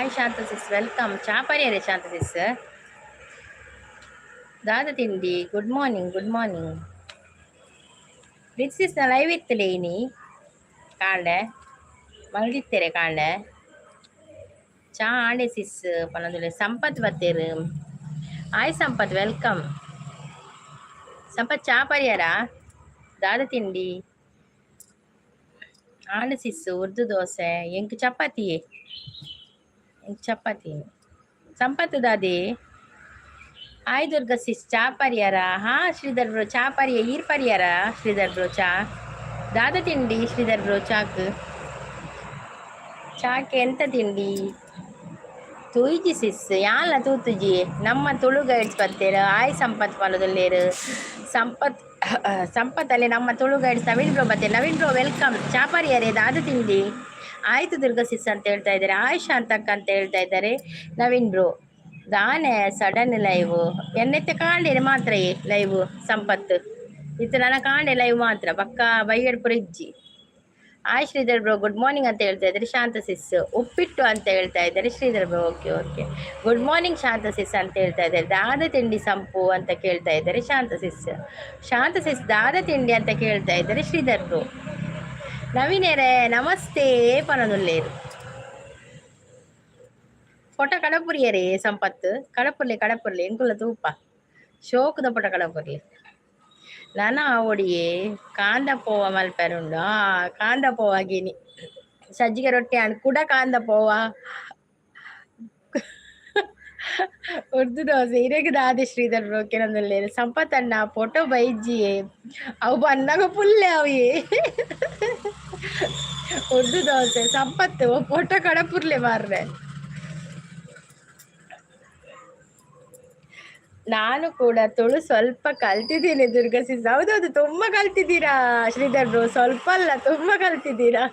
Hi ಶಾಂತ ಸಿಸ್, welcome. ಚಾ ಪರಿಯರೆ ಶಾಂತ sis. ದಾದ ತಿಂಡಿ. Good morning, good morning. Sis live ಇತ್ತಲೇ ಇನಿ ಕಾಂಡೆ ಮಲಗಿತ್ತೇರೆ ಕಾಂಡೆ ಚಾ ಆಂಡೆ ಸಿಸ್ ಪನ್ನದುಲೆ ಸಂಪತ್ ಬತ್ತೇರು. Hi Sampath, welcome. ಸಂಪತ್ ಚಾ ಪರಿಯರ ದಾದ ತಿಂಡಿ ಆಂಡೆ ಸಿಸ್. ಉರ್ದು ದೋಸೆ ಎಂಕ್ ಚಪಾತಿ ಸಂಪತ್ ದಾದಿ. ಹಾಯ್ ದುರ್ಗಾ ಸಿಸ್, ಚಾ ಪರಿಯರ. ಹಾ ಶ್ರೀಧರ್ ಬ್ರೋ ಚಾ ಪರಿಯ ಈರ್ ಪರಿಯರ ಶ್ರೀಧರ್ ಬ್ರೋ ಚಾ ದಾದ ತಿಂಡಿ. ಶ್ರೀಧರ್ ಬ್ರೋ ಚಾಕ್ಕೆ ಎಂತ ತಿಂಡಿ? ತೂಯಿಜಿ ಸಿಸ್ ಯಾಲ ತೂತುಜಿ ನಮ್ಮ ತುಳು ಗೈಡ್ಸ್ ಬರ್ತೀರ. ಆಯ್ ಸಂಪತ್ ಪಾಲದಲ್ಲೇರು ಸಂಪತ್ ಅಲ್ಲಿ ನಮ್ಮ ತುಳು ಗೈಡ್ಸ್ ನವೀನ್ ಬ್ರೋ ಬರ್ತೀರ. Naveen bro welcome. ಚಾ ಪರಿಯರೆ ದಾದ ತಿಂಡಿ ಆಯ್ತು ದುರ್ಗಾ ಸಿಸ್ ಅಂತ ಹೇಳ್ತಾ ಇದ್ದಾರೆ. ಆಯ್ ಶಾಂತಕ್ಕ ಅಂತ ಹೇಳ್ತಾ ಇದ್ದಾರೆ ನವೀನ್ ಬ್ರೋ. ದಾನೆ ಸಡನ್ ಲೈವ್ ಎನ್ನೆತ್ತೆ ಕಾಂಡೇನೆ ಮಾತ್ರ ಲೈವ್ ಸಂಪತ್ ಇತ್ತು ನನ್ನ ಕಾಂಡೆ ಲೈವ್ ಮಾತ್ರ ಪಕ್ಕ ಬೈಗಡ್ಪುರ ಇಜ್ಜಿ. Hi Sridhar bro good morning ಅಂತ ಹೇಳ್ತಾ ಇದ್ದಾರೆ ಶಾಂತ ಸಿಸ್. ಉಪ್ಪಿಟ್ಟು ಅಂತ ಹೇಳ್ತಾ ಇದ್ದಾರೆ Sridhar bro. Okay okay, good morning Shanta sis ಅಂತ ಹೇಳ್ತಾ ಇದ್ದಾರೆ. ದಾದ ತಿಂಡಿ ಸಂಪು ಅಂತ ಕೇಳ್ತಾ ಇದ್ದಾರೆ ಶಾಂತ ಸಿಸ್ ದಾದ ತಿಂಡಿ ಅಂತ ಕೇಳ್ತಾ ಇದ್ದಾರೆ ಶ್ರೀಧರ್ ಬ್ರೋ. ನವೀನೇರೆ ನಮಸ್ತೆ ಪನದುಲ್ಲೇರು. ಪೊಟ ಕಡಪುರಿಯರೇ ಸಂಪತ್ ಕಡಪುರ್ಲಿ ಎಂಕುಲ ತೂಪ ಶೋಕದ ಪೊಟ ಕಡಪುರ್ಲಿ ನಾನ ಒಡಿಯೇ ಕಾಂದ ಪೋವ ಮಲ್ಪರುಂಡು. ಕಾಂದ ಪೋವ ಗಿನಿ ಸಜ್ಜಿಗೆ ರೊಟ್ಟಿ ಹಣ್ಣು ಕೂಡ ಕಾಂದ ಪೋವ ಉರ್ದು ದೋಸೆ ಇರೆಗ್ ದಾದೆ ಶ್ರೀಧರ್ ಬ್ರೋಕೆ ನಂದಲ್ಲೇ ಸಂಪತ್ ಅಣ್ಣ ಫೋಟೋ ಬೈಜಿಯೇ ಅವು ಬನ್ನಾಗ ಪುಲ್ಲೆ ಅವಿಯೇ ಉರ್ದು ದೋಸೆ ಸಂಪತ್ತು ಫೋಟೋ ಕಡಪುರ್ಲೆ ಮಾರ್ರೆ. ನಾನು ಕೂಡ ತುಳು ಸ್ವಲ್ಪ ಕಲ್ತಿದ್ದೀನಿ ದುರ್ಗಾ ಸಿಸ್. ಹೌದೌದು, ತುಂಬಾ ಕಲ್ತಿದ್ದೀರಾ ಶ್ರೀಧರ್ ಬ್ರೋ. ಸ್ವಲ್ಪ ಅಲ್ಲ, ತುಂಬಾ ಕಲ್ತಿದ್ದೀರಾ.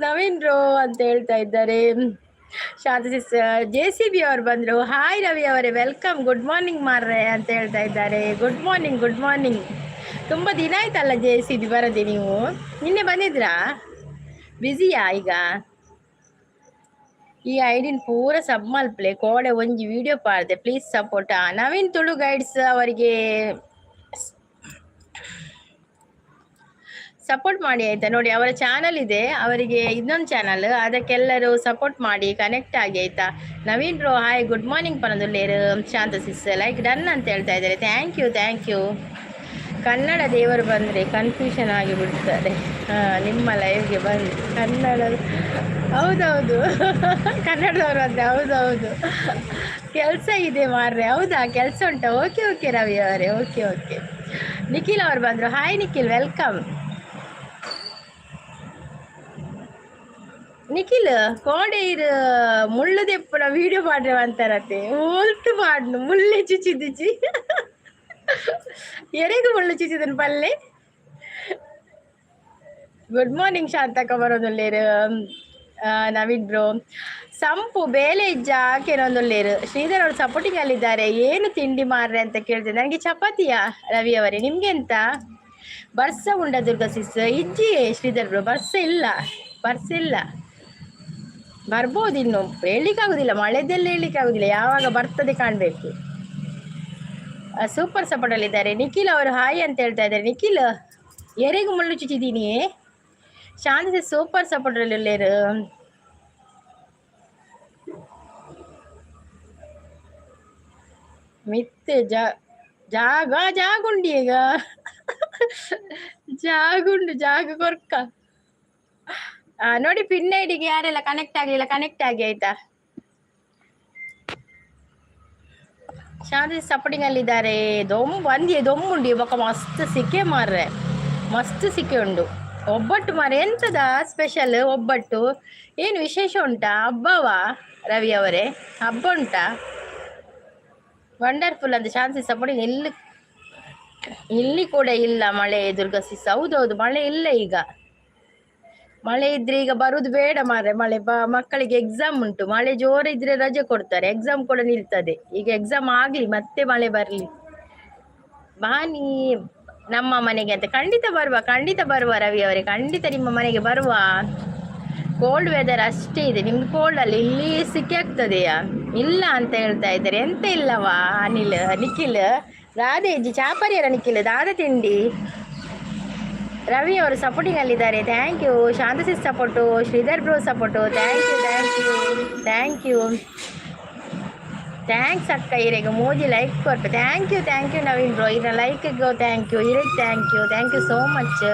ನವೀನ್ ಬ್ರೋ ಅಂತ ಹೇಳ್ತಾ ಇದ್ದಾರೆ ಶಾಂತ ಸಿಸ್. JCB ಅವ್ರು ಬಂದ್ರು. ಹಾಯ್ ರವಿ ಅವರೇ ವೆಲ್ಕಮ್. ಗುಡ್ ಮಾರ್ನಿಂಗ್ ಮಾರ್ರೆ ಅಂತ ಹೇಳ್ತಾ ಇದ್ದಾರೆ. Good morning, good morning. ತುಂಬಾ ದಿನ ಆಯ್ತಲ್ಲ JCB ಬರದೆ ನೀವು. ನಿನ್ನೆ ಬಂದಿದ್ರಾ? ಬ್ಯುಸಿಯಾ ಈಗ? ಈ ಐಡಿನ್ ಪೂರ ಸಬ್ ಮಲ್ಪ್ಲೆ ಕೋಡೆ ಒಂಜಿ ವಿಡಿಯೋ ಪಾಡ್ದೆ please support. Naveen Tulu guides ಅವರಿಗೆ ಸಪೋರ್ಟ್ ಮಾಡಿ ಆಯ್ತಾ. ನೋಡಿ ಅವರ ಚಾನಲ್ ಇದೆ, ಅವರಿಗೆ ಇನ್ನೊಂದು ಚಾನಲ್, ಅದಕ್ಕೆಲ್ಲರೂ ಸಪೋರ್ಟ್ ಮಾಡಿ ಕನೆಕ್ಟ್ ಆಗಿ ಆಯ್ತಾ. Naveen bro hi good morning ಪನದುಲ್ಲೇರು. ಶಾಂತ ಸಿಸ್ ಲೈಕ್ ಡನ್ ಅಂತ ಹೇಳ್ತಾ ಇದ್ದಾರೆ. Thank you. ಕನ್ನಡ ದೇವರು ಬಂದರೆ ಕನ್ಫ್ಯೂಷನ್ ಆಗಿ ಬಿಡ್ತಾರೆ. ನಿಮ್ಮ ಲೈವ್ಗೆ ಬಂದು ಕನ್ನಡ ಹೌದೌದು ಕನ್ನಡದವರು ಅಂದರೆ ಹೌದೌದು ಕೆಲಸ ಇದೆ ಮಾರ್ರೆ. ಹೌದಾ, ಕೆಲಸ ಉಂಟಾ? ಓಕೆ ರವಿ ಅವರೇ, ಓಕೆ. ನಿಖಿಲ್ ಅವರು ಬಂದರು. Hi Nikhil, welcome. ನಿಖಿಲ್ ಕೋಡೇರು ಮುಳ್ಳು ದೆಪ್ಪನ ವಿಡಿಯೋ ಮಾಡ್ರೆ ಅಂತಾರತ್ತೆ. ಓಲ್ತು ಮಾಡ್ನು ಮುಳ್ಳೆ ಚುಚಿದಿಚ್ಚಿ ಎರೆಗೂ ಮುಳ್ಳು ಚುಚಿದನ್ ಪಲ್ಲೆ. ಗುಡ್ ಮಾರ್ನಿಂಗ್ ಶಾಂತಕ್ಕ ಬರೋದಲ್ಲೇರು. ನವೀನ್ ಬ್ರೋ ಸಂಪು ಬೇಲೆ ಇಜ್ಜ ಹಾಕೇನೊಂದೊಲ್ಲೇರು. ಶ್ರೀಧರ್ ಅವರು ಸಪೋರ್ಟಿಂಗ್ ಅಲ್ಲಿದ್ದಾರೆ. ಏನು ತಿಂಡಿ ಮಾರ್ರೆ ಅಂತ ಕೇಳ್ತೇನೆ. ನನಗೆ ಚಪಾತಿಯಾ ರವಿ ಅವರೇ? ನಿಮ್ಗೆ ಎಂತ? ಬರ್ಸ ಉಂಡ ದುರ್ಗಾ ಸಿಸ್ ಇಜ್ಜಿ ಶ್ರೀಧರ್ ಬ್ರೋ. ಬರ್ಸ ಇಲ್ಲ ಬರ್ಬೋದು, ಇನ್ನು ಹೇಳಲಿಕ್ಕಾಗೋದಿಲ್ಲ. ಮಳೆದೆಲ್ಲ ಹೇಳಲಿಕ್ಕಾಗೋದಿಲ್ಲ, ಯಾವಾಗ ಬರ್ತದೆ ಕಾಣಬೇಕು. Super support ಅಲ್ಲಿದ್ದಾರೆ. ನಿಖಿಲ್ ಅವರು ಹಾಯ್ ಅಂತ ಹೇಳ್ತಾ ಇದ್ದಾರೆ. ನಿಖಿಲ್ ಎರೆಗೂ ಮುಳ್ಳು ಚುಚ್ಚಿದ್ದೀನಿ. ಶಾಂತ ಸೂಪರ್ ಸಪೋರ್ಟ್ ಅಲ್ಲಿರು. ಮಿತ್ತೆ ಜಾಗುಂಡಿ ಈಗ ಜಾಗ ಕೊರ್ಕ ನೋಡಿ. ಪಿನ್ ಐಡಿಗೆ ಯಾರೆಲ್ಲ ಕನೆಕ್ಟ್ ಆಗ್ಲಿಲ್ಲ ಕನೆಕ್ಟ್ ಆಗಿ ಆಯ್ತಾ. ಶಾಂತಿ ಸಪೋರ್ಟಿಂಗ್ ಅಲ್ಲಿದ್ದಾರೆ. ದೊಮ್ಮುಂಡಿ ಬೊಕ್ಕ ಮಸ್ತ್ ಸಿಕ್ಕೆ ಮಾರ್ರೆ, ಮಸ್ತ್ ಸಿಕ್ಕೆ ಉಂಡು. ಒಬ್ಬಟ್ಟು ಮಾರ್ರೆ. ಎಂತದ ಸ್ಪೆಷಲ್ ಒಬ್ಬಟ್ಟು? ಏನು ವಿಶೇಷ ಉಂಟಾ? ಹಬ್ಬವಾ ರವಿ ಅವರೇ? ಹಬ್ಬ ಉಂಟಾ? ವಂಡರ್ಫುಲ್ ಅಂತ ಶಾಂತಿ ಸಪೋರ್ಟಿಂಗ್. ಇಲ್ಲಿ ಕೂಡ ಇಲ್ಲ ಮಳೆ ದುರ್ಗಾ ಸಿಸ್. ಹೌದೌದು, ಮಳೆ ಇಲ್ಲ ಈಗ. ಮಳೆ ಇದ್ರೆ ಈಗ ಬರುದು ಬೇಡ ಮಾರ್ರೆ. ಮಳೆ ಮಕ್ಕಳಿಗೆ ಎಕ್ಸಾಮ್ ಉಂಟು. ಮಳೆ ಜೋರ ಇದ್ರೆ ರಜೆ ಕೊಡ್ತಾರೆ, ಎಕ್ಸಾಮ್ ಕೂಡ ನಿಲ್ತದೆ. ಈಗ ಎಕ್ಸಾಮ್ ಆಗ್ಲಿ ಮತ್ತೆ ಮಳೆ ಬರ್ಲಿ. ಬಾನಿ ನಮ್ಮ ಮನೆಗೆ ಅಂತ ಖಂಡಿತ ಬರುವ ರವಿ ಅವರೇ, ಖಂಡಿತ ನಿಮ್ಮ ಮನೆಗೆ ಬರುವ. ಕೋಲ್ಡ್ ವೆದರ್ ಅಷ್ಟೇ ಇದೆ. ನಿಮ್ದು ಕೋಲ್ಡ್ ಅಲ್ಲಿ ಇಲ್ಲಿ ಸಿಕ್ಕಿ ಆಗ್ತದೆಯಾ? ಇಲ್ಲ ಅಂತ ಹೇಳ್ತಾ ಇದ್ದಾರೆ. ಎಂತ ಇಲ್ಲವಾ ನಿಖಿಲ್ ರಾಧೇಜಿ ಚಾಪರಿಯರ ನಿಖಿಲ್ ದಾದ ತಿಂಡಿ ರವಿ ಅವರು ಸಪೋರ್ಟಿಂಗ್ ಅಲ್ಲಿದ್ದಾರೆ. Thank you. Shanta sis support, Sridhar bro support. Thank you thank you thank you. Thanks ಅಕ್ಕ ಇರೆಗೆ ಮೋದಿ ಲೈಕ್ ಕೊಟ್ಟು. Thank you Naveen bro. ಇದನ್ನ ಲೈಕ್ಗೆ ಥ್ಯಾಂಕ್ ಯು. ಇರೆಗೆ ಥ್ಯಾಂಕ್ ಯು ಸೋ ಮಚ್.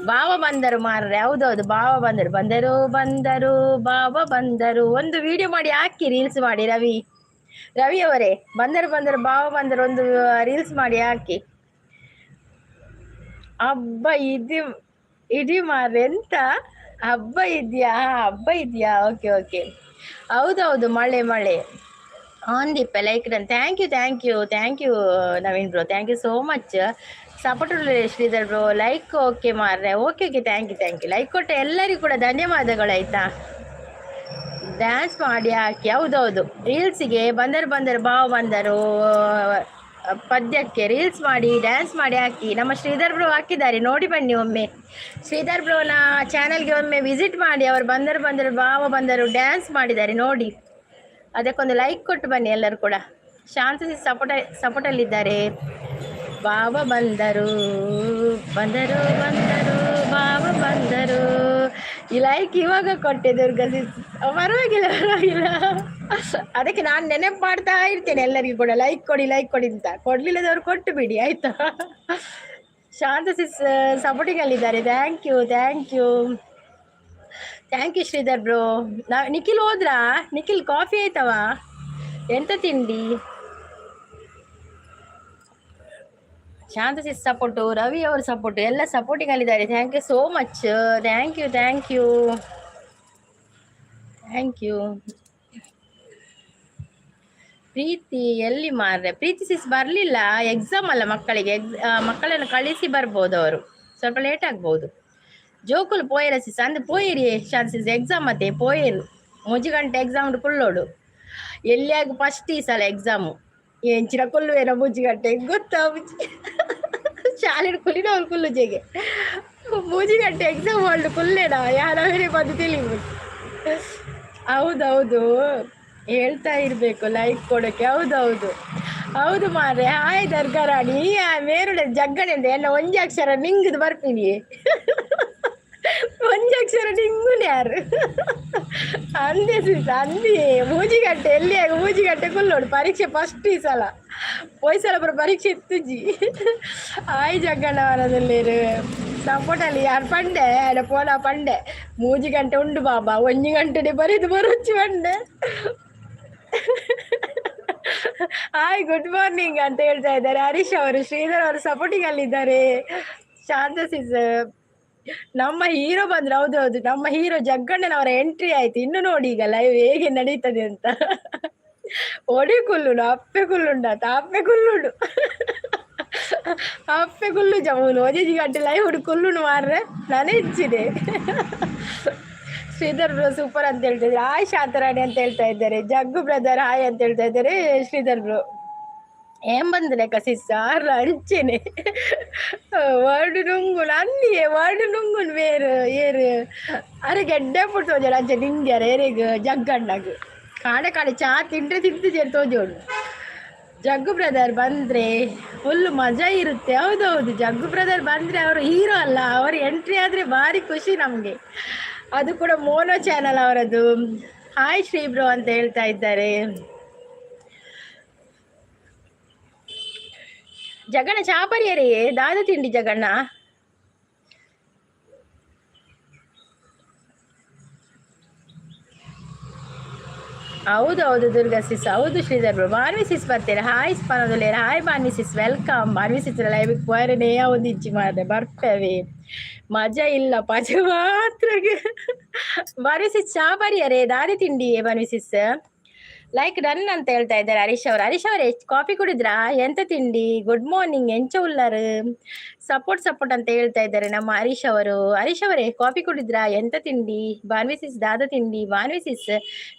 ಬಾವ ಬಂದರು ಮಾರ್ರೆ. ಹೌದೌದು ಬಾವ ಬಂದರು ಬಾವ ಬಂದರು. ಒಂದು ವಿಡಿಯೋ ಮಾಡಿ ಹಾಕಿ ರೀಲ್ಸ್ ಮಾಡಿ ರವಿ ಅವರೇ. ಬಂದರು ಬಾವ ಬಂದರು. ಒಂದು ರೀಲ್ಸ್ ಮಾಡಿ ಹಾಕಿ. ಹಬ್ಬ ಇಡೀ ಮಾರ್ರೆ. ಎಂತ ಹಬ್ಬ ಇದೆಯಾ? ಓಕೆ. ಹೌದೌದು ಮಳೆ ಆನ್ ದಿ like done. Thank you Naveen bro. Thank you so much. Support Sridhar bro. Like okay ಮಾರ್ರೆ. Okay thank you. ಲೈಕ್ ಕೊಟ್ಟ ಎಲ್ಲರಿಗೂ ಕೂಡ ಧನ್ಯವಾದಗಳು ಆಯ್ತಾ. ಡ್ಯಾನ್ಸ್ ಮಾಡಿ ಹಾಕಿ. ಹೌದೌದು ರೀಲ್ಸಿಗೆ ಬಂದರು ಬಾವ ಬಂದರು ಪದ್ಯಕ್ಕೆ ರೀಲ್ಸ್ ಮಾಡಿ ಡ್ಯಾನ್ಸ್ ಮಾಡಿ ಹಾಕಿ. ನಮ್ಮ ಶ್ರೀಧರ್ ಬ್ರೋ ಹಾಕಿದ್ದಾರೆ, ನೋಡಿ ಬನ್ನಿ ಒಮ್ಮೆ. ಶ್ರೀಧರ್ ಬ್ರೋನ ಚಾನಲ್ಗೆ ಒಮ್ಮೆ ವಿಸಿಟ್ ಮಾಡಿ. ಅವರು ಬಂದರು ಬಾವ ಬಂದರು ಡ್ಯಾನ್ಸ್ ಮಾಡಿದ್ದಾರೆ ನೋಡಿ. ಅದಕ್ಕೊಂದು ಲೈಕ್ ಕೊಟ್ಟು ಬನ್ನಿ ಎಲ್ಲರೂ ಕೂಡ. ಶಾಂತಿ ಸಪೋರ್ಟಲ್ಲಿದ್ದಾರೆ. ಬಾವ ಬಂದರು ಬಾವ ಬಂದರು. ಈ ಲೈಕ್ ಇವಾಗ ಕೊಟ್ಟೆ ದುರ್ಗಾ ಸಿಸ್. ಪರವಾಗಿಲ್ಲ. ಅದಕ್ಕೆ ನಾನು ನೆನಪು ಮಾಡ್ತಾ ಇರ್ತೇನೆ ಎಲ್ಲರಿಗೂ ಕೂಡ ಲೈಕ್ ಕೊಡಿ ಅಂತ. ಕೊಡ್ಲಿಲ್ಲದವ್ರು ಕೊಟ್ಟು ಬಿಡಿ ಆಯ್ತಾ. ಶಾಂತ ಸಿಸ್ ಸಪೋರ್ಟಿಂಗ್ ಅಲ್ಲಿದ್ದಾರೆ. Thank you Sridhar bro. Nikhil ಹೋದ್ರಾ? ನಿಖಿಲ್ ಕಾಫಿ ಆಯ್ತವ? ಎಂತ ತಿಂಡಿ? ಶಾಂತ ಸಿಸ್ ಸಪೋರ್ಟು, ರವಿ ಅವ್ರ ಸಪೋರ್ಟು, ಎಲ್ಲ ಸಪೋರ್ಟಿಂಗ್ ಅಲ್ಲಿದ್ದಾರೆ. Thank you so much. Thank you. Preethi ಎಲ್ಲಿ ಮಾರ್ರೆ? ಪ್ರೀತಿ ಸಿಸ್ ಬರಲಿಲ್ಲ. ಎಕ್ಸಾಮ್ ಅಲ್ಲ ಮಕ್ಕಳಿಗೆ. ಮಕ್ಕಳನ್ನು ಕಳಿಸಿ ಬರ್ಬೋದು ಅವರು. ಸ್ವಲ್ಪ ಲೇಟ್ ಆಗ್ಬೋದು. ಜೋಕುಲು ಪೋಯರ ಸಿಸ್ ಅಂದು ಪೋಯಿರಿ. ಶಾಂತ ಸಿಸ್ ಎಕ್ಸಾಮ್ ಮತ್ತೆ ಪೋಯರು 3 ಗಂಟೆ ಎಕ್ಸಾಮ್ ಕುಳ್ಳೋಡು. ಎಲ್ಲಿಯಾಗ ಫಸ್ಟ್ ಈ ಸಲ ಎಕ್ಸಾಮು. ಎಂಚಿನ ಕುಲ್ಲುವೇನೋ 3 ಗಂಟೆ ಗೊತ್ತಾ? ಶಾಲೆ ಕುಲ್ಲಿನವ್ರು ಕುಲ್ಲುಜೆಗೆ 3 ಗಂಟೆ ಎಕ್ಸಾಮ್ ಹೊಲ್ಡು ಕುಲ್ಲೇನಾ ಯಾರವರೇ ಬಂದು ತಿಳಿಬಿಟ್ಟು. ಹೌದೌದು ಹೇಳ್ತಾ ಇರಬೇಕು ಲೈಕ್ ಕೊಡೋಕ್ಕೆ. ಹೌದು ಮಾರ್ರೆ. ಹಾಯ್ ದರ್ಗಾರಾಣಿ ಮೇರುಡೆ ಜಗ್ಗಣೆ ಅಂತ ಎಲ್ಲ ಒಂಜಿ ಅಕ್ಷರ ನಿಂಗದು ಬರ್ತೀನಿ. ಒಂಜಿ ಅಕ್ಷರ ನಿಂಗುನ ಯಾರು ಅಂದೆ ಸಿಸ್ ಅಂದಿ 3 ಗಂಟೆ ಎಲ್ಲಿಯಾಗ 3 ಗಂಟೆ ಕುಲ್ಲೋಡು. ಪರೀಕ್ಷೆ ಫಸ್ಟ್ ಈ ಸಲ ಪೊಯ್ಸಲ ಬರೋ ಪರೀಕ್ಷೆ ಇತ್ತುಜಿ. ಹಾಯ್ ಜಗ್ಗಣ್ಣವರದಲ್ಲೇರು ಸಪೋರ್ಟಲ್ಲಿ ಯಾರು ಪಂಡೆ ಅಡ ಪೋನ ಪಂಡೆ 3 ಗಂಟೆ ಉಂಡು ಬಾಬಾ 1 ಗಂಟೆ ಬರೀದು ಬರುಚ್ಚಿ ಪಂಡೆ. ಹಾಯ್ ಗುಡ್ ಮಾರ್ನಿಂಗ್ ಅಂತ ಹೇಳ್ತಾ ಇದ್ದಾರೆ ಹರೀಶ್ ಅವರು. ಶ್ರೀಧರ್ ಅವರು ಸಪೋರ್ಟಿಂಗ್ ಅಲ್ಲಿದ್ದಾರೆ. ಶಾಂತ ಸಿಸ್ ನಮ್ಮ ಹೀರೋ ಬಂದ್ರು. ಹೌದೌದು ನಮ್ಮ ಹೀರೋ ಜಗ್ಗಣ್ಣನವರ ಎಂಟ್ರಿ ಆಯ್ತು. ಇನ್ನು ನೋಡಿ ಈಗ ಲೈವ್ ಹೇಗೆ ನಡೀತದೆ ಅಂತ. ಒಡಿ ಕುಲ್ಲುಡು ಅಪ್ಪೆ ಕುಲ್ಲುಂಡ ತಾಪ್ಪೆ ಕುಲ್ಲುಡು ಅಪ್ಪೆ ಕುಲ್ಲು ಜಮೂನು 1 ಗಂಟೆ ಲೈವ್ ಹುಡು ಕುಲ್ಲುನು ಮಾರ್ರೆ ನಾನು ಹೆಚ್ಚಿದೆ. ಶ್ರೀಧರ್ ಬ್ರೋ ಸೂಪರ್ ಅಂತ ಹೇಳ್ತಾ ಇದ್ದಾರೆ. ಹಾಯ್ ಶಾಂತರಾಣಿ ಅಂತ ಹೇಳ್ತಾ ಇದ್ದಾರೆ. ಜಗ್ಗು ಬ್ರದರ್ ಹಾಯ್ ಅಂತ ಹೇಳ್ತಾ ಇದ್ದಾರೆ. ಶ್ರೀಧರ್ ಬ್ರೋ ಏನ್ ಬಂದ್ರೆ ಕಸಿಸಾರ ಅಂಚೆನೆ ವರ್ಡ್ ನುಂಗುಳು ಅನ್ನಿಯೇ ವರ್ಡ್ ನುಂಗುಳು ಬೇರು ಏರು ಅರೆ ಗೆಡ್ಡೆ ಪುಟ್ಟು ತೋಜೋಡು ಅಂಚೆ ನಿಂಗ್ಯಾರ ಏರಿಗ ಜಗ್ಗಣ್ಣಗ ಕಾಡೆ ಚಾ ತಿಂದ್ರೆ ಸೇರಿ ತೋಜೋಡು. ಜಗ್ಗು ಬ್ರದರ್ ಬಂದ್ರೆ ಫುಲ್ ಮಜಾ ಇರುತ್ತೆ. ಹೌದೌದು ಜಗ್ಗು ಬ್ರದರ್ ಬಂದ್ರೆ ಅವರು ಹೀರೋ ಅಲ್ಲ, ಅವ್ರ ಎಂಟ್ರಿ ಆದ್ರೆ ಭಾರಿ ಖುಷಿ ನಮ್ಗೆ. ಅದು ಕೂಡ ಮೋನೋ ಚಾನಲ್ ಅವರದ್ದು. ಹಾಯ್ ಶ್ರೀ ಬ್ರೋ ಅಂತ ಹೇಳ್ತಾ ಇದ್ದಾರೆ. ಜಗಣ್ಣ ಚಾಪರಿಯರೇ ದಾದ ತಿಂಡಿ ಜಗಣ್ಣ. ಹೌದೌದು ದುರ್ಗಾ ಸಿಸ್. ಹೌದು ಶ್ರೀಧರ್ ಬ್ರೋ. ಬಾನ್ವಿ ಸಿಸ್ ಬರ್ತೀರಾ? ಹಾಯ್ ಸ್ಪನದಲ್ಲೇರ. Hi Banvi sis welcome. Banvi sis ಲೈವಿಗೆ ಪೋಯರನೇ ಒಂದು ಇಂಚಿ ಮಾಡಿದೆ ಬರ್ತೇವೆ. ಮಜಾ ಇಲ್ಲ ಪಜ ಮಾತ್ರ. ಬಾನ್ವಿ ಸಿಸ್ ಚಾಪರಿಯರೇ ದಾದಿ ತಿಂಡಿ ಬಾನ್ವಿ ಸಿಸ್ ಲೈಕ್ ಡನ್ ಅಂತ ಹೇಳ್ತಾ ಇದ್ದಾರೆ ಹರೀಶ್ ಅವರು. ಹರೀಶ್ ಅವರೇ ಕಾಫಿ ಕುಡಿದ್ರಾ? ಎಂತ ತಿಂಡಿ? ಗುಡ್ ಮಾರ್ನಿಂಗ್ ಎಂಚ ಉಲ್ಲರ್ ಸಪೋರ್ಟ್ ಅಂತ ಹೇಳ್ತಾ ಇದ್ದಾರೆ ನಮ್ಮ ಹರೀಶ್ ಅವರು. ಹರೀಶ್ ಅವರೇ ಕಾಫಿ ಕುಡಿದ್ರಾ? ಎಂತ ತಿಂಡಿ? ಬಾನ್ವಿ ಸಿಸ್ ದಾದ ತಿಂಡಿ. ಬಾನ್ವಿ ಸಿಸ್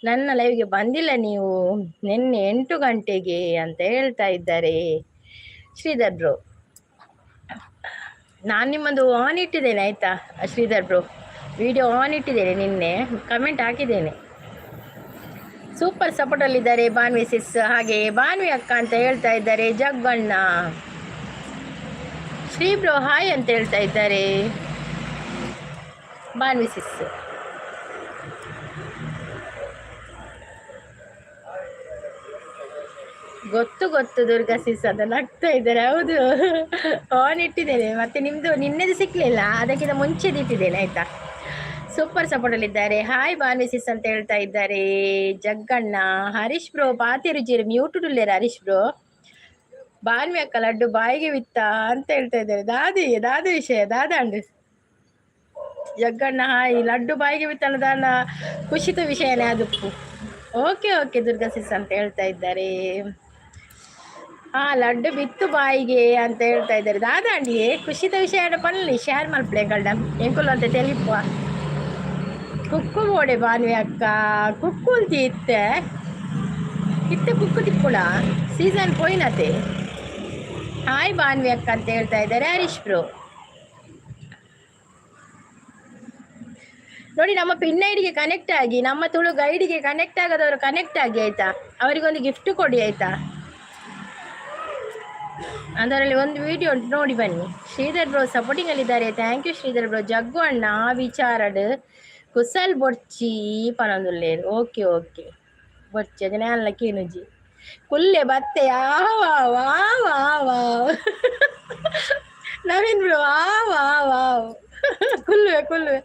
ನನ್ನ ಲೈವ್ಗೆ ಬಂದಿಲ್ಲ ನೀವು ನಿನ್ನೆ 8 ಗಂಟೆಗೆ ಅಂತ ಹೇಳ್ತಾ ಇದ್ದಾರೆ ಶ್ರೀಧರ್ ಬ್ರೋ. ನಾನು ನಿಮ್ಮದು ಆನ್ ಇಟ್ಟಿದ್ದೇನೆ ಆಯ್ತಾ ಶ್ರೀಧರ್ ಬ್ರೋ. ವಿಡಿಯೋ ಆನ್ ಇಟ್ಟಿದ್ದೇನೆ, ನಿನ್ನೆ ಕಮೆಂಟ್ ಹಾಕಿದ್ದೇನೆ. ಸೂಪರ್ ಸಪೋರ್ಟಲ್ಲಿದ್ದಾರೆ ಬಾನ್ವಿ ಸಿಸ್, ಹಾಗೆ ಬಾನ್ವಿ ಅಕ್ಕ ಅಂತ ಹೇಳ್ತಾ ಇದ್ದಾರೆ ಜಗ್ಗಣ್ಣ. ಶ್ರೀ ಬ್ರೋ ಹಾಯ್ ಅಂತ ಹೇಳ್ತಾ ಇದ್ದಾರೆ ಬಾನ್ವಿ ಸಿಸ್. ಗೊತ್ತು ಗೊತ್ತು ದುರ್ಗಾ ಸಿಸ್ ಅಂತ ನಗ್ತಾ ಇದ್ದಾರೆ. ಹೌದು, ಆನ್ ಇಟ್ಟಿದ್ದೇನೆ. ಮತ್ತೆ ನಿಮ್ಮದು ನಿನ್ನೆದು ಸಿಕ್ಕಲಿಲ್ಲ, ಅದಕ್ಕಿಂತ ಮುಂಚೆದು ಇಟ್ಟಿದ್ದೇನೆ ಆಯಿತಾ. ಸೂಪರ್ ಸಪೋರ್ಟಲ್ಲಿದ್ದಾರೆ. ಹಾಯ್ ಬಾನ್ವಿ ಸಿಸ್ ಅಂತ ಹೇಳ್ತಾ ಇದ್ದಾರೆ ಜಗ್ಗಣ್ಣ. ಹರೀಶ್ ಬ್ರೋ ಪಾತಿ ರುಚಿರು ಮ್ಯೂಟುಡುಲ್ಲೇರ ಹರೀಶ್ ಬ್ರೋ. ಬಾನ್ವಿ ಅಕ್ಕ ಲಡ್ಡು ಬಾಯಿಗೆ ಬಿತ್ತ ಅಂತ ಹೇಳ್ತಾ ಇದ್ದಾರೆ. ದಾದು ವಿಷಯ ದಾದಂಡು ಜಗ್ಗಣ್ಣ ಹಾಯ್. ಲಡ್ಡು ಬಾಯಿಗೆ ಬಿತ್ತ ಅನ್ನೋದನ್ನ ಖುಷಿತ ವಿಷಯನೇ ಅದಪ್ಪು. ಓಕೆ ಓಕೆ ದುರ್ಗಾ ಸಿಸ್ ಅಂತ ಹೇಳ್ತಾ ಇದ್ದಾರೆ. ಲಡ್ಡು ಬಿತ್ತು ಬಾಯಿಗೆ ಅಂತ ಹೇಳ್ತಾ ಇದ್ದಾರೆ ದಾದಾಂಡಿಗೆ. ಖುಷಿತ ವಿಷಯ ಪನ್ಲಿ ಶೇರ್ ಮಲ್ಪಡೆ ಗಳ್ಡ ಎಂಕುಲು ಅಂತ ತೆಲಿಪ್ಪ. ಕುಕ್ಕು ಬೋಡೆ ಬಾನ್ವಿ ಅಕ್ಕ ಕುಕ್ಕು ಅಂತ ಇತ್ತೆ ಕುಕ್ಕು ತಿಕ್ಕುಳ ಸೀಸನ್ ಪೋಯಿನತೆ. ಹಾಯ್ ಬಾನ್ವಿ ಅಕ್ಕ ಅಂತ ಹೇಳ್ತಾ ಇದ್ದಾರೆ ಹರೀಶ್ ಬ್ರೋ. ನೋಡಿ, ನಮ್ಮ ಪಿನ್ ಐಡಿಗೆ ಕನೆಕ್ಟ್ ಆಗಿ, ನಮ್ಮ ತುಳು ಗೈಡಿಗೆ ಕನೆಕ್ಟ್ ಆಗೋದವರು ಕನೆಕ್ಟ್ ಆಗಿ ಆಯ್ತಾ. ಅವರಿಗೊಂದು ಗಿಫ್ಟ್ ಕೊಡಿ ಆಯ್ತಾ. ಅದರಲ್ಲಿ ಒಂದು ವಿಡಿಯೋ ಉಂಟು, ನೋಡಿ ಬನ್ನಿ. ಶ್ರೀಧರ್ ಬ್ರೋ ಸಪೋರ್ಟಿಂಗ್ ಅಲ್ಲಿದ್ದಾರೆ. Thank you Sridhar bro. Jaggu ಅಣ್ಣ ವಿಚಾರಡ್ ಕುಸಲ್ ಬೊಡ್ಚಿ ಪನೊಂದುಲ್ಲೇರು. ಓಕೆ ಓಕೆ ಬೊಡ್ಚಿ ಅದನ್ನೇ ಅಲ್ಲ ಕೀನುಜಿ ಕುಲ್ಲೆ ಬತ್ತೆ ನವೀನ್ ಬ್ರೋ ಕುಲ್ವೆ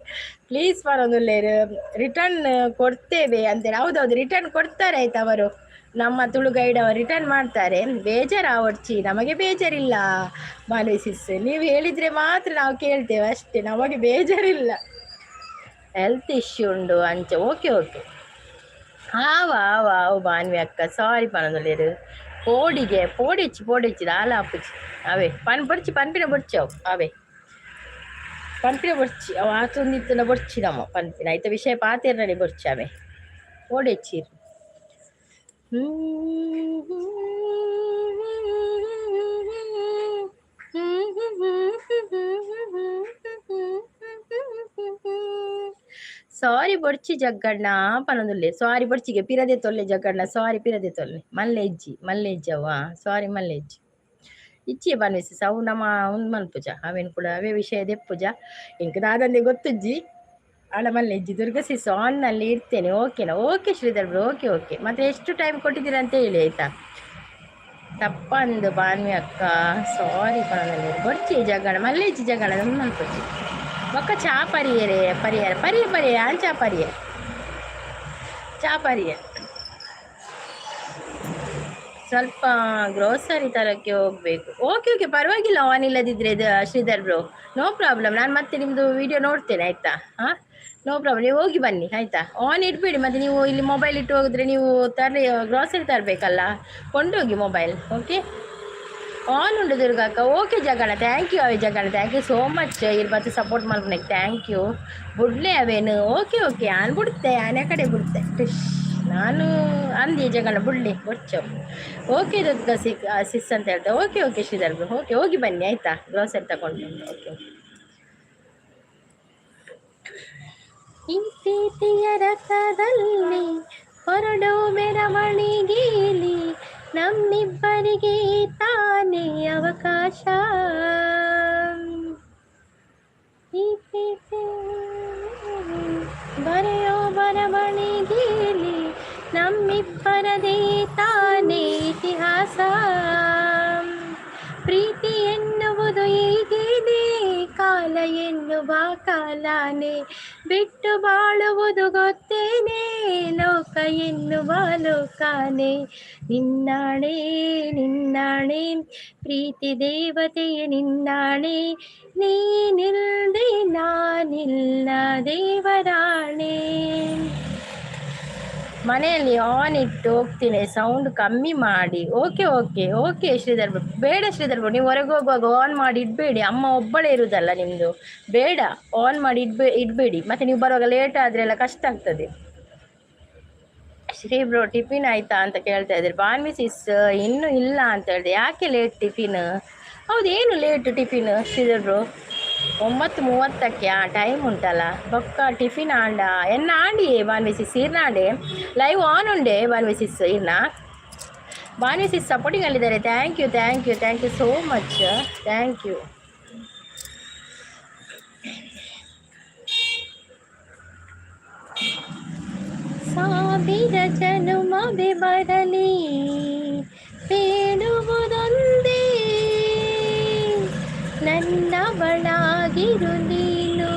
ಪ್ಲೀಸ್ ಪರೊಂದುಲ್ಲೇರು. ರಿಟರ್ನ್ ಕೊಡ್ತೇವೆ ಅಂತೇಳಿ. ಹೌದೌದು, ರಿಟರ್ನ್ ಕೊಡ್ತಾರೆ ಆಯ್ತು. ಅವರು ನಮ್ಮ ತುಳು ಗೈಡ್ ಅವರು ರಿಟರ್ನ್ ಮಾಡ್ತಾರೆ. ಬೇಜಾರು ಹೊಡ್ಚಿ, ನಮಗೆ ಬೇಜಾರಿಲ್ಲ ಬಾನ್ವಿ ಸಿಸ್. ನೀವು ಹೇಳಿದರೆ ಮಾತ್ರ ನಾವು ಕೇಳ್ತೇವೆ ಅಷ್ಟೇ, ನಮಗೆ ಬೇಜಾರಿಲ್ಲ. ಹೆಲ್ತ್ ಇಶ್ಯೂ ಉಂಡು ಅಂಚ. ಓಕೆ ಓಕೆ ಆವು ಬಾನ್ವಿ ಅಕ್ಕ ಸಾರಿ ಪನೊಂದುಲ್ಲೇರು. ಪೋಡಿಚ್ಚಿ ಆಲ ಅಪ್ಪುಚ್ಚಿ ಅವೇ ಪನ್ಪಿನ ಬೊಡ್ಚವು ಅವೇ ಪನ್ಪಿನ ಬೊಡ್ಚಿ ಅವು ಆತೊಂದಿತ್ತನ ಬೊಡ್ಚಿ ನಮ್ಮ ಪನ್ಪಿನ ಆಯ್ತ ವಿಷಯ ಪಾತಿರ್ನಡಿ ಬೊಡ್ಚಿ ಅವೇ ಪೋಡೆಚ್ಚಿರು. ಸಾರಿ ಬೊಡ್ಚಿ ಜಗ್ಗಣ್ಣ ಪನೊಂದುಲ್ಲೆ. ಸಾರಿ ಬೊಡ್ಚಿಗೆ ಪಿರದೆ ತೊಲ್ಲೆ ಜಗ್ಗಣ್ಣ. ಸಾರಿ ಪಿರದೆ ತೊಲ್ಲೆ ಮಲ್ಲೆಜ್ಜಿ ಅವ ಸಾರಿ ಮಲ್ಲೆಜ್ಜಿ ಇಚ್ಚಿಯ ಬನ್ನಿಸಿ ಅವು ನಮ್ಮ ಒಂದು ಮಲ್ಪುಜ ಅವೇನು ಕೂಡ ಅವೇ ವಿಷಯ ದೆಪ್ಪುಜ ಇಂಕ ದಾದಂದೆ ಗೊತ್ತುಜ್ಜಿ ಆಳ ಮಲ್ಲೆಜ್ಜಿ. ದುರ್ಗಾ ಸಿಸ್ ಆನ್ನಲ್ಲಿ ಇರ್ತೇನೆ. ಓಕೆನಾ? Okay Shridhar bro. Okay okay ಮತ್ತೆ ಎಷ್ಟು ಟೈಮ್ ಕೊಟ್ಟಿದ್ದೀರಾ ಅಂತ ಹೇಳಿ ಆಯ್ತಾ. ತಪ್ಪಂದು ಬಾನ್ವಿ ಅಕ್ಕ ಸಾರಿ ಪನೊಂದುಲ್ಲೆ ಬೊಡ್ಚಿ ಜಗ್ಗಣ್ಣ ಮಲ್ಲೆಜ್ಜಿ ಜಗ್ಗಣ್ಣ ನಮ್ಮ ಮಲ್ಪುಜಿ ಒಕ್ಕ ಪರಿಯ ಚಾಪರಿಯ ಸ್ವಲ್ಪ ಗ್ರೋಸರಿ ತರಕ್ಕೆ ಹೋಗ್ಬೇಕು. ಓಕೆ ಓಕೆ ಪರವಾಗಿಲ್ಲ, ಆನ್ ಇಲ್ಲದಿದ್ರೆ ಇದು ಶ್ರೀಧರ್ ಬ್ರೋ ನೋ ಪ್ರಾಬ್ಲಮ್. ನಾನು ಮತ್ತೆ ನಿಮ್ಮದು ವಿಡಿಯೋ ನೋಡ್ತೇನೆ ಆಯಿತಾ. ನೋ ಪ್ರಾಬ್ಲಮ್, ನೀವು ಹೋಗಿ ಬನ್ನಿ ಆಯಿತಾ. ಆನ್ ಇಡಬೇಡಿ. ಮತ್ತು ನೀವು ಇಲ್ಲಿ ಮೊಬೈಲ್ ಇಟ್ಟು ಹೋಗಿದ್ರೆ ನೀವು ಗ್ರೋಸರಿ ತರಬೇಕಲ್ಲ, ಕೊಂಡೋಗಿ ಮೊಬೈಲ್. ಓಕೆ ಆನ್ ಉಂಡು ದುರ್ಗಾಕ್ಕ. ಓಕೆ ಜಗಣ ಥ್ಯಾಂಕ್ ಯು ಅವೇ ಜಗಣ ಥ್ಯಾಂಕ್ ಯು ಸೋ ಮಚ್. ಇರ್ಬತ್ತು ಸಪೋರ್ಟ್ ಮಾಡ್ಕೊಳಕ್ಕೆ ಥ್ಯಾಂಕ್ ಯು. ಬುಡ್ಲೆ ಅವೇನು ಓಕೆ ಓಕೆ ಆನ್ ಬಿಡುತ್ತೆ ಆನೆ ಕಡೆ ಬಿಡುತ್ತೆ ನಾನು ಅಂದಿ ಜಗಣ ಬುಡ್ಲಿ ಬೊಚ್ಚು. ಓಕೆ ದುರ್ಗಾ ಸಿಸ್ ಅಂತ ಹೇಳ್ತಾ. ಓಕೆ ಓಕೆ ಶ್ರೀಧರ್ ಓಕೆ ಹೋಗಿ ಬನ್ನಿ ಆಯಿತಾ ಗ್ರೋಸರಿ ತಗೊಂಡು. ಓಕೆ ಈ ಪ್ರೀತಿಯ ರಥದಲ್ಲಿ ಹೊರಡೋ ಮೆರವಣಿಗೆಯಲ್ಲಿ ನಮ್ಮಿಬ್ಬರಿಗೆ ತಾನೇ ಅವಕಾಶ. ಈ ಪ್ರೀತಿ ಬರೆಯೋ ಬರವಣಿಗೆಯಲ್ಲಿ ನಮ್ಮಿಬ್ಬರದೇ ತಾನೇ ಇತಿಹಾಸ. ಪ್ರೀತಿ ಎನ್ನುವುದು ಹೀಗೇನೆ, ಕಾಲ ಎನ್ನುವ ಕಾಲನೇ ಬಿಟ್ಟು ಬಾಳುವುದು ಗೊತ್ತೇನೆ, ಲೋಕ ಎನ್ನುವ ಲೋಕನೇ. ನಿನ್ನಾಣೆ ನಿನ್ನಾಣೆ ಪ್ರೀತಿ ದೇವತೆಯ ನಿನ್ನಾಣೆ, ನೀನಿಲ್ದೆ ನಾನಿಲ್ಲ ದೇವರಾಣೆ. ಮನೆಯಲ್ಲಿ ಆನ್ ಇಟ್ಟು ಹೋಗ್ತೀನಿ, ಸೌಂಡ್ ಕಮ್ಮಿ ಮಾಡಿ. ಓಕೆ ಓಕೆ ಓಕೆ ಶ್ರೀಧರ್ ಬೇಡ ಶ್ರೀಧರ್ ನೀವು ಹೊರಗೆ ಹೋಗುವಾಗ ಆನ್ ಮಾಡಿ ಇಡಬೇಡಿ. ಅಮ್ಮ ಒಬ್ಬಳೇ ಇರುವುದಲ್ಲ ನಿಮ್ಮದು, ಬೇಡ ಆನ್ ಮಾಡಿ ಇಡಬೇಡಿ. ಮತ್ತು ನೀವು ಬರುವಾಗ ಲೇಟ್ ಆದರೆ ಎಲ್ಲ ಕಷ್ಟ ಆಗ್ತದೆ. ಶ್ರೀ ಬ್ರೋ ಟಿಫಿನ್ ಆಯಿತಾ ಅಂತ ಕೇಳ್ತಾ ಇದ್ದಾರೆ. ಬಾನ್ವಿ ಸಿಸ್ ಇನ್ನೂ ಇಲ್ಲ ಅಂತ ಹೇಳಿದೆ. ಯಾಕೆ ಲೇಟ್ ಟಿಫಿನ್? ಹೌದು ಏನು ಲೇಟ್ ಟಿಫಿನ್ ಶ್ರೀಧರ್ ಬ್ರೋ? 9:30ಕ್ಕೆ ಟೈಮ್ ಉಂಟಲ್ಲ ಬೊಕ್ಕ ಟಿಫಿನ್ ಆಂಡ ಎನ್ನ ಆಂಡಿ ಬಾನ್ವಿಸಿಸ್ ಇರ್ನಾಂಡೆ ಲೈವ್ ಆನ್ ಉಂಡೆ ಬಾನ್ವಿಸಿಸ್ ಇರ್ನ ಬಾನ್ವಿಸಿಸ್ ಸಪೋರ್ಟಿಂಗ್ ಅಲ್ಲಿದ್ದಾರೆ. Thank you thank you thank you so much. Thank you. ಸಾವಿರ ಜನುಮವೇ ಬರಲಿ ಬೇಡುವುದೊಂದೇ ನನ್ನವಳಾಗಿರು ನೀನು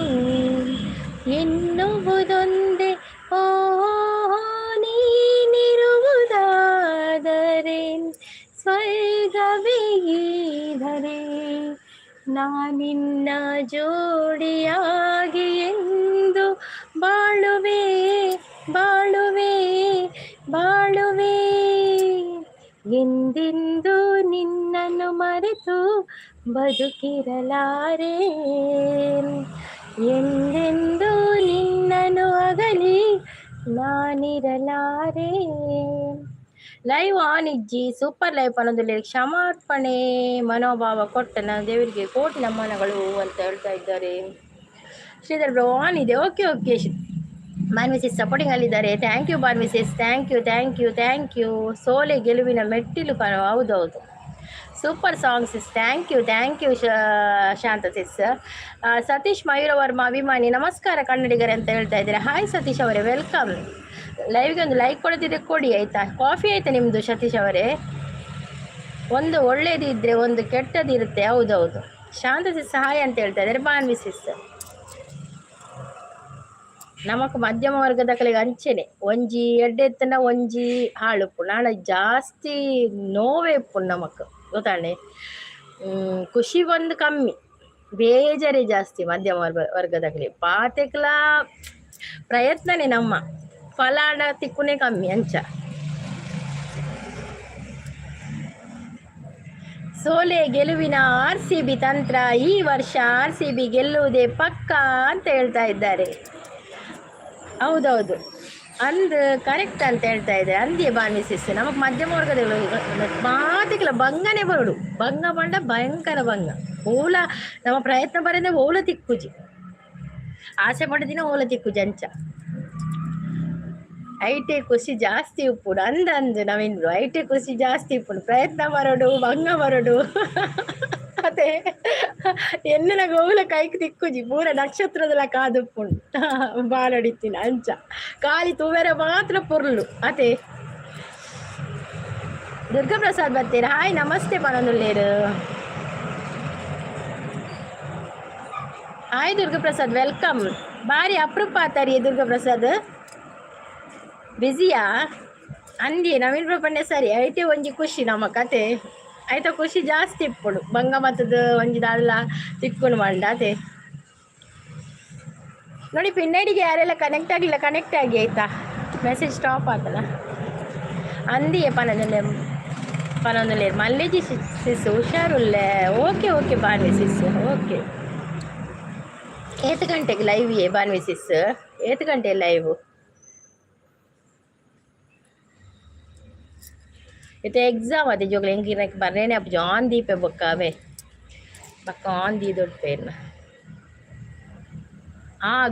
ಎನ್ನುವುದೊಂದೇ. ಓ ನೀನಿರುವುದಾದರೆ ಸ್ವರ್ಗವೇ ಧರೆ ನಾನಿನ್ನ ಜೋಡಿಯಾಗಿ ಎಂದು ಬಾಳುವೆ ಬಾಳುವೆ ಬಾಳುವೆ ಎಂದೆಂದು ನಿನ್ನನ್ನು ಮರೆತು ಬದುಕಿರಲಾರೆ ಎಂದೆಂದು ನಿನ್ನನ್ನು ಅಗಲಿ ನಾನಿರಲಾರೆ. ಲೈವ್ ಆನ್ ಇಜ್ಜಿ ಸೂಪರ್ ಲೈವ್ ಅನ್ನೋದಲ್ಲಿ ಕ್ಷಮಾರ್ಪಣೆ ಮನೋಭಾವ ಕೊಟ್ಟನ ದೇವರಿಗೆ ಕೋಟಿ ನಮನಗಳು ಅಂತ ಹೇಳ್ತಾ ಇದ್ದಾರೆ. ಶ್ರೀಧರ್ ಬ್ರೋ ಆನ್ ಇದೆ. ಓಕೆ ಓಕೆ ಬಾನ್ವಿಸಿಸ್ ಸಪೋರ್ಟಿಂಗ್ ಅಲ್ಲಿದ್ದಾರೆ. Thank you Banvi sis. Thank you thank you thank you. ಸೋಲೆ ಗೆಲುವಿನ ಮೆಟ್ಟಿಲು ಹೌದೌದು super songs is. Thank you Shanta sis. Satish Mayuravarma ಅಭಿಮಾನಿ ನಮಸ್ಕಾರ ಕನ್ನಡಿಗರೇ ಅಂತ ಹೇಳ್ತಾ ಇದ್ದಾರೆ. ಹಾಯ್ ಸತೀಶ್ ಅವರೇ ವೆಲ್ಕಮ್. ಲೈವ್ಗೆ ಒಂದು ಲೈಕ್ ಕೊಡ್ತಿದ್ರೆ ಕೊಡಿ ಆಯಿತಾ. ಕಾಫಿ ಆಯಿತಾ ನಿಮ್ಮದು ಸತೀಶ್ ಅವರೇ? ಒಂದು ಒಳ್ಳೇದಿದ್ದರೆ ಒಂದು ಕೆಟ್ಟದಿರುತ್ತೆ. ಹೌದೌದು ಶಾಂತ ಸಿಸ್ ಹಾಯ್ ಅಂತ ಹೇಳ್ತಾ ಇದ್ದಾರೆ. ಬಾನ್ವಿಸಿಸ್ ನಮಕ್ ಮಧ್ಯಮ ವರ್ಗದ ಕಲೆಗೆ ಅಂಚೆನೆ ಒಂಜಿ ಎಡ್ಡೆತ್ತನ ಒಂಜಿ ಹಾಳುಪ್ಪು ನಾಳ ಜಾಸ್ತಿ ನೋವೇ ಉಪ್ಪು ನಮಕ್ ಗೊತ್ತಾಣೆ. ಖುಷಿ ಒಂದು ಕಮ್ಮಿ ಬೇಜಾರೇ ಜಾಸ್ತಿ ಮಧ್ಯಮ ವರ್ಗದ ಕಲೆ ಪಾತೆಕ್ಲ ಪ್ರಯತ್ನನೇ ನಮ್ಮ ಫಲಾಡ ತಿಕ್ಕುನೇ ಕಮ್ಮಿ ಅಂಚ. ಸೋಲೆ ಗೆಲುವಿನ RCB ತಂತ್ರ ಈ ವರ್ಷ RCB ಗೆಲ್ಲುವುದೇ ಪಕ್ಕಾ ಅಂತ ಹೇಳ್ತಾ ಇದ್ದಾರೆ. ಹೌದೌದು ಅಂದ್ ಕರೆಕ್ಟ್ ಅಂತ ಹೇಳ್ತಾ ಇದ್ದಾರೆ. ಅಂದಿಯ ಬಾನ್ವಿಸಿಸ್ ನಮಗೆ ಮಧ್ಯಮ ವರ್ಗದ ಮಾತಿಗಿಲ್ಲ ಬಂಗನೆ ಬರುಡು ಬಂಗ ಬಂಡ ಭಯಂಕರ ಬಂಗ ಓಲ ನಮ್ಮ ಪ್ರಯತ್ನ ಬರದೆ ಓಲ ತಿಕ್ಕುಜಿ ಆಸೆ ಪಡೆದಿನ ಓಲ ತಿಕ್ಕುಜಿ ಅಂಚ ಐಟೆ ಖುಷಿ ಜಾಸ್ತಿ ಉಪ್ಪುಡು ಅಂದು ನಾವೇನು ಐಟೆ ಖುಷಿ ಜಾಸ್ತಿ ಉಪ್ಪುಡು ಪ್ರಯತ್ನ ಬರೋಡು ಭಂಗ ಬರೋಡು ಅದೇ ಎನ್ನ ಗೋಲ ಕೈಗೆ ತಿಕ್ಕುಜಿ ಪೂರ ನಕ್ಷತ್ರದಲ್ಲ ಕಾದುಪ್ಪುಂಡು ಬಾಲಡಿತ್ತಿನ ಅಂಚ ಖಾಲಿ ತೂವೆರ ಮಾತ್ರ ಪುರ್ಲು ಅದೇ. ದುರ್ಗಾಪ್ರಸಾದ್ ಬರ್ತೀರಾ? ಹಾಯ್ ನಮಸ್ತೆ ಪನೊಂದುಲ್ಲೇರು. Hi Durgaprasad welcome. ಬಾರಿ ಅಪರೂಪ ಆತಾರಿ ದುರ್ಗಾಪ್ರಸಾದ್ ಬಿಸಿಯಾ ಅಂದಿ ನವೀನ್ ಪ್ರಪಂಡ ಸರಿ ಐತೆ ಒಂಜಿ ಖುಷಿ ನಮ್ಮ ಕತೆ ಆಯ್ತಾ. ಖುಷಿ ಜಾಸ್ತಿ ಇಪ್ಪುಡು ಬಂಗ ಮತ್ತದ ಒಂಜಿದಲ್ಲ ತಿಕ್ಕೊಂಡು ಮಾಡ್ದ ಅದೇ ನೋಡಿ. ಪಿನ್ನಡಿಗೆ ಯಾರೆಲ್ಲ ಕನೆಕ್ಟ್ ಆಗಲಿಲ್ಲ ಕನೆಕ್ಟ್ ಆಗಿ ಆಯ್ತಾ. ಮೆಸೇಜ್ ಸ್ಟಾಪ್ ಆತಲ್ಲ ಅಂದಿಯೇ ಪನೊಂದುಲ್ಲೆ ಮಲ್ಲೇಜಿ ಸಿಸ್ ಹುಷಾರುಲ್ಲೆ. Okay okay Banvi sis okay. 8 ಗಂಟೆಗೆ ಲೈವ್ ಬಾನ್ವಿಸಿಸ್ 8 ಗಂಟೆ live. itu exam ada juga yang kira kemarin apa jangan di pe bakawe bakan di dot pen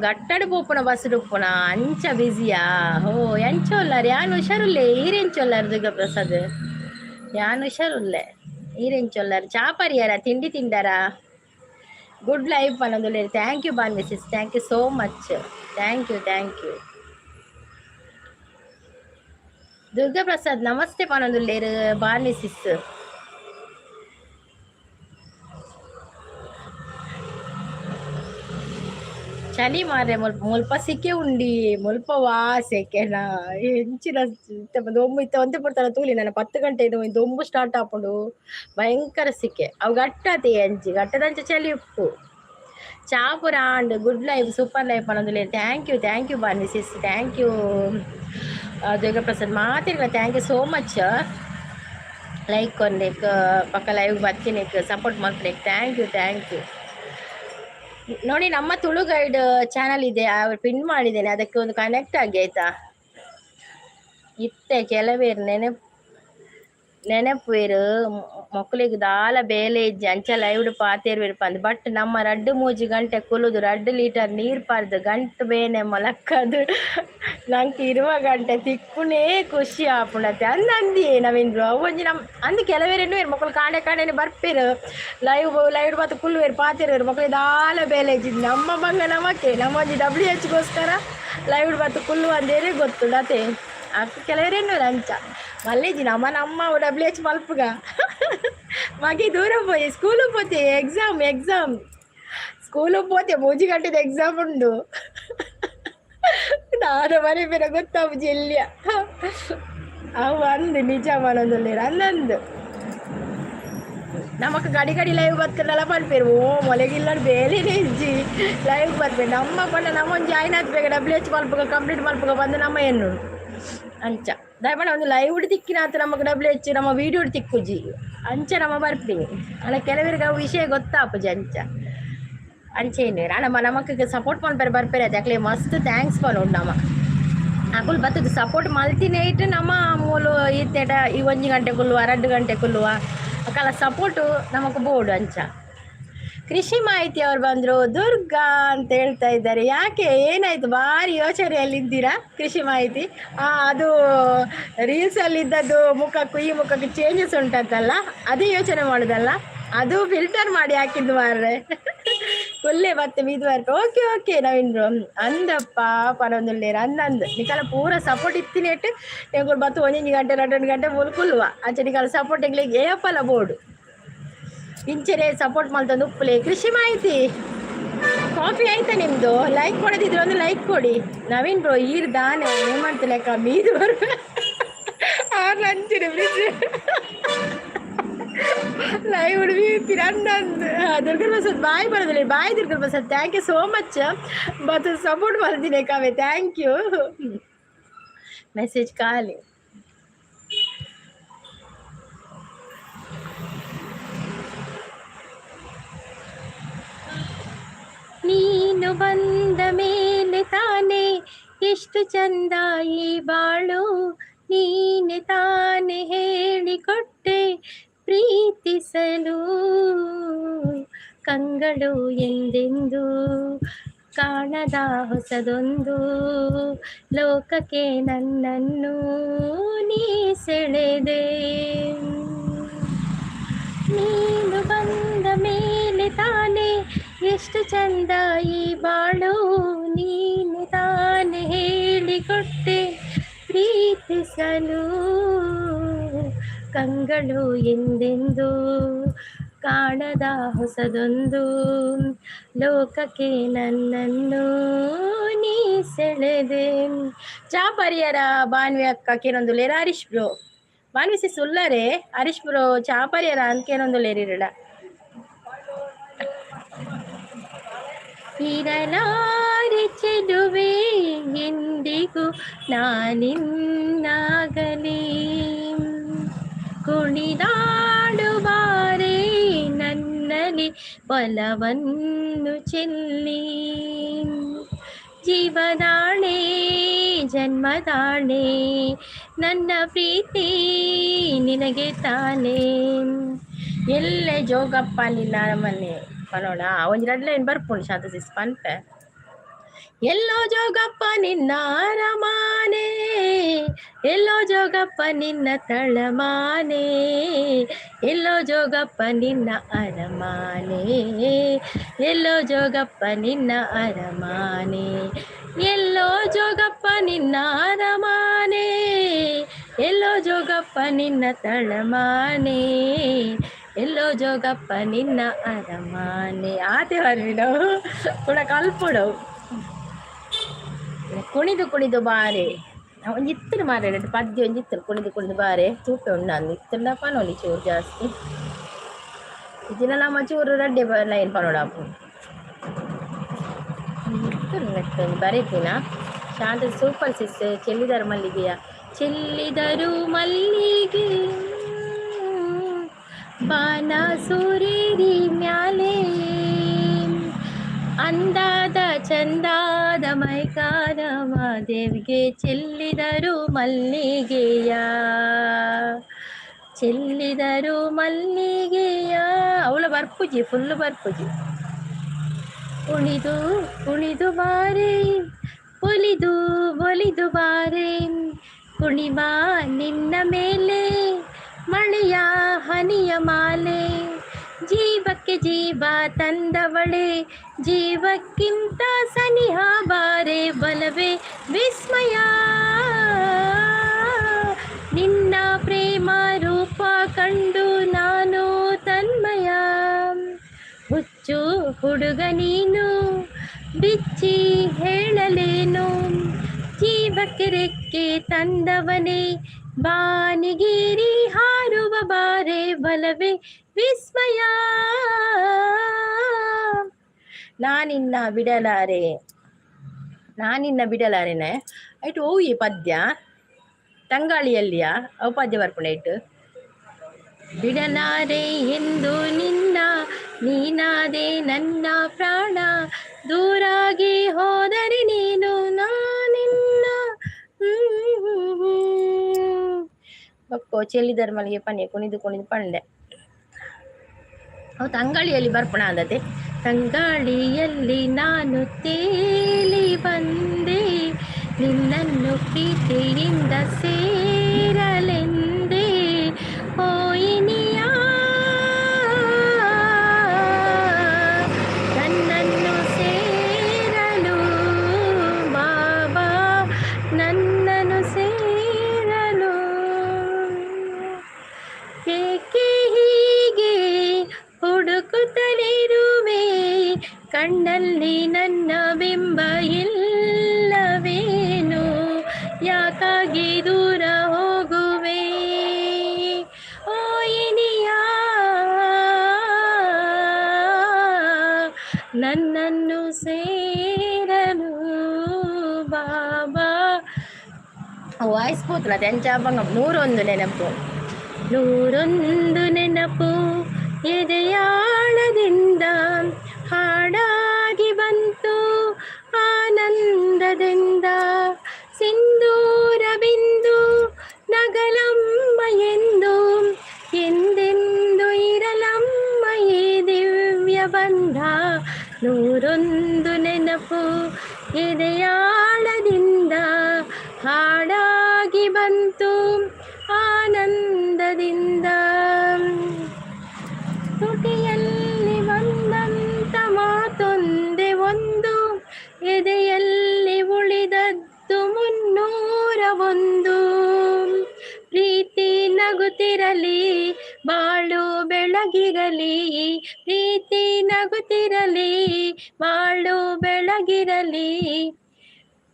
ಗಟ್ಟಡ ಪೋಪುನ ಬಸ್ಸುಡುಪ್ಪುನ ಅಂಚ ಬಿಸಿಯಾ. ಓ ಎಂಚೊಲ್ಲಾರ ಯಾನು ಹುಷಾರುಲ್ಲೆ ಈರೆಂಚೊಲ್ಲಾರ ದುರ್ಗಾಪ್ರಸಾದ್ ಯಾನು ಹುಷಾರುಲ್ಲೆ ಈರೆಂಚೊಲ್ಲಾರ ಚಾಪರಿಯಾರ ತಿಂಡಿ ತಿಂದಾರ. ಗುಡ್ ಲೈಫ್ ಅನ್ನೋದು. Thank you Banvi sis. Thank you so much. Thank you thank you. Durgaprasad ನಮಸ್ತೆ ಪನೊಂದುಲ್ಲೇರು ಬಾನ್ವಿಸಿಸ್. ಚಳಿ ಮಾರೆ ಮುಲ್ಪ ಸಿಕ್ಕೆ ಉಂಡಿ ಮುಲ್ಪ ವಾಸೆಕೆನಾ ಹೆಂಚಿನ ದೊಂಬು ಇತ್ತ ಒಂದೇ ಪಡ್ತಾರ ತೂಲಿ ನಾನು 10 ಗಂಟೆ ದೊಂಬು ಸ್ಟಾರ್ಟ್ ಆಪುಂಡು ಭಯಂಕರ ಸಿಕ್ಕೆ ಅವು ಗಟ್ಟತೆ ಅಂಚಿ ಗಟ್ಟದಂಚ ಚಳಿ ಉಪ್ಪು ಚಾಪುರ ಆಂಡ್ ಗುಡ್ ಲೈಫ್ ಸೂಪರ್ ಲೈಫ್ ಅನ್ನೋದಿಲ್ಲ. Thank you Banvi sis. Thank you Durgaprasad ಮಾತಿರ್ಲ. Thank you so much. Like ಕೊಂಡೆಕ್ ಪಕ್ಕ ಲೈವ್ ಬರ್ತೀನಿಕ್ ಸಪೋರ್ಟ್ ಮಾಡ್ತೀನಿ. Thank you. ನೋಡಿ ನಮ್ಮ ತುಳು ಗೈಡ್ ಚಾನಲ್ ಇದೆ ಅವ್ರು ಪಿನ್ ಮಾಡಿದ್ದೇನೆ ಅದಕ್ಕೆ ಒಂದು ಕನೆಕ್ಟ್ ಆಗಿ ಆಯ್ತಾ. ಇತ್ತೆ ಕೆಲವೇ ನೆನಪು ನೆನಪುವೆರು ಮೊಕ್ಕಲಿಗೆ ದಾಲ ಬೇಲೆ ಇಜ್ಜಿ ಅಂಚ ಲೈವ್ಡ್ ಪಾತೇರ್ವೆರು ಪಂದ್ ಬಟ್ ನಮ್ಮ 2-3 ಗಂಟೆ ಕುಲುದು 2 ಲೀಟರ್ ನೀರ್ ಪಾರ್ದು ಗಂಟು ಬೇನೆ ಮೊಲಕ್ಕದು ನಂಗೆ 20 ಗಂಟೆ ತಿಕ್ಕುನೇ ಖುಷಿ ಆಪುಣತೆ ಅಂದಿ ನವೀನ್ರು ಒಂಜಿ ನಮ್ ಅಂದ್ ಕೆಲವೇರೇನು ಮಕ್ಕಳು ಕಾಣೆ ಬರ್ಪೇರು ಲೈವ್ ಬತ್ತು ಕುಲ್ಲುವೇರು ಪಾತೇರ್ವೇರು ಮಕ್ಕಳು ದಾಲ ಬೇಲೆ ಇಜ್ಜಿ ನಮ್ಮ ಬಂಗ ನಮಕ್ಕೆ ನಮ್ಮ ಒಂಜಿ WH ಲೈವ್ ಬತ್ತು ಕುಲ್ಲು ಅಂದೇರಿ ಗೊತ್ತು ಅತೆ ಅಕ್ಕ ಕೆಲವರೇನು ಅಂಚ ಮಲ್ಲೇಜಿ ನಮ್ಮ WH ಮಲ್ಪುಗ ಮಗೆ ದೂರ ಪೋಯಿ ಸ್ಕೂಲು ಪೋತೆ ಎಕ್ಸಾಮ್ ಸ್ಕೂಲು ಪೋತೆ 3 ಗಂಟೆದ ಎಕ್ಸಾಮ್ ಉಂಡು ನಾನು ಮನೆ ಬೇರೆ ಗೊತ್ತಾವು ಜಿಲ್ಯ ಅವು ಅಂದು ನಿಜ ಮನದಲ್ಲಿರ ಅಂದಂದು ನಮಕ್ ಗಡಿ ಲೈವ್ ಬರ್ತಲ್ಲ ಮಲ್ಪೇರು ಓ ಮೊಲೆಗಿಲ್ಲ ಬೇಲೆನೇ ಇಜ್ಜಿ ಲೈವ್ ಬರ್ಬೇಕು ನಮ್ಮ ಬಣ್ಣ ನಮ್ಮೊಂದು ಜಾಯ್ನ್ ಆಗ್ಬೇಕು WH ಮಲ್ಪುಗ ಕಂಪ್ಲೀಟ್ ಮಲ್ಪುಗ ಬಂದು ನಮ್ಮ ಏನು ಅಂಚ ದಯಮಾಡಿ ಒಂದು ಲೈವ್ ತಿಕ್ಕಿನ ಅಂತ ನಮಗೆ WH ನಮ್ಮ ವೀಡಿಯೋ ತಿಕ್ಕುಜಿ ಅಂಚ ನಮ್ಮ ಬರ್ತೀನಿ ಅಲ್ಲ ಕೆಲವರಿಗೆ ವಿಷಯ ಗೊತ್ತಾಪುಜಿ ಅಂಚೇನು ನಮಕ್ಕೆ ಸಪೋರ್ಟ್ ಮಾಡ್ಬೇರೆ ಬರ್ಪೇರೆ ಅದಕ್ಕೆ ಮಸ್ತ್ ಥ್ಯಾಂಕ್ಸ್ ಪನೋಡು ನಮ್ಮ ಅಕುಲ್ ಬರ್ತದೆ ಸಪೋರ್ಟ್ ಮಲ್ತಿನೇ ಇಟ್ಟು ನಮ್ಮ ಮೂಲು ಈತೆಟ ಈ 1 ಗಂಟೆ ಕುಲ್ಲುವ 2 ಗಂಟೆ ಕುಲ್ಲುವ ಅಕ್ಕಲ್ಲ ಸಪೋರ್ಟು ನಮಗೆ ಬೋರ್ಡು ಅಂಚ ಕೃಷಿ ಮಾಹಿತಿ ಅವ್ರು ಬಂದರು ದುರ್ಗಾ ಅಂತ ಹೇಳ್ತಾ ಇದ್ದಾರೆ ಯಾಕೆ ಏನಾಯ್ತು ಭಾರಿ ಯೋಚನೆಯಲ್ಲಿದ್ದೀರಾ ಕೃಷಿ ಮಾಹಿತಿ ಅದು ರೀಲ್ಸಲ್ಲಿದ್ದದ್ದು ಮುಖಕ್ಕೂ ಈ ಮುಖಕ್ಕೂ ಚೇಂಜಸ್ ಉಂಟಂತಲ್ಲ ಅದೇ ಯೋಚನೆ ಮಾಡೋದಲ್ಲ ಅದು ಫಿಲ್ಟರ್ ಮಾಡಿ ಹಾಕಿದ್ದು ಮಾರ್ರೆ ಕುಲ್ಲೆ ಮತ್ತೆ ಬೀದ್ವಾರ್ಕ ಓಕೆ ನವೀನ್ರು ಅಂದಪ್ಪ ಪರೊಂದುಲ್ಲೇರು ಅಂದಂದು ನಿಕಲ ಪೂರ ಸಪೋರ್ಟ್ ಇತ್ತಿನೇಟ್ ಎಂಗಳು ಬತ್ತು 1 ಗಂಟೆ 2 ಗಂಟೆ ಮೂಲು ಕುಲ್ಲುವ ಅಂಚೆ ನಿಕಲ ಸಪೋರ್ಟ್ ಎಂಗ್ಲಿಗೆ ಏಪಲ ಬೋರ್ಡು ಇಂಚೆರೆ ಸಪೋರ್ಟ್ ಮಾಡ್ತಂದು ಉಪ್ಪುಲೆ ಕೃಷಿ ಮಾಹಿತಿ ಕಾಫಿ ಆಯ್ತಾ ನಿಮ್ದು ಲೈಕ್ ಕೊಡದಿದ್ರೆ ಒಂದು ಲೈಕ್ ಕೊಡಿ ನವೀನ್ ಬ್ರೋ ಈರ್ ದಾನೆ ಏನ್ ಮಾಡ್ತಿಲ್ಲ ಮೀದು ಬರ್ಬೇ ಅಂಚಿನ ಫ್ರಿಜ್ ಲೈವ್ ಉಡ್ಬೀರ್ತೀರ ಅನ್ನಂದು ದುರ್ಗಲ್ ಬಸದ್ ಬಾಯ್ ಬರೋದಿಲ್ಲ ಬಾಯ್ ದುರ್ಗಲ್ ಬಸದ್ ಥ್ಯಾಂಕ್ ಯು ಸೋ ಮಚ್ ಬತ್ ಸಪೋರ್ಟ್ ಮಾಡ್ತೀನಿ ಕಾವೆ ಥ್ಯಾಂಕ್ ಯು ಮೆಸೇಜ್ ಖಾಲಿ ನೀನು ಬಂದ ಮೇಲೆ ತಾನೇ ಎಷ್ಟು ಚಂದ ಈ ಬಾಳು ನೀನೆ ತಾನೇ ಹೇಳಿಕೊಟ್ಟೆ ಪ್ರೀತಿಸಲು ಕಂಗಳು ಎಂದೆಂದು ಕಾಣದ ಹೊಸದೊಂದು ಲೋಕಕ್ಕೆ ನನ್ನನ್ನು ನೀ ಸೆಳೆದೆ ನೀನು ಬಂದ ಮೇಲೆ ತಾನೇ ಎಷ್ಟು ಚಂದ ಈ ಬಾಳು ನೀನು ತಾನೇ ಹೇಳಿಕೊಟ್ಟೆ ಪ್ರೀತಿಸಲು ಕಂಗಳು ಎಂದೆಂದು ಕಾಣದ ಹೊಸದೊಂದು ಲೋಕಕ್ಕೆ ನನ್ನನ್ನು ನೀ ಸೆಳೆದೆ ಚಾಪರಿಯರ ಬಾನ್ವಿ ಅಕ್ಕ ಕೇನೊಂದು ಲೇರ ಹರೀಶ್ ಬ್ರೋ ಬಾನ್ವಿಸಿ ಸುಲ್ಲರೆ ಹರೀಶ್ ಬ್ರೋ ಚಾಪರಿಯರ ಅಂತ ಕೇನೊಂದು ಲೇರಿರಡ ಇರಲಾರೆ ಚೆಲುವೆ ಎಂದಿಗೂ ನಾನಿನ್ನಾಗಲಿ ಕುಣಿದಾಡುವಾರೆ ನನ್ನಲ್ಲಿ ಬಲವನ್ನು ಚೆಲ್ಲಿ ಜೀವದಾಣೆ ಜನ್ಮದಾಣೆ ನನ್ನ ಪ್ರೀತಿ ನಿನಗೆ ತಾನೇ ಎಲ್ಲೆ ಜೋಗಪ್ಪ ನಿನ್ನ ಮನೆ ಪನೋಣ ಒಂಜಿ 2 ಲೈನ್ ಬರ್ಪುಂಡು ಶಾಂತ ಸಿಸ್ ಪನ್ಪೆ ಎಲ್ಲೋ ಜೋಗಪ್ಪ ನಿನ್ನ ಅರಮಾನೆ ಎಲ್ಲೋ ಜೋಗಪ್ಪ ನಿನ್ನ ತಳಮಾನೆ ಎಲ್ಲೋ ಜೋಗಪ್ಪ ನಿನ್ನ ಅರಮಾನೆ ಎಲ್ಲೋ ಜೋಗಪ್ಪ ನಿನ್ನ ಅರಮಾನೆ ಎಲ್ಲೋ ಜೋಗಪ್ಪ ನಿನ್ನ ಅರಮಾನೆ ಎಲ್ಲೋ ಜೋಗಪ್ಪ ನಿನ್ನ ತಳಮಾನೆ ಎಲ್ಲೋ ಜೋಗಪ್ಪ ನಿನ್ನ ಅರಮಾನೆ ಆತೆ ಬರ್ವಿನವು ಕೂಡ ಕಲ್ಪುಡವು ಕುಣಿದು ಬಾರೆ ಒಂಜಿತ್ತರು ಮಾರೆ ಪದ್ಯ ಒಂಜಿತ್ತರು ಕುಣಿದು ಬಾರೆ ತೂಕ ಉಂಡು ಅಂದು ಇತ್ತಲ್ಲ ಪನೋಲಿ ಚೂರು ಜಾಸ್ತಿ ಇದನ್ನ ನಮ್ಮ ಚೂರು ರಡ್ಡೆ ಲೈನ್ ಪನೋಡಾಪು ಬರೀತೀನ ಶಾಂತ ಸೂಪರ್ ಸಿಸ್ ಚೆಲ್ಲಿದರು ಮಲ್ಲಿಗೆಯ ಚೆಲ್ಲಿದರು ಮಲ್ಲಿಗೆ ಬಾನ ಸೂರೇರಿ ಮ್ಯಾಲೆ ಅಂದಾದ ಚಂದಾದ ಮೈಕಾರ ಮಾದೇವಿಗೆ ಚೆಲ್ಲಿದರು ಮಲ್ಲಿಗೆಯ ಚೆಲ್ಲಿದರು ಮಲ್ಲಿಗೆಯ. ಅವಳ ಬರ್ಪುಜಿ, ಫುಲ್ ಬರ್ಪುಜಿ. ಕುಣಿದು ಕುಣಿದು ಬಾರೆ, ಒಲಿದು ಒಲಿದು ಬಾರೆ, ಕುಣಿಬ ನಿನ್ನ ಮೇಲೆ ಮಳೆಯ ಹನಿಯ ಮಾಲೆ. ಜೀವಕ್ಕೆ ಜೀವ ತಂದವಳೆ, ಜೀವಕ್ಕಿಂತ ಸನಿಹ ಬಾರೆ, ಬಲವೇ ವಿಸ್ಮಯ. ನಿನ್ನ ಪ್ರೇಮ ರೂಪ ಕಂಡು ನಾನು ತನ್ಮಯ. ಹುಚ್ಚು ಹುಡುಗ ನೀನು, ಬಿಚ್ಚಿ ಹೇಳಲೇನು. ಜೀವಕ್ಕೆ ರೆಕ್ಕೆ ತಂದವನೇ, ಬಾನಿಗೇರಿ ಹಾರುವ ಬಾರೆ, ಬಲವೇ ವಿಸ್ಮಯ. ನಾನಿನ್ನ ಬಿಡಲಾರೆ, ನಾನಿನ್ನ ಬಿಡಲಾರೆನೆ ಆಯ್ತು. ಓ ಈ ಪದ್ಯ ತಂಗಾಳಿಯಲ್ಲಿಯ ಅವು ಪದ್ಯ ಬರ್ಪಣೆ ಇಟ್ಟು. ಬಿಡಲಾರೆ ಎಂದು ನಿನ್ನ, ನೀನಾದೆ ನನ್ನ ಪ್ರಾಣ. ದೂರಾಗಿ ಹೋದರೆ ನೀನು, ನಾನಿನ್ನ ಬಕ್ಕೋ ಚೆಲ್ಲಿದರ ಮಲ್ಲಿಗೆ ಪನ್ನೆ ಕುಣಿದು ಕುಣಿದು ಪಂಡೆ. ಅವು ತಂಗಾಳಿಯಲ್ಲಿ ಬರ್ಪಣ ಅಂದತೆ. ತಂಗಾಳಿಯಲ್ಲಿ ನಾನು ತೇಲಿ ಬಂದೆ, ನಿನ್ನನ್ನು ಪ್ರೀತಿಯಿಂದ ಸೇರಲೆಂದೆ. ಓಯಿನಿಯ ನನ್ನನ್ನು ಸೇರಲು, ಬಾಬಾ ನನ್ನನ್ನು ಸೇರಲು. ಏಕೆ ಹೀಗೆ ಹುಡುಕುತ್ತಲಿರುವೆ, ಕಣ್ಣಲ್ಲಿ ನನ್ನ ಬಿಂಬ ಇಲ್ಲವೇನು. ಯಾಕಾಗಿ ದೂರ ಹೋಗುವೆ, ಓಯಿನಿಯ ನನ್ನನ್ನು ಸೇರಲು, ಬಾಬಾ. ವಾಯ್ಸ್ ಪೋತ್ರ ತೆಂಚಾಪಂಗ. 101 ನೆನಪು, 101 ನೆನಪು ಎದೆಯಾಳದಿಂದ ಹಾಡಾಗಿ ಬಂತು ಆನಂದದಿಂದ. ಸಿಂಧೂರ ಬಿಂದು ನಗಲಮ್ಮ ಎಂದು, ಎಂದೆಂದು ಇರಲಮ್ಮ ಈ ದಿವ್ಯ ಬಂಧ. 101 ನೆನಪು ಎದೆಯಾಳದಿಂದ ಹಾಡಾಗಿ ಬಂತು ಆನಂದದಿಂದ. ತುಟಿಯಲ್ಲಿ ಬಂದಂತ ಮಾತೊಂದೆ ಒಂದು, ಎದೆಯಲ್ಲಿ ಉಳಿದದ್ದು 301. ಪ್ರೀತಿ ನಗುತ್ತಿರಲಿ, ಬಾಳು ಬೆಳಗಿರಲಿ. ಪ್ರೀತಿ ನಗುತ್ತಿರಲಿ, ಬಾಳು ಬೆಳಗಿರಲಿ.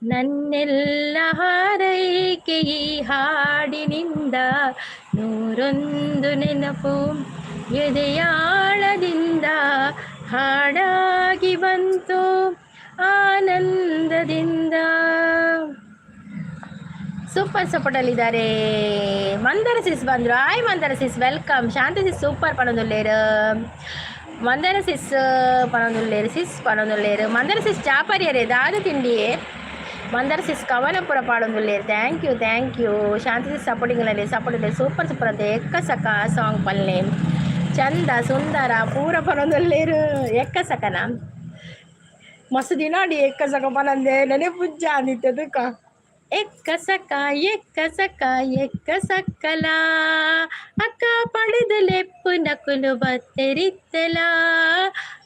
ನನ್ನೆಲ್ಲ ಹಾರೈಕೆ ಈ ಹಾಡಿನಿಂದ. 101 ನೆನಪು ಎದೆಯಾಳದಿಂದ ಹಾಡಾಗಿ ಬಂತು ಆನಂದದಿಂದ. ಸೂಪರ್ ಸಪೋರ್ಟಲ್ಲಿದ್ದಾರೆ. ಮಂದರ ಸಿಸ್ ಬಂದರು. Hi Mandara sis welcome. Shanti sis super ಪಣದುಲ್ಲೇರು. ಮಂದರ ಸಿಸ್ ಪಣದುಲ್ಲೇರು, ಸಿಸ್ ಪಣದುಲ್ಲೇರು. ಮಂದರ ಸಿಸ್ ಚಾಪರಿಯರೇ ದಾದು ತಿಂಡಿಯೇ. ಮಂದರ ಸಿಸ್ ಕವನಪುರ ಪಾಡೊಂದುಲ್ಲೇರು. Thank you thank you. Shanti sis ಸಪೋರ್ಟಿಂಗಲ್ಲಿ ಸಪೋರ್ಟ್ ಸೂಪರ್ ಸೂಪರ್ ಅಂತ ಎಕ್ಕಸಕ ಸಾಂಗ್ ಪಲ್ಲೆ ಚಂದ ಸುಂದರ ಪೂರ ಪನೊಂದುಲ್ಲೇರು. ಎಕ್ಕಸಕನ ಮಸ್ತ್ ದಿನಾಡಿ ಎಕ್ಕಸಕ ಪನಂದೆ ನೆನೆ ಪೂಜ ಅಂದಿತ್ತದಕ್ಕ. ಎಕ್ಕಸಕ ಎಕ್ಕಸಕ ಎಕ್ಕಸಕ್ಕಲ, ಅಕ್ಕ ಪಡೆದು ಲೆಪ್ಪು ನಕುಲು ಬತ್ತೆರಿತ್ತಲ.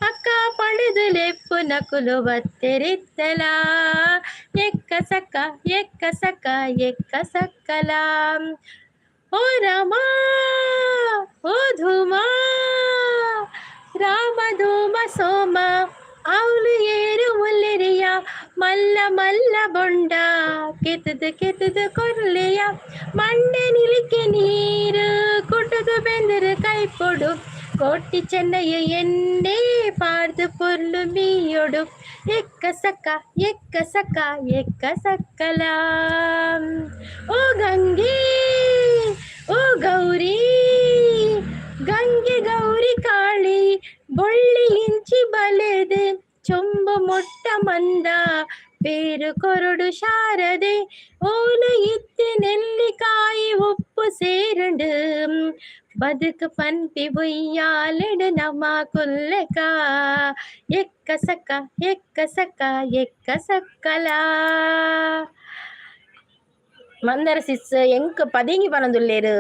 ಅಕ್ಕ ಪಡೆದು ಲೆಪ್ಪು ನಕುಲು ಬತ್ತೆರಿತ್ತಲ. ಎಕ್ಕಸಕ ಎಕ್ಕಸಕ ಎಕ್ಕಸಕ್ಕಲ. ಓ ರಾಮ ಓ ಧೂಮ, ರಾಮ ಧೂಮ ಸೋಮ, ಅವಳು ಏರು ಮುಲ್ಲೆರಿಯ. ಮಲ್ಲ ಮಲ್ಲ ಬೊಂಡ, ಕೆತ್ತದು ಕೆತ್ತದು ಕೊರ್ಲೆಯ. ಮಂಡೆ ನಿಲಿಕೆ ನೀರು, ಕುಟುದು ಬೆಂದರು ಕೈ ಕೊಡು. ಕೋಟಿ ಚೆನ್ನಯ್ಯ ಎಣ್ಣೆ ಪಾರ್ದು ಪೊರ್ಲು ಮೀಯೊಡು. ಎಕ್ಕಸಕ ಎಕ್ಕಸಕ ಎಕ್ಕಸಕ್ಕಲ. ಓ ಗಂಗೆ ಓ ಗೌರಿ, ಗಂಗೆ ಗೌರಿ ಕಾಳಿ, ಬೊಳ್ಳಿ ಇಂಚಿ ಬಲೆದೆ ಚೊಂಬು ಮೊಟ್ಟ ಮಂದ. ಬೇರು ಕೊರಡು ಶಾರದೆ ಓಲು ಇತ್ತಿ ನೆಲ್ಲಿಕಾಯಿ ಉಪ್ಪು ಸೇರುಂಡು ಬದುಕು ಪನ್ಪಿ ಬುಯ್ಯಾಲೆಡು ನಮ್ಮ ಕುಲ್ಲೆಕ ಎಕ್ಕ ಸಕ್ಕ ಎಕ್ಕ ಸಕ್ಕ ಎಕ್ಕ ಸಕ್ಕಲ ಮಂದರ ಸಿಸ್ ಎಂಕ್ ಪದಿಂಗಿ ಪನೊಂದುಲ್ಲೆರ್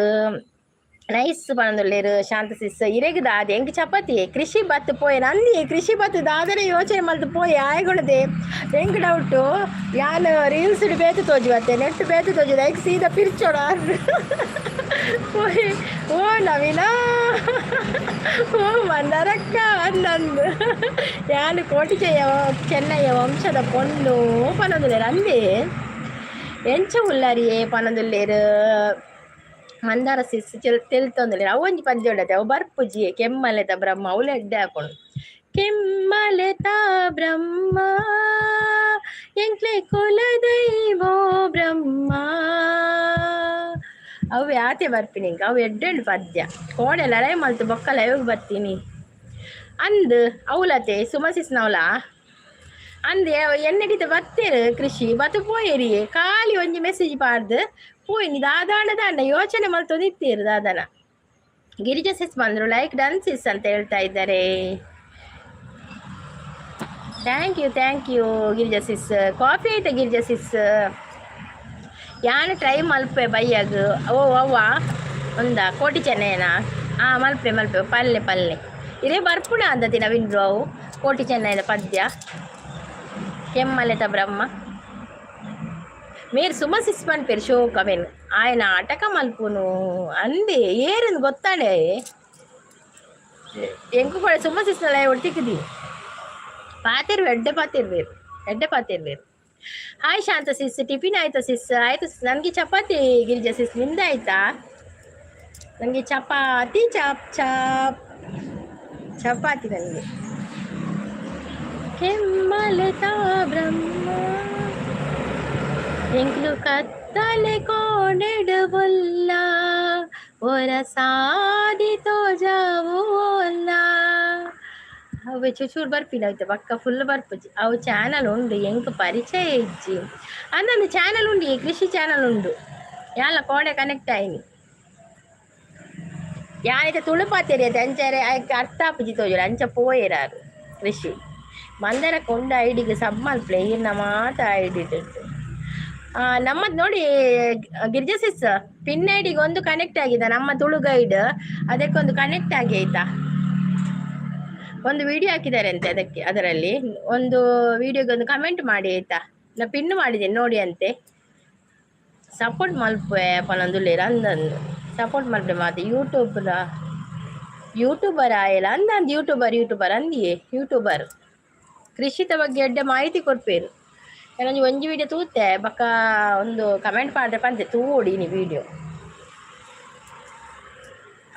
ನೈಸ್ ಪನೊಂದುಲ್ಲೆರ್ ಶಾಂತ ಸಿಸ್ ಇರೆಗ್ ದಾದೆ ಎಂಕ್ ಚಪಾತಿ ಕೃಷಿ ಬತ್ತು ಪೋಯೆ ನಂದಿ ಕೃಷಿ ಬತ್ತು ದಾದನೆ ಯೋಚನೆ ಮಲ್ತು ಪೋಯೆ ಆಯ್ಗೊಳದೆ ಎಂಕ್ ಡೌಟು ಯಾನ್ ರೀಲ್ಸ್ ಬೇತು ತೋಜುವತ್ತೆ ನೆಟ್ ಬೇತು ತೋಜುದು ಐಕ್ ಸೀದಾ ಪಿರ್ಚೋಡ ಪೋಯೆ ಓ ನವೀನ ಓ ಮಂದರಕ್ಕ ಅಂದಂದು ಯಾನ್ ಕೋಟಿಚೆಯ ಚೆನ್ನಯ್ಯ ವಂಶದ ಪೊಣ್ಣು ಪನೊಂದುಲ್ಲೆರ್ ಅಂದೆ ಎಂಚ ಉಳ್ಳಾರಿಯೇ ಪನೊಂದುಲ್ಲೆರ್ ಮಂದಾರ ಸಿಸ್ ತೆಲ್ತೊಂದುಲ್ಲೆರ್ ಅವೊಂಜಿ ಪದ್ಯ ಉಂಡತೆ ಅವು ಬರ್ಪುಜಿಯೇ ಕೆಮ್ಮಲೆತ ಬ್ರಹ್ಮ ಅವಳು ಎಡ್ಡೆ ಹಾಕೊಂಡು ಕೆಮ್ಮಲೆತ ಬ್ರಹ್ಮ ಎಂಕ್ಲೆ ಕುಲದೈವೋ ಬ್ರಹ್ಮ ಅವು ಯಾತೆ ಬರ್ಪಿನಿ ಅವು ಎಡ್ಡೆಂಡು ಪದ್ಯ ಕೋಡೆ ಲಡೈ ಮಲ್ತು ಬೊಕ್ಕ ಲೈವ್ ಬರ್ತೀನಿ ಅಂದ್ ಅವಲತೆ ಸುಮಸಿಸ್ನವಲ ಅಂದೆ ಎನ್ನಡಿತ ಬತ್ತೇರು ಕೃಷಿ ಬತ್ತು ಪೋಯೇರಿ ಖಾಲಿ ಒಂಜಿ ಮೆಸೇಜ್ ಪಾಡ್ದು ಪೋಯಿನಿ ದಾದಾಂಡ ಯೋಚನೆ ಮಲ್ತೊಂದಿತ್ತೇರು ದಾದನ ಗಿರಿಜಾ ಸಿಸ್ ಬಂದ್ರು ಲೈಕ್ ಡನ್ ಸಿಸ್ ಅಂತ ಹೇಳ್ತಾ ಇದ್ದಾರೆ. Thank you Girija sis. Coffee ಆಯ್ತಾ ಗಿರಿಜಾ ಸಿಸ್? ಯಾನು ಟ್ರೈ ಮಲ್ಪೆ ಬೈಯಾಗ ಓ ಅವ್ವ ಒಂದ ಕೋಟಿ ಚೆನ್ನೈನಾ ಮಲ್ಪೆ ಪಲ್ಲೆ ಇರೇ ಬರ್ಪುಣ ಅಂದತಿ ನವೀನ್ ಬ್ರೋ ಅವು ಕೋಟಿ ಚೆನ್ನೈದ ಪದ್ಯ ಕೆಮ್ಮಲೆತ ಬ್ರಹ್ಮ మీరు సుమసిస్మన్ పేరు షోకమెన్ ఆయన అటక మల్పును అంది ఏరుంది గొత్తాడే ಎಂಕು ಕೂಡ ಸುಮ್ಮಸಿಸ್ನಲ್ಲ ಒಟ್ಟಿಕ್ಕಿದಿ ಪಾತಿರ್ವೆ ಎಡ್ಡೆ ಪಾತಿರ್ವೇರು. ಹಾಯ್ ಶಾಂತ ಸಿಸ್, ಟಿಫಿನ್ ಆಯ್ತಾ ಸಿಸ್? ಆಯ್ತು ನನಗೆ ಚಪಾತಿ ಗಿರಿಜಾ ಸಿಸ್, ನಿಮ್ದು ಆಯ್ತಾ? ನನಗೆ ಚಪಾತಿ ಚಪಾತಿ ನನಗೆ. ಕೆಮ್ಮಲೆತಾ ಬ್ರಹ್ಮ ಎಂಕ್ಲು ಕತ್ತಲೆ ಕೋಡೆಡು ಬೊಲ್ಲ ಒರ ಸಾದಿ ತೋಜಾವೋಲ್ಲ ಅವು ಚೂಚೂರು ಬರ್ಪಿಲ್ಲ ಆಯ್ತು ಪಕ್ಕ ಫುಲ್ ಬರ್ಪುಜಿ. ಅವು ಚಾನಲ್ ಉಂಡು ಎಂಕ್ ಪರಿಚಯ ಇಜ್ಜಿ ಅಂದೊಂದು ಚಾನಲ್ ಉಂಡು, ಈ ಕೃಷಿ ಚಾನಲ್ ಉಂಡು ಯಾಲ ಕೋಡೆ ಕನೆಕ್ಟ್ ಆಯ್ನಿ ಯಾನೈತೆ ತುಳುಪಾತೇರಿ ಅದು ಅಂಚಾರೆ ಅರ್ಥ ಆಪುಜಿ ತೋಜುರು ಅಂಚ ಪೋಯೆರಾರು ಕೃಷಿ ಮಂದರ ಕೊಂಡ ಐಡಿಗೆ ಸಬ್ ಮಲ್ಪ್ಲೆ ಇನ್ನ ಮಾತ ಐಡಿ ಇಟ್ಟು ನಮ್ಮದು ನೋಡಿ ಗಿರಿಜಾ ಸಿಸ್ ಪಿನ್ ಐಡಿಗೆ ಒಂದು ಕನೆಕ್ಟ್ ಆಗಿದೆ, ನಮ್ಮ ತುಳು ಗೈಡ್ ಅದಕ್ಕೊಂದು ಕನೆಕ್ಟ್ ಆಗಿ ಆಯ್ತಾ. ಒಂದು ವಿಡಿಯೋ ಹಾಕಿದ್ದಾರೆ ಅಂತೆ ಅದಕ್ಕೆ, ಅದರಲ್ಲಿ ಒಂದು ವಿಡಿಯೋಗೆ ಒಂದು ಕಮೆಂಟ್ ಮಾಡಿ ಆಯ್ತಾ. ನಾ ಪಿನ್ ಮಾಡಿದ್ದೇನೆ ನೋಡಿ ಅಂತೆ. ಸಪೋರ್ಟ್ ಮಲ್ಪೆ ಪನೊಂದುಲ್ಲೇರು ಅಂದಂದು ಸಪೋರ್ಟ್ ಮಲ್ಪೆ ಮಾತು ಯೂಟ್ಯೂಬರ್ ಆಯಲ್ಲ ಅಂದಂದು ಯೂಟ್ಯೂಬರ್ ಅಂದಿಯೇ ಯೂಟ್ಯೂಬರ್ ಕೃಷಿತ ಬಗ್ಗೆ ಎಡ್ಡೆ ಮಾಹಿತಿ ಕೊಡ್ಪೇರು. ಏನೊಂದು ಒಂಜಿ ವಿಡಿಯೋ ತೂತೆ ಬಕ್ಕ ಒಂದು ಕಮೆಂಟ್ ಮಾಡ್ರೆ ಪಂತೆ ತೂಡಿ ನೀ ವಿಡಿಯೋ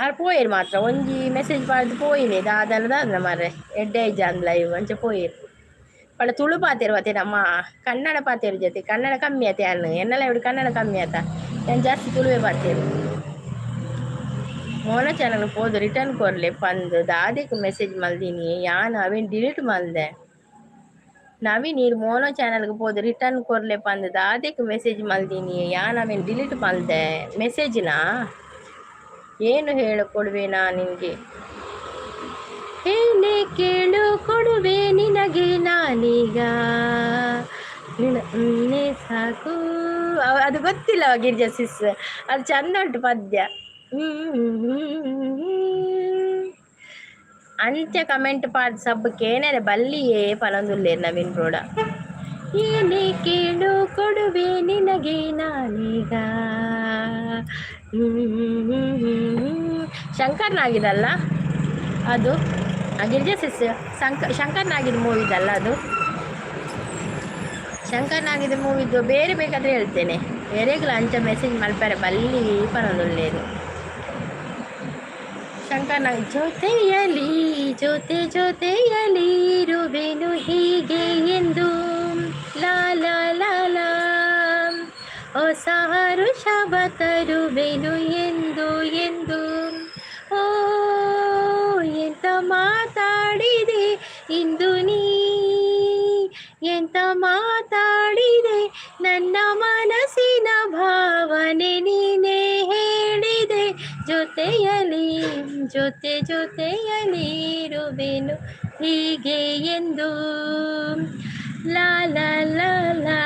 ಆರು ಪೋಯೇರು ಮಾತ್ರ ಒಂಜಿ ಮೆಸೇಜ್ ಮಾಡಿದ್ದು ಪೋಯಿನಿ ದಾದನ ಮಾರ್ರೆ ಎಡ್ಡೆ ಇಜ್ಜ ಲೈವ್ ಅಂಚೆ ಪೋಯೇರು ಪಡ ತುಳು ಪಾತೇರು ಮತ್ತೆ ನಮ್ಮ ಕನ್ನಡ ಪಾತೇರು ಜೊತೆ ಕನ್ನಡ ಕಮ್ಮಿ ಆತೆ ಎನ್ನೆಲ್ಲ ಇವ್ರು ಕನ್ನಡ ಕಮ್ಮಿ ಆತ ನಾನು ಜಾಸ್ತಿ ತುಳುವೆ ಪಾತೇರು. ಮೋನ ಚಾನಲ್ ಹೋದು ರಿಟರ್ನ್ ಕೊರ್ಲೆ ಪಂದು ದಾದಿಗೆ ಮೆಸೇಜ್ ಮಲ್ದೀನಿ ಯಾನು ಅವೇನು ಡಿಲೀಟ್ ಮಲ್ದೆ ನವೀನ್ ನೀರು ಮೋನೋ ಚಾನಲ್ಗೆ ಹೋದು ರಿಟರ್ನ್ ಕೊರ್ಲೆ ಪಂದು ದಾದಿಗೆ ಮೆಸೇಜ್ ಮಲ್ದೀನಿ ಯಾನು ಅವೇನು ಡಿಲೀಟ್ ಮಲ್ದೆ ಮೆಸೇಜ್ನ ಏನು ಹೇಳು ಕೊಡುವೆ ನಾ ನಿನಗೆ ಹೇಳಿ ಕೇಳು ಕೊಡುವೆ ನಿನಗೆ ನಾನೀಗ ನೀನೇ ಸಾಕು. ಅದು ಗೊತ್ತಿಲ್ಲ ಗಿರಿಜಾ ಸಿಸ್, ಅದು ಚಂದ ಉಂಟು ಪದ್ಯ. ಅಂಚೆ ಕಮೆಂಟ್ ಪಾಡ್ ಸಬ್ಬಕ್ಕೆ ಏನಾರೆ ಬಲ್ಲಿಯೇ ಪನೊಂದುಲ್ಲೇರು ನವೀನ್ ಬ್ರೋಡ. ಏನೇ ಕೇಳು ಕೊಡುವೆ ನಿನಗೆ ನಾನೀಗ. ಶಂಕರ್ನಾಗಿದಲ್ಲ ಅದು ಗಿರಿಜಾ ಸಿಸ್, ಶಂಕರ್ನಾಗಿದ್ದ ಮೂವಿದಲ್ಲ ಅದು. ಶಂಕರ್ನಾಗಿದ್ದ ಮೂವಿದ್ದು ಬೇರೆ ಬೇಕಾದರೆ ಹೇಳ್ತೇನೆ, ಬೇರೆಗಳ ಅಂಚೆ ಮೆಸೇಜ್ ಮಲ್ಪಾರೆ ಬಲ್ಲಿ ಪನೊಂದುಲ್ಲೇರು. ಶಂಕರ್ನಾಗ್ ಜೊತೆಯಲಿ ಇರುವೆನು ಹೀಗೆ ಎಂದು ಲಾ ಲಾ ಲಾ ಲಾ ಹೊಸ ಹರುಷ ತರುವೆನು ಎಂದು ಓ ಎಂತ ಮಾತಾಡಿದೆ ಇಂದು ನೀ, ಎಂತ ಮಾತಾಡಿದೆ ಜೊತೆಯಲ್ಲಿರುವೆನು ಹೀಗೆ ಎಂದು. ಲಾ ಲಾ ಲಾ ಲಾ.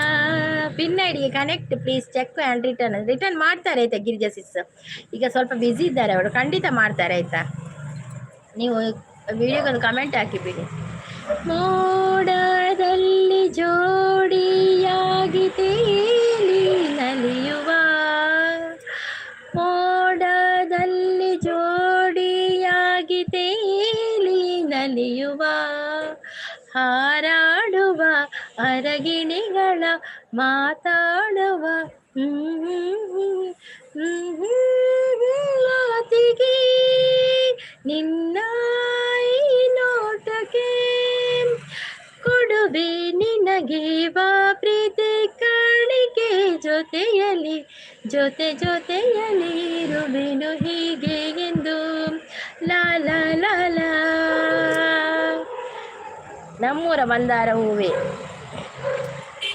ಪಿನ್ ಐಡಿಗೆ connect please check and return ಮಾಡ್ತಾರೆ ಆಯ್ತಾ ಗಿರಿಜಾ ಸಿಸ್. ಈಗ ಸ್ವಲ್ಪ ಬ್ಯುಸಿ ಇದ್ದಾರೆ ಅವರು, ಖಂಡಿತ ಮಾಡ್ತಾರೆ ಆಯ್ತಾ. ನೀವು ವಿಡಿಯೋಗೊಂದು ಕಮೆಂಟ್ ಹಾಕಿಬಿಡಿ. ಮೋಡದಲ್ಲಿ ಜೋಡಿಯಾಗಿ ತೇಲಿ ನಲಿಯುವ, ಮೋಡದಲ್ಲಿ ಜೋಡಿಯಾಗಿ ತೇಲಿ ನಲಿಯುವ, ಹಾರಾಡುವ ಅರಗಿಣಿಗಳ ಮಾತಾಡುವ ಮಾತಿಗೆ ನಿನ್ನ ಈ ನೋಟಕ್ಕೆ ಕೊಡುವೆ ನಿನಗೆ ಬಾ ಪ್ರೀತಿ ಕಾಣಿಕೆ, ಜೊತೆಯಲ್ಲಿ ಜೊತೆಯಲ್ಲಿ ಇರುವೆನು ಹೀಗೆ ಎಂದು. ಲಾ ಲಾ ಲಾ ಲಾ. ನಮ್ಮೂರ ಮಂದಾರ ಹೂವೇ,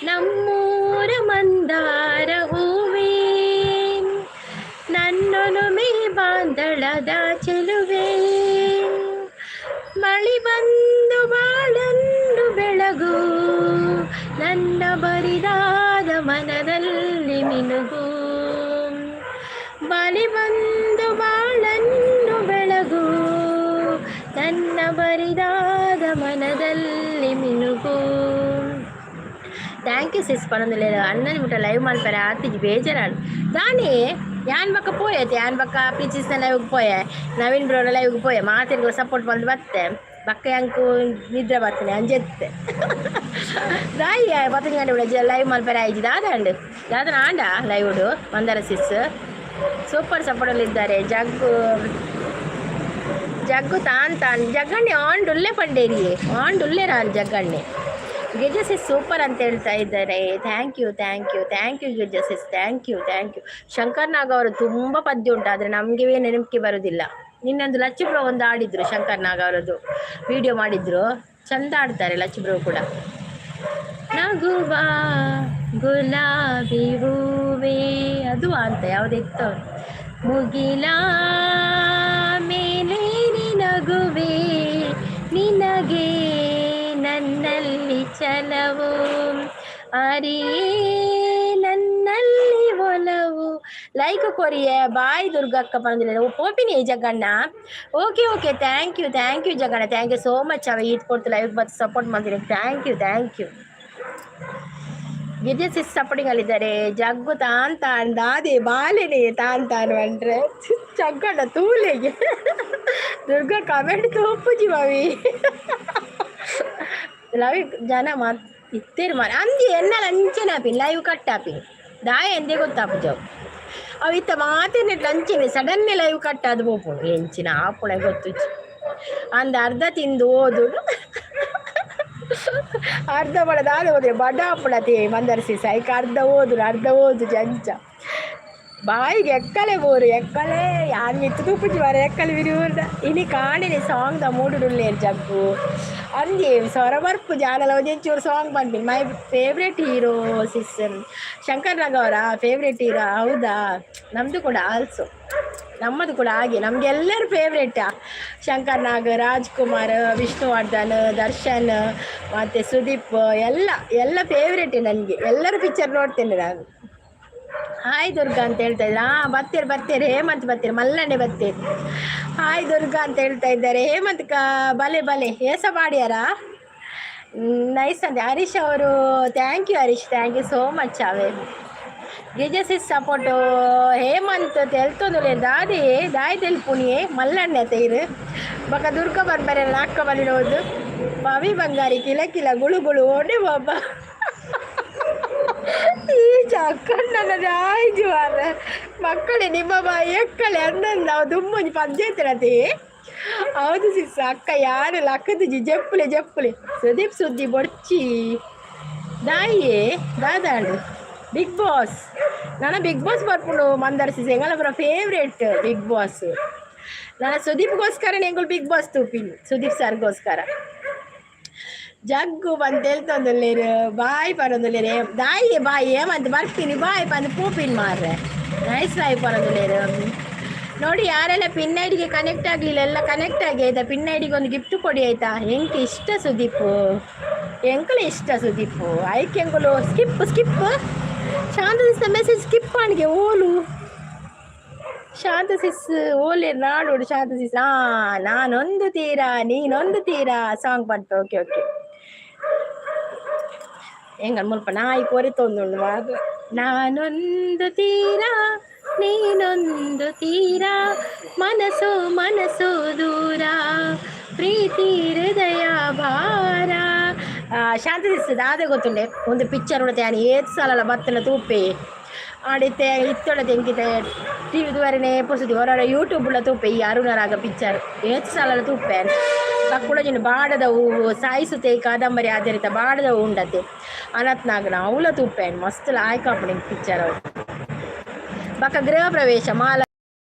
ನಮ್ಮೂರ ಮಂದಾರ ಹೂವೇ, ನನ್ನೊಲುಮೆ ಬಾಂಧಳದ ಚೆಲುವೆ, ಮಳಿ ಬಂದು ಬಾಳನ್ನು ಬೆಳಗು, ನನ್ನ ಬರಿದಾದ ಮನದಲ್ಲಿ ಮಿನುಗು, ಮಳಿ ಬಂದು ಬಾಳನ್ನು ಬೆಳಗು, ನನ್ನ ಬರಿದಾದ ಮನದಲ್ಲಿ ಮಿನುಗು. ಥ್ಯಾಂಕ್ ಯು ಸಿಸ್ ಪರೊಂದಿಲ್ಲ ಅಣ್ಣನ ಬಿಟ್ಟ ಲೈವ್ ಮಾಡ್ತಾರೆ ಆತಿಜಿ ಬೇಜಾರಾಡು ದಾನಿ ಯಾನ್ ಬಕ್ಕ ಪೋಯತ್ತೆ ಯಾನ್ ಬಕ್ಕ ಪಿಚಿಸ್ನ ಲೈವ್ಗೆ ಪೋಯೆ ನವೀನ್ ಬ್ರೋಡ ಲೈವ್ಗೆ ಪೋಯೆ ಮಾತಿರ್ಗೋ ಸಪೋರ್ಟ್ ಬಂದು ಬತ್ತೆ ಬಕ್ಕ ಅಂಕು ನಿದ್ರೆ ಬರ್ತೀನಿ ಅಂಜೆತ್ತೆ ದಾಯಿ 10 ಗಂಟೆ ಬಿಡ ಲೈವ್ ಮಲ್ಪರೆ ಆಯ್ತು ದಾದಂಡು ದಾದನ ಆಂಡ ಲೈವ್ಡು ಮಂದಾರ ಸಿಸ್ ಸೂಪರ್ ಸಪೋರ್ಟಲ್ಲಿ ಇದ್ದಾರೆ. ಜಗ್ಗು ತಾನ್ ಜಗ್ಗಣ್ಣೆ ಆಂಡುಲ್ಲೇ ಪಂಡೇರಿಯೇ ಆಂಡುಲ್ಲೇ ನಾನು ಜಗ್ಗಣ್ಣೆ. ಗಿರ್ಜಸಿಸ್ ಸೂಪರ್ ಅಂತ ಹೇಳ್ತಾ ಇದ್ದಾರೆ. ಥ್ಯಾಂಕ್ ಯು ಗಿರ್ಜಸಿಸ್, ಥ್ಯಾಂಕ್ ಯು. ಶಂಕರ್ ನಾಗ್ ಅವರು ತುಂಬ ಪದ್ಯ ಉಂಟು, ಆದರೆ ನಮಗೆ ನೆನಪಿಗೆ ಬರೋದಿಲ್ಲ. ನಿನ್ನೊಂದು ಲಚ್ಚಿಬ್ರೋ ಒಂದು ಆಡಿದ್ರು, ಶಂಕರ್ ನಾಗ್ ಅವರದ್ದು ವಿಡಿಯೋ ಮಾಡಿದ್ರು, ಚಂದ ಆಡ್ತಾರೆ ಲಚ್ಚಿಬ್ರೋ ಕೂಡ. ನಗುವ ಗುಲಾಬಿ ಹೂವೇ ಅದು ಅಂತ ಯಾವುದಿತ್ತು, ಮುಗಿಲ ಮೇಲೆ ನಗುವೆ ನಿನಗೆ ನನ್ನಲ್ಲಿ ಛಲವು ಅರಿಯೇ ನನ್ನಲ್ಲಿ ಒಲವು. ಲೈಕ್ ಕೊರಿಯೆ ಬಾಯ್ ದುರ್ಗಕ್ಕ ಬಂದಿಲ್ಲ ಪೋಪಿನಿ Jaganna. Okay thank you Jaganna, thank you so much. ಅವ ಈದ್ ಕೊಡ್ತು ಲೈವ್ ಬಂದು ಸಪೋರ್ಟ್ ಮಾಡ್ತೀನಿ. Thank you. ಗಿರ್ಜಸಿಸ್ ಸಪೋರ್ಟಿಂಗ್ ಅಲ್ಲಿದ್ದಾರೆ. ಜಗ್ಗು ತಾನ್ ದಾದಿ ಬಾಲಿನಿ ತಾನ್ ಅಂದ್ರೆ ಜಗ್ಗಣ್ಣ ತೂಲೆಗೆ ದುರ್ಗ ಕಮೆಂಟ್ ತೋಪುಜಿ ಬಾವಿ ಲವ್ ಜನ ಮಾತ್ ಇತ್ತೇರು ಮಾರ ಅಂದಿ ಎನ್ನಲ್ಲ ಅಂಚೆನ ಆಪಿ ಲೈವ್ ಕಟ್ ಆಪಿ ದಾಯ ಎಂದೇ ಗೊತ್ತಾಪು ಜಾವು ಅವು ಇತ್ತ ಮಾತೇನಿಟ್ಟು ಅಂಚಿನ ಸಡನ್ನೇ ಲೈವ್ ಕಟ್ ಅದು ಬೋಪುಣು ಎಂಚಿನ ಆಪುಣ ಗೊತ್ತು ಅಂದ ಅರ್ಧ ತಿಂದು ಓದು ಅರ್ಧ ಬಡದಾದ ಹೋದ್ರೆ ಬಡ ಆಪುಣತೆ ಮಂದರ್ಸಿ ಸೈಕ ಅರ್ಧ ಓದು ಜಂಚ ಬಾಯಿಗೆ ಎಕ್ಕಲೆ ಬೋರು ಎಕ್ಕಲೆ ಯಾರು ಮಿತ್ತು ತೂಪುಜಿ ಬಾರ ಎಕ್ಕಲೆ ವಿರಿಯೂರ್ದ ಇನಿ ಕಾಣಿನಿ ಸಾಂಗ್ದ ಮೂಡುಡುಲ್ಲೇರು ಜಗ್ಗು ಅಂದಿ ಸೊರಬರ್ಪು ಜಾನಲ ಒಂಚೂರು ಸಾಂಗ್ ಬಂದ್ಬಿಟ್ಟು ಮೈ ಫೇವ್ರೆಟ್ ಹೀರೋ ಸಿಸ್ ಶಂಕರ್ ನಾಗ್ ಅವರ ಫೇವ್ರೆಟ್ ಹೀರೋ. ಹೌದಾ, ನಮ್ಮದು ಕೂಡ ಆಲ್ಸೋ, ನಮ್ಮದು ಕೂಡ ಹಾಗೆ ನಮಗೆಲ್ಲರೂ ಫೇವ್ರೇಟಾ ಶಂಕರ್ ನಾಗ್, ರಾಜ್ಕುಮಾರ್, ವಿಷ್ಣುವರ್ಧನ್, ದರ್ಶನ್ ಮತ್ತು ಸುದೀಪ್ ಎಲ್ಲ ಫೇವ್ರೇಟೇ ನನಗೆ. ಎಲ್ಲರ ಪಿಕ್ಚರ್ ನೋಡ್ತೇನೆ ನಾನು. ಹಾಯ್ ದುರ್ಗಾ ಅಂತ ಹೇಳ್ತಾ ಇದ್ದಾರೆ. ಬರ್ತೀರಿ ಹೇಮಂತ್ ಬರ್ತೀರಿ, ಮಲ್ಲಣ್ಣೆ ಬರ್ತೀರಿ. ಹಾಯ್ ದುರ್ಗಾ ಅಂತ ಹೇಳ್ತಾ ಇದ್ದಾರೆ. ಹೇಮಂತ್ ಬಲೆ ಏಸ ಮಾಡ್ಯಾರ ನೈಸ್ ಅಂತೆ. ಹರೀಶ್ ಅವರು ಥ್ಯಾಂಕ್ ಯು ಸೋ ಮಚ್. ಅವೇ ಗಿರ್ಜಸಿಸ್ ಸಪೋರ್ಟು ಹೇಮಂತ್ ತೆಲ್ತೊಂದುಲೆ ದಾಯಿ ತೆಲ್ಪುಣಿಯೇ ಮಲ್ಲಣ್ಣೆ ತೈರು ಬಕ ದುರ್ಗ ಬರ್ಬಾರ ನಾಕ್ಕ ಬಲಿನೋದು ಪವಿ ಬಂಗಾರಿ ಕಿಲ ಗುಳು ಓಡಿ ಬಾಬಾ ಈ ಚಕ್ಕಣ್ಣನ ರಾಯ್ಜು ಅದ ಮಕ್ಕಳೇ ನಿಮ್ಮ ಬಾಯಿ ಎಕ್ಕಳೆ ಅಂದಂದು ನಾವು ದುಮ್ಮಂಜಿ ಪಂಚಾಯತ್ತಿ. ಹೌದು ಸಿಸ್ ಅಕ್ಕ ಯಾರು ಅಕ್ಕದ ಜಪ್ಪುಲೆ ಸುದೀಪ್ ಸುದ್ದಿ ಬೊಡ್ಚಿ ದಾಯಿಯೇ ದಾದಾಡು ಬಿಗ್ ಬಾಸ್ ನನ್ನ ಬಿಗ್ ಬಾಸ್ ಬರ್ಪುಂಡು ಮಂದರ್ ಸಿಸ್ ಎಂಗಲ ಫೇವ್ರೇಟ್ ಬಿಗ್ ಬಾಸ್. ನನ್ನ ಸುದೀಪ್ಗೋಸ್ಕರ ಎಂಗಳು ಬಿಗ್ ಬಾಸ್ ತೂಪಿನಿ, ಸುದೀಪ್ ಸರ್ಗೋಸ್ಕರ. ಜಗ್ಗು ಬಂದು ಹೇಳ್ತಂದುಲ್ಲೇರು ಬಾಯ್ ಪರೊಂದುಲ್ಲೇರು ಬಾಯಿ ಏಮಂತ ಬರ್ತೀನಿ ಬಾಯ್ ಬಂದು ಪೂಪಿನ್ ಮಾರ್ರೆ ನೈಸ್ ಬಾಯ್ ಪರೊಂದುಲ್ಲೇರು. ನೋಡಿ ಯಾರೆಲ್ಲ ಪಿನ್ ಐಡಿಗೆ ಕನೆಕ್ಟ್ ಆಗಲಿಲ್ಲ ಎಲ್ಲ ಕನೆಕ್ಟ್ ಆಗಿ ಆಯ್ತಾ. ಪಿನ್ ಐಡಿಗೆ ಒಂದು ಗಿಫ್ಟ್ ಕೊಡಿ ಆಯ್ತಾ. ಎಂಕೆ ಇಷ್ಟ ಸುದೀಪು, ಎಂಕಲು ಇಷ್ಟ ಸುದೀಪು. ಆಯ್ಕೆ ಎಂಕಲು ಸ್ಕಿಪ್ ಸ್ಕಿಪ್ ಶಾಂತ ಮೆಸೇಜ್ ಸ್ಕಿಪ್ ಆಣಿಗೆ ಓಲು ಶಾಂತ ಸಿಸ್ ಓಲೆ ನಾಡೋಡು ಶಾಂತ ಸಿಸ್. ನಾನೊಂದು ತೀರಾ ನೀನೊಂದು ತೀರಾ ಸಾಂಗ್ ಬಂತು. ಓಕೆ ಓಕೆ ಹೆಂಗ ಮುಲ್ಪ ನಾಯಿ ಕೊರಿತೊಂದುಂಡು ಮಾತ್ರ. ನಾನೊಂದು ತೀರಾ ನೀನೊಂದು ತೀರಾ ಮನಸ್ಸು ಮನಸ್ಸು ದೂರ ಪ್ರೀತಿ ಹೃದಯ ಭಾರ. ಶಾಂತ ಸಿಸ್ ದಾದೆ ಗೊತ್ತುಂಡೆ ಒಂದು ಪಿಕ್ಚರ್ ಉಡತೆ ನಾನು ಏತ್ ಸಾಲಲ್ಲ ಬತ್ತನ ತೂಪೆ ಆಡಿತ್ತೆ ಇತ್ತೊಳತೆ ಎಂಕಿತೆ ಟಿ ವಿ ದುವರೆನೇ ಪುಸುದಿ ಹೊರ ಯೂಟ್ಯೂಬ್ಲ ತೂಪೆ ಈ ಅರುಣರಾಗ ಪಿಕ್ಚರ್ ಏತ್ ಸಾಲಲ್ಲ ತೂಪೆ ಕಕ್ಕುಳಜಿನ ಬಾಡದ ಹೂವು ಸಾಯಿಸುತ್ತೆ ಕಾದಂಬರಿ ಆಧಾರಿತ ಬಾಡದ ಹೂ ಉಂಡತೆ ಅನತ್ನಾಗನ ಅವಳ ತೂಪೆ ಮಸ್ತ್ ಲಾಯ್ಕಾಪಣೆ ಪಿಕ್ಚರ್ ಅವು. ಬಕ್ಕ ಗೃಹ ಪ್ರವೇಶ ಮಾಲ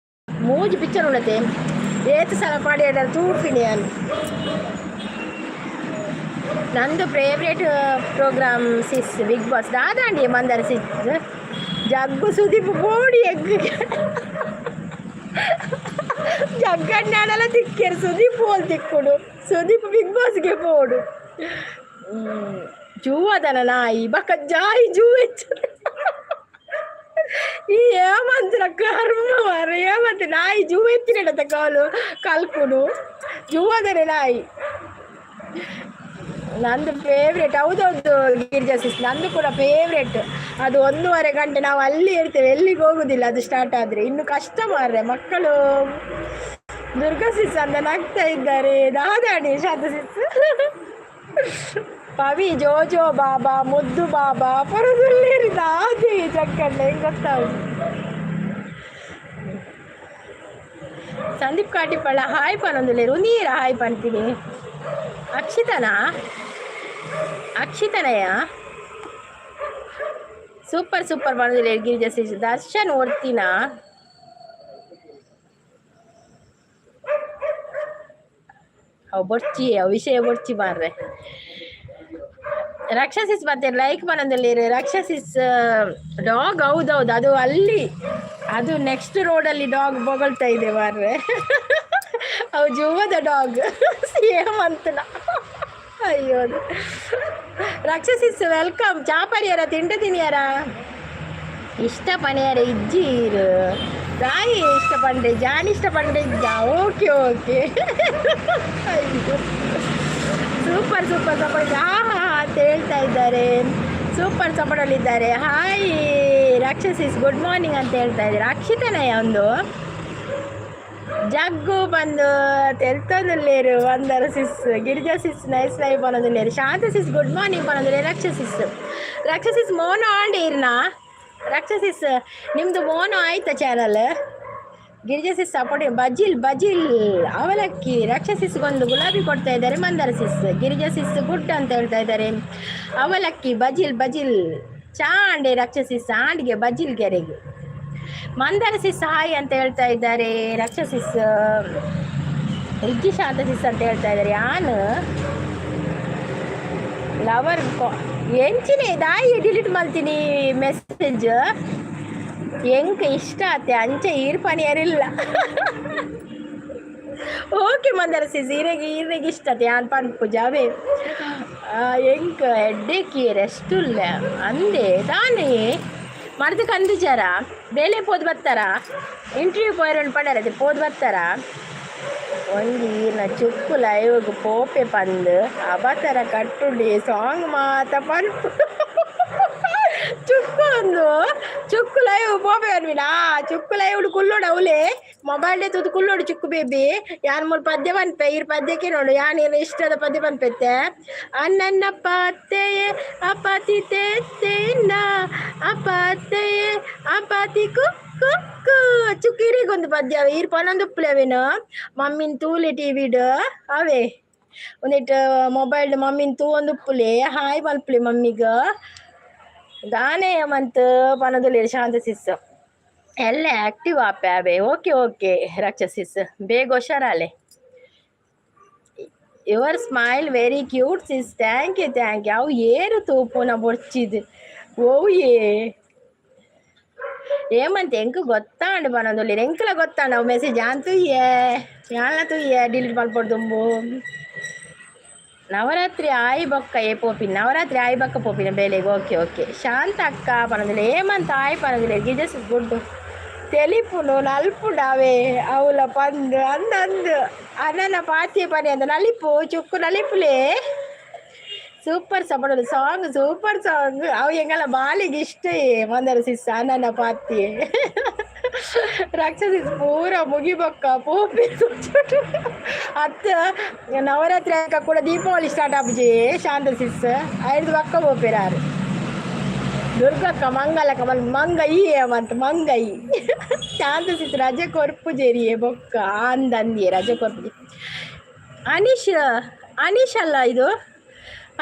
ಮೂಜಿ ಪಿಕ್ಚರ್ ಉಂಡತೆ ಏತ್ ಸಲ ಪಾಡಿಯಾಡ ತೂಪಿನಿ ಅನ್. ನಂದು favourite programme sis big boss ದಾದಾಂಡಿ ಮಂದರ ಸಿಸ್ ಜಗ್ಗು ಸುದೀಪ್ ಬೋಡಿ ಎಗ್ ಜಗ್ಗಣ್ಣಾಡಲ್ಲ ತಿಕ್ಕೇರು ಸುದೀಪ್ ಹೋಲ್ ತಿಕ್ಕುಡು ಸುದೀಪ್ ಬಿಗ್ ಬಾಸ್ಗೆ ಬೋಡು. ಜೂ ಅದನ ನಾಯಿ ಬಕ್ಕ ಜಾಯಿ ಜೂ ಹೆಚ್ಚು ಈ ಏಮಂತ್ರ ಕರ್ಮ ಮಾರ ಏಮಂತ ನಾಯಿ ಜೂ ಎತ್ತಿನಡತ ಕಾಲು ಕಲ್ಕುಡು ಜೂ ಅದನೆ ನಾಯಿ. ನಂದು ಫೇವ್ರೇಟ್ ಹೌದೌದು ಗಿರಿಜಾ ಸಿಸ್ ನಂದು ಕೂಡ ಫೇವ್ರೇಟ್. ಅದು 1.5 ಗಂಟೆ ನಾವು ಅಲ್ಲಿ ಇರ್ತೇವೆ ಎಲ್ಲಿಗೆ ಹೋಗುದಿಲ್ಲ ಅದು ಸ್ಟಾರ್ಟ್ ಆದರೆ. ಇನ್ನು ಕಷ್ಟ ಮಾರ್ರೆ ಮಕ್ಕಳು. ದುರ್ಗಾ ಸಿಸ್ ಅಂತ ನಗ್ತಾ ಇದ್ದಾರೆ. ದಾದಾಣಿ ಶಾಂತ ಸಿಸ್ ಪವಿ ಜೋಜೋ ಬಾಬಾ ಮುದ್ದು ಬಾಬಾ ಪರದುಲ್ಲೇರಿದ ಆದಿ ಜಕ್ಕಣ್ಣ ಹೆಂಗ್ ಗೊತ್ತಾಗುದು. ಸಂದೀಪ್ ಕಾಟಿಪಳ್ಳ ಹಾಯ್ ಪನೊಂದುಲೇರು ನೀರ ಹಾಯ್ ಪಂತೀನಿ. ಅಕ್ಷಿತನಯ ಸೂಪರ್ ಸೂಪರ್ ಬಂದಿಲ್ಲ ಗಿರಿಜಾ ಸಿಸ್. ದರ್ಶನ್ ಓಡ್ತೀನ ಅವು ಬೊರ್ಚಿ ಅವು ವಿಷಯ ಬೊರ್ಚಿ ಮಾರ್ರೆ. ರಕ್ಷಸಿಸ್ ಮತ್ತೆ ಲೈಕ್ ಬಂದಿಲ್ಲ ರಕ್ಷಸಿಸ್ ಡಾಗ್ ಹೌದೌದು ಅದು ಅಲ್ಲಿ ಅದು ನೆಕ್ಸ್ಟ್ ರೋಡಲ್ಲಿ ಡಾಗ್ ಬೊಗಳ್ತಾ ಇದೆ ಮಾರ್ರೆ. ಅವು ಜೂವದ ಡಾಗ್ ಸೇಮ್ ಅಂತನ. ಅಯ್ಯೋ ರಕ್ಷಸಿಸ್ ವೆಲ್ಕಮ್. ಚಾಪರಿಯರ ತಿಂಡ ತಿನಿಯರ ಇಷ್ಟ ಪಣಿಯರ ಇಜ್ಜೀರು ರಾಯಿ ಇಷ್ಟ ಪಂಡ್ರೆ ಜಾನ್ ಇಷ್ಟ ಪಂಡ್ರೆ ಇಜ್ಜ. ಓಕೆ ಓಕೆ ಅಯ್ಯೋ ಸೂಪರ್ ಸೂಪರ್ ಸಪೋರ್ಟ್ ಅಂತ ಹೇಳ್ತಾ ಇದ್ದಾರೆ. ಸೂಪರ್ ಸಪೋರ್ಟಲ್ಲಿದ್ದಾರೆ. ಹಾಯ್ ರಕ್ಷಸಿಸ್ ಗುಡ್ ಮಾರ್ನಿಂಗ್ ಅಂತ ಹೇಳ್ತಾ ಇದ್ದಾರೆ. ಅಕ್ಷಿತನಯ ಒಂದು ಜಗ್ಗು ಬಂದು ತೆಲ್ತೊಂದುಲ್ಲೇರು ಒಂದರ sis. Girija sis nice live ಅನ್ನೋದಿಲ್ಲೇರು. ಶಾಂತ ಸಿಸ್ ಗುಡ್ ಮಾರ್ನಿಂಗ್ ಅನ್ನೋದಿಲ್ಲ. ರಕ್ಷಸಿಸ್ ಮೋನೋ ಆಂಡೀರ್ನಾ ರಕ್ಷಸಿಸ್ ನಿಮ್ಮದು ಮೋನೋ ಆಯ್ತಾ ಚಾನಲ್. ಗಿರಿಜಾ ಸಿಸ್ ಸಪೋರ್ಟ್ ಬಜಿಲ್ ಅವಲಕ್ಕಿ. ರಕ್ಷಸಿಸ್ಗೊಂದು ಗುಲಾಬಿ ಕೊಡ್ತಾ ಇದ್ದಾರೆ. Mandara sis Girija sis good ಅಂತ ಹೇಳ್ತಾ ಇದ್ದಾರೆ. ಅವಲಕ್ಕಿ ಬಜಿಲ್ ಚಾಂಡೆ ರಕ್ಷಸಿಸ್ ಆಂಡಿಗೆ ಬಜಿಲ್ ಗೆರೆಗೆ. ಮಂದರ ಸಿಸ್ ಹಾಯ್ ಅಂತ ಹೇಳ್ತಾ ಇದ್ದಾರೆ. ರಕ್ಷಸಿಸ್ ಇಜ್ಜಿ ಶಾಂತ ಸಿಸ್ ಅಂತ ಹೇಳ್ತಾ ಇದ್ದಾರೆ. ಯಾನು ಲವರ್ ಎಂಚಿನಿ ದಾಯಿ ಡಿಲೀಟ್ ಮಾಡ್ತೀನಿ ಮೆಸೇಜ್ ಎಂಕ ಇಷ್ಟ ಆತೆ ಅಂಚೆ ಈರ್ಪಣಿ ಯಾರಿಲ್ಲ. ಓಕೆ ಮಂದರ ಸಿಸ್ ಈರೆಗೆ ಇಷ್ಟ ಆತೆ ಯಾನ್ ಪಂಪು ಜಾವೆ ಎಂಕ ಹೆಡ್ಡೇಕಿ ರೆಸ್ಟ್ ಇಲ್ಲ ಅಂದೆ ತಾನೇ ಮರ್ದು ಕಂದಿಚಾರ ಬೇಲೆ ಪೋದ್ ಬರ್ತಾರ ಇಂಟರ್ವ್ಯೂ ಪೋಯರನ್ನು ಪಡರದೆ ಪೋದ್ ಬರ್ತಾರ. ಒಂದು ಈರ್ನ ಚುಕ್ಕು ಲೈವ್ಗೆ ಪೋಪೆ ಪಂದು ಅಬತರ ಕಟ್ಟುಂಡಿ ಸಾಂಗ್ ಮಾತ ಪಂಪು ಚುಕ್ಕು ಲೈವ್ ಪೋಪೆ ಅನ್ವಿನ ಚುಕ್ಕು ಲೈವ್ ಕುಲ್ಲೋಡು ಅವಲೆ ಮೊಬೈಲ್ ತುದು ಕುಲ್ಲೋಡು ಚುಕ್ಕು ಬೇಬಿ ಯಾನ್ ಮೂರು ಪದ್ಯ ಪನ್ಪೆ ಈರ್ ಪದ್ಯಕ್ಕೆ ನೋಡು ಯಾನ್ ಇಷ್ಟದ ಪದ್ಯ ಪನ್ಪೆತ್ತೆ. ಅನ್ನನ್ನಪ್ಪ ಅತ್ತೆಯೇ ಅಪಾತಿ ತೆತ್ತೇನ ಅಪಾತೆಯೇ ಅಪಾತಿ ಕುಕ್ಕು ಚುಕ್ಕಿರಿಗೊಂದು ಪದ್ಯ ಈರ್ ಪನೊಂದು ಉಪ್ಪುಲೇವೇನು ಮಮ್ಮಿನ ತೂಲೆ ಟಿವಿಡ್ ಅವೇ ಒಂದಿಟ್ಟು ಮೊಬೈಲ್ ಮಮ್ಮಿನ ತೂ ಒಂದು ಉಪ್ಪುಲೆ ಹಾಯ್ ಮಲ್ಪುಲೆ ಮಮ್ಮಿಗ ಗಾನೆ ಮಂತ್ ಪನದುಲೇರು ಶಾಂತ ಸಿಸ್ ಎಲ್ಲ ಆಕ್ಟಿವ್ ಆಪೆ ಅವೇ. ಓಕೆ ಓಕೆ ರಕ್ಷಸಿಸ್ ಬೇಗ ಹುಷಾರಾಲೆ. Your smile very cute sis. Thank you ಅವು ಏರು ತೂಪುನ ಬೊರ್ಚಿದ್ ಓಯೇ ఏమంత ఎంకు ಗೊತ್ತಾಂಡು ಬನೊಂದುಲ್ಲೆ ಎಂಕಲ ಗೊತ್ತಾಂಡು ಅವು ಮೆಸೇಜ್ ಯಾನ್ ತುಯ್ಯೆ ಯಾನ್ಲ ತುಯ್ಯೆ ಡಿಲೀಟ್ ಮಲ್ಪೊಡ್ದುಂಬು ನವರಾತ್ರಿ ಆಯಿ ಬೊಕ್ಕ ಏ ಪೋಪಿನ ನವರಾತ್ರಿ ಆಯಿ ಬೊಕ್ಕ ಪೋಪಿನ ಬೇಲೆಗೆ ಓಕೆ ಓಕೆ ಶಾಂತ ಅಕ್ಕ ಪನೊಂದುಲ್ಲೆ ಏಮಂತ ಆಯಿ ಪನೊಂದುಲ್ಲೆ ಗಿಜಸ್ ಗುಡ್ಡು తెలిపును నలుపుడావే అవుల పండు అందందు అన్న పాతి పని అంత నలిపు చుక్కు నలిపులే super support song super song ಅವು ಎಂಗಲ್ಲ ಬಾಲಿಗೆ ಇಷ್ಟ ಮಂದರ ಸಿಸ್ ಅನ್ನ ಪಾತಿ ರಾಕ್ಷಸಿ ಪೂರ ಮುಗಿಬೊಕ್ಕ ಪೂಪಿ ಅತ್ತ ನವರಾತ್ರಿ ಆಗ ಕೂಡ ದೀಪಾವಳಿ ಸ್ಟಾರ್ಟ್ ಆಪುಜಿ ಶಾಂತ ಸಿಸ್ 5 ಬಕ್ಕ ಪೋಪಿರಾರು ದುರ್ಗಕ್ಕ ಮಂಗಲಕ್ಕ ಮಂಗೈ ಮಂತ ಮಂಗೈ ಶಾಂತ ಸಿಸ್ ರಜೆ ಕೊರ್ಪು ಜೇರಿಯೇ ಬೊಕ್ಕ ಅಂದಂದಿಯೇ ರಜೆ ಕೊರ್ಪು ಅನೀಶ್ ಅನೀಶ್ ಅಲ್ಲ ಇದು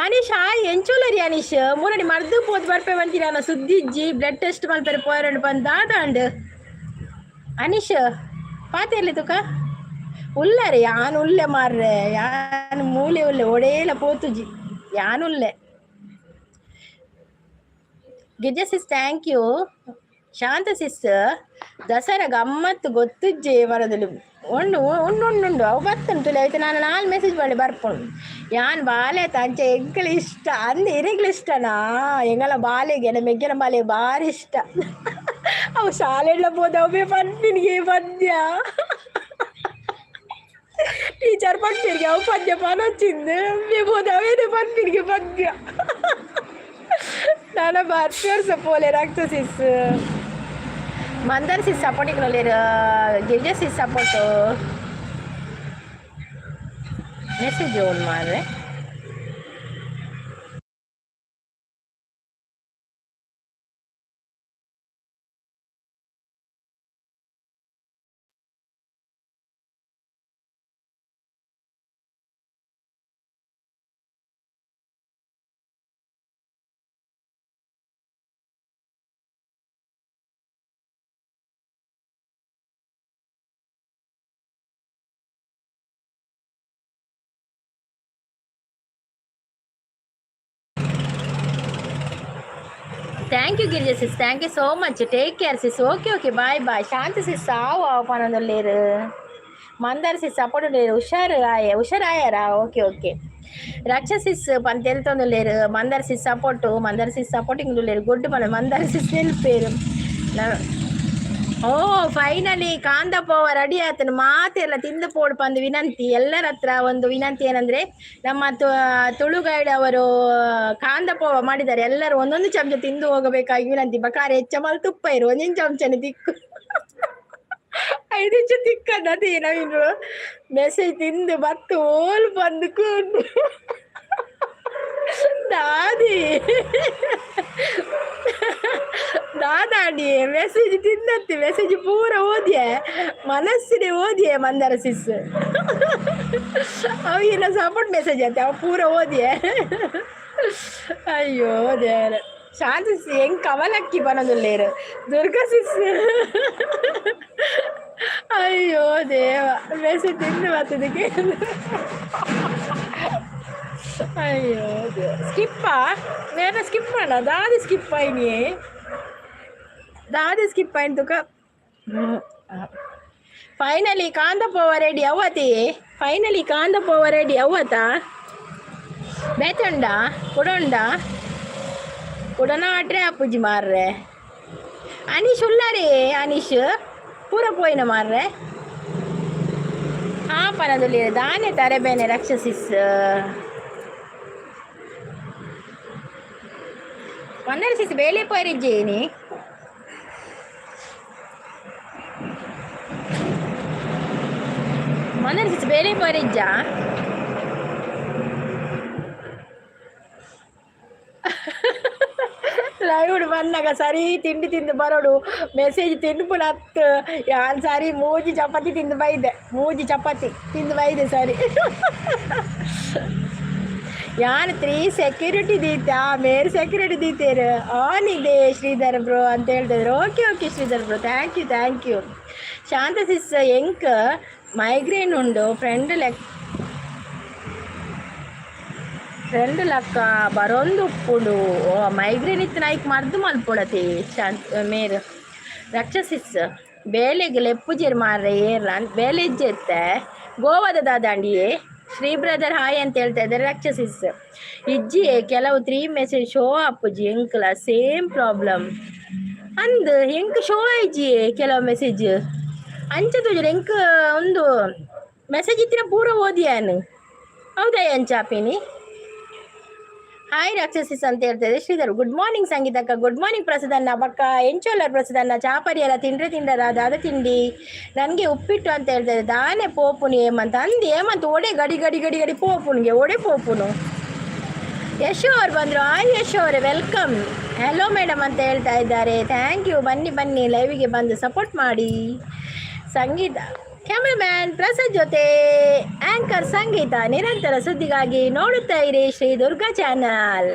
ಅನೀಶ್ ಎಂಚೋಲರಿ ಅನೀಶ್ ಮೂರಡಿ ಮರ್ದು ಪೋದು ಬರ್ಪೆ ಬಂತೀರ ಅನ್ನೋ ಸುದ್ದಿ ಇಜ್ಜಿ ಬ್ಲಡ್ ಟೆಸ್ಟ್ ಮಲ್ಪೆರೆ ಪೋಯರಂಡು ಬಂದು ದಾದಾಂಡ್ ಅನೀಶ್ ಪಾತೆರ್ಲಿ ತುಕ ಉಲ್ಲರೆ ಯಾನ್ ಉಲ್ಲೆ ಮಾರ್ರೆ ಯಾನ್ ಮೂಲೆ ಉಲ್ಲೆ ಒಡೇಲ ಪೋತುಜಿ ಯಾನ್ ಉಲ್ಲೆ ಗಿಜ್ಜ ಸಿಸ್ ಥ್ಯಾಂಕ್ ಯು ಶಾಂತ ಸಿಸ್ ದಸರಾ ಗಮ್ಮತ್ತು ಗೊತ್ತಿಜ್ಜೆ ವರದಲು ಉಂಡು ಅವು ಬರ್ತುಂಟು ಆಯ್ತು ನಾನು 4 ಮೆಸೇಜ್ ಮಾಡಿ ಬರ್ಕೊಂಡು ಯಾನ್ ಬಾಲೆ ತಂಚೆ ಎಂಕಲು ಇಷ್ಟ ಅಂದು ಇರಿಗ್ಲು ಇಷ್ಟನಾ ಎಂಗಲ ಬಾಲೆಗೆ ಮೆಗ್ಗಿನ ಬಾಲೆ ಭಾರಿ ಇಷ್ಟ ಅವು ಶಾಲೆಲ್ಲ ಬೋದವೇ ಪದ್ನಿಗೆ ಪದ್ಯ ಟೀಚರ್ ಪಂಪಿರಿಗೆ ಅವು ಪದ್ಯ ಪನೊಚ್ಚಿಂದು ಬೋದವೇನೆ ಪದ್ನಿಗೆ ಪದ್ಯ ನಾನು ಬರ್ತೀರ್ಸ ಪೋಲೆ ರಕ್ತ sis Mandar sis supporting Girija sis support message ಓನ್ ಮಾಡ್ರೆ thank you Girija sis thank you so much take care sis okay okay bye bye Shanti sis ಸಾವು ಪನೊಂದುಲ್ಲೇರು ಮಂದರ್ ಸಿಸ್ ಸಪೋರ್ಟ್ ಉಳ್ಳೇರು ಹುಷಾರಾಯರಾ ಓಕೆ ಓಕೆ ರಕ್ಷ ಸಿಸ್ ಪನ್ ತೆಲ್ತೊಂದುಲ್ಲೇರು ಮಂದರ್ ಸಿಸ್ ಸಪೋರ್ಟಿಂಗ್ ಉಳ್ಳೇರು ಗುಡ್ ಪನ ಮಂದರ್ ಸಿಸ್ ನೆಲ್ಪೇರು ಓ ಫೈನಲಿ ಕಾಂದ ಪೋವ ರೆಡಿ ಆತನು ಮಾತೆಲ್ಲ ತಿಂದು ಪೋಡು ಬಂದು ವಿನಂತಿ ಎಲ್ಲರ ಹತ್ರ ಒಂದು ವಿನಂತಿ ಏನಂದ್ರೆ ನಮ್ಮ ತುಳುಗೈಡ್ ಅವರು ಕಾಂದ ಪೋವ ಮಾಡಿದ್ದಾರೆ ಎಲ್ಲರೂ ಒಂದೊಂದು ಚಮಚ ತಿಂದು ಹೋಗಬೇಕಾಗಿ ವಿನಂತಿ ಬಕಾರ ಹೆಚ್ಚಮಲ್ ತುಪ್ಪ ಇರು ಒಂದೊಂದು ಚಮಚನ ತಿಕ್ಕು 5 ನಿಮಿಷ ತಿಕ್ಕನ್ನದೇ ನವೀನು ಮೆಸೇಜ್ ತಿಂದು ಬತ್ತು ಓಲ್ ಬಂದುಕೊಂಡು ದಾದಿ ದಾದಾಡಿ ಮೆಸೇಜ್ ತಿನ್ನತ್ತಿ ಮೆಸೇಜ್ ಪೂರ ಓದಿಯೆ ಮನಸ್ಸಿನೇ ಓದಿಯೆ ಮಂದರ ಸಿಸ್ ಅವಿನ ಸಪೋರ್ಟ್ ಮೆಸೇಜ್ ಅಂತೆ ಅವ ಪೂರ ಓದಿಯೆ ಅಯ್ಯೋ ದೇವರ ಶಾಂತಿ ಹೆಂಗ್ ಕವಲಕ್ಕಿ ಬನದುಲ್ಲೇರು ದುರ್ಗಾ ಸಿಸ್ ಅಯ್ಯೋ ದೇವ ಮೆಸೇಜ್ ತಿಂದು ಬರ್ತದಕ್ಕೆ ಅಯ್ಯೋ ಸ್ಕಿಪ್ಪಾ ಮೇರೆ ಸ್ಕಿಪ್ ಮಾಡ ದಾದಿ ಸ್ಕಿಪ್ ಆಯ್ನಿ ದಾದಿ ಸ್ಕಿಪ್ ಆಯ್ತು ತುಕ ಫೈನಲಿ ಕಾಂದ ಪೋವ ರೆಡಿ ಅವತಿ ಫೈನಲಿ ಕಾಂದ ಪೋವ ರೆಡಿ ಅವತ ಬೇತುಂಡ ಕುಡೊಂಡ ಕುಡನ ಆಟ್ರೆ ಅಪ್ಪುಜಿ ಮಾರ್ರೆ ಅನೀಶ್ ಉಳ್ಳಾರೆ ಅನೀಶ್ ಪೂರ ಪೋಯಿನ ಮಾರ್ರೆ ಹಾ ಪನದಲ್ಲಿ ದಾನೆ ತರೆಬೇನೆ ರಕ್ಷಸಿಸ್ ಮಂದರ ಸಿಸ್ ಬೇಲೆ ಪೋರಿಜ್ಜೇನಿ ಮಂದರ ಸಿಸ್ ಬೇಲೆ ಪೋರಿಜ್ಜ ಲೈವ್ ಬಂದಾಗ ಸರಿ ತಿಂಡಿ ತಿಂದು ಬರೋಡು ಮೆಸೇಜ್ ತಿಂದು ಹತ್ತು ಯಾರು ಸರಿ ಮೂಜಿ ಚಪಾತಿ ತಿಂದು ಬೈದೆ ಮೂಜಿ ಚಪಾತಿ ತಿಂದು ಬೈದೆ ಸರಿ ಯಾನ್ 3 ಸೆಕ್ಯೂರಿಟಿ ದೀತ ಮೇರೆ ಸೆಕ್ಯೂರಿಟಿ ದೀತೇರು ಆನ್ ಇದೆ ಶ್ರೀಧರ್ ಬ್ರೋ ಅಂತ ಹೇಳ್ತಿದ್ರು okay okay Shridhar bro thank you Shanta sis ಎಂಕ್ ಮೈಗ್ರೇನ್ ಉಂಡು ಫ್ರೆಂಡ್ ಲಕ್ಕ ಬರೊಂದು ಉಪ್ಪುಡು ಮೈಗ್ರೇನ್ ಇತ್ತು ನಾಯ್ಕ್ ಮರ್ದು ಮಲ್ಪೊಡತಿ ಶಾಂತ ಮೇರು ರಕ್ಷಸಿಸ್ ಬೇಲೆಗೆ ಲೆಪ್ಪುಜೇರು ಮಾರ್ರೆ ಏರ್ಲ ಬೇಲೆ ಇಜ್ಜೆತ್ತೆ ಗೋವಾದ ದಾದಾಂಡಿಯೇ ಶ್ರೀ ಬ್ರದರ್ ಹಾಯ್ ಅಂತ ಹೇಳ್ತಾ ಇದ್ದಾರೆ ರಕ್ಷಸಿಸ್ ಇಜ್ಜಿಯೇ ಕೆಲವು 3 ಮೆಸೇಜ್ ಶೋ ಅಪ್ಪುಜಿ ಎಂಕ್ಲ ಸೇಮ್ ಪ್ರಾಬ್ಲಮ್ ಅಂದ್ ಎಂಕ್ ಶೋ ಇಜ್ಜಿಯೇ ಕೆಲವು ಮೆಸೇಜ್ ಅಂಚ ತುಜುರು ಎಂಕ್ ಒಂದು ಮೆಸೇಜ್ ಇತ್ತಿನ ಪೂರ ಓದಿಯಾನು ಹೌದಾ ಎಂಚಾಪಿನಿ ಹಾಯ್ ರಾಕ್ಷಸಿಸ್ ಅಂತ ಹೇಳ್ತಾರೆ ಶ್ರೀಧರ್ ಗುಡ್ ಮಾರ್ನಿಂಗ್ ಸಂಗೀತಕ್ಕ ಗುಡ್ ಮಾರ್ನಿಂಗ್ ಪ್ರಸದನ್ನ ಬಕ್ಕ ಎಂಚೋಲರ್ ಪ್ರಸದನ್ನ ಚಾಪರಿ ಎಲ್ಲ ತಿಂಡ್ರ ದಾದ ತಿಂಡಿ ನನಗೆ ಉಪ್ಪಿಟ್ಟು ಅಂತ ಹೇಳ್ತಾರೆ ದಾನೆ ಪೋಪುನು ಏಮಂತ ಅಂದು ಏಮಂತ ಒಡೆ ಗಡಿ ಗಡಿ ಗಡಿ ಗಡಿ ಪೋಪುನ್ಗೆ ಒಡೆ ಪೋಪುನು ಯಶು ಅವ್ರು ಬಂದರು ಹಾಯ್ ಯಶು ಅವರೇ ವೆಲ್ಕಮ್ ಹಲೋ ಮೇಡಮ್ ಅಂತ ಹೇಳ್ತಾ ಇದ್ದಾರೆ ಥ್ಯಾಂಕ್ ಯು ಬನ್ನಿ ಬನ್ನಿ ಲೈವಿಗೆ ಬಂದು ಸಪೋರ್ಟ್ ಮಾಡಿ ಸಂಗೀತ ಕ್ಯಾಮ್ರಾಮ್ಯಾನ್ ಪ್ರಸಾದ್ ಜೊತೆ ಆಂಕರ್ ಸಂಗೀತ ನಿರಂತರ ಸುದ್ದಿಗಾಗಿ ನೋಡುತ್ತಾ ಇರಿ ಶ್ರೀ ದುರ್ಗಾ ಚಾನಲ್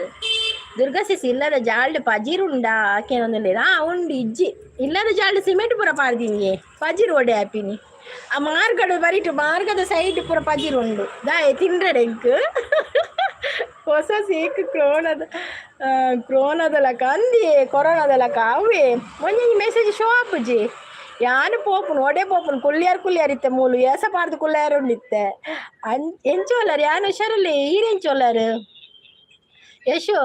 ದುರ್ಗಾ ಸಿಸಿ ಇಲ್ಲದ ಜಾಲ್ಡ್ ಪಜೀರುಂಡ ಆಕೆನೊಂದಿಲ್ಲ ಉಂಡು ಇಜ್ಜಿ ಇಲ್ಲದ ಜಾಲ್ಡ್ ಸಿಮೆಂಟ್ ಪೂರ ಪಾಡ್ದೀನಿ ಪಜೀರು ಒಡೆ ಹಾಪಿನಿ ಆ ಮಾರ್ಗದ ಬರಿಟು ಮಾರ್ಗದ ಸೈಡ್ ಪೂರ ಪಜೀರುಂಡು ದಾಯ್ ತಿಂಡ್ರೆಂಕ್ ಹೊಸ ಸೀಕ್ ಕ್ರೋನದಲಕ ಅಂದಿ ಕೊರೋನಾದಲಕ ಅವೇ ಮೊನ್ನೆ ಮೆಸೇಜ್ ಶೋ ಅಪ್ಪುಜಿ ಯಾನು ಪೋಪುನು ಒಡೆ ಪೋಪುನು ಕುಲ್ಲಿಯಾರ್ ಇತ್ತೆ ಮೂಲು ಏಸ ಪಾರ್ದು ಕುಲ್ಲಿಯಾರು ಉಂಡಿತ್ತೆ ಎಂಚೋಲರ್ ಯಾನು ಹುಷಾರಲ್ಲಿ ಈರೆಂಚೋಲರ್ ಯಶು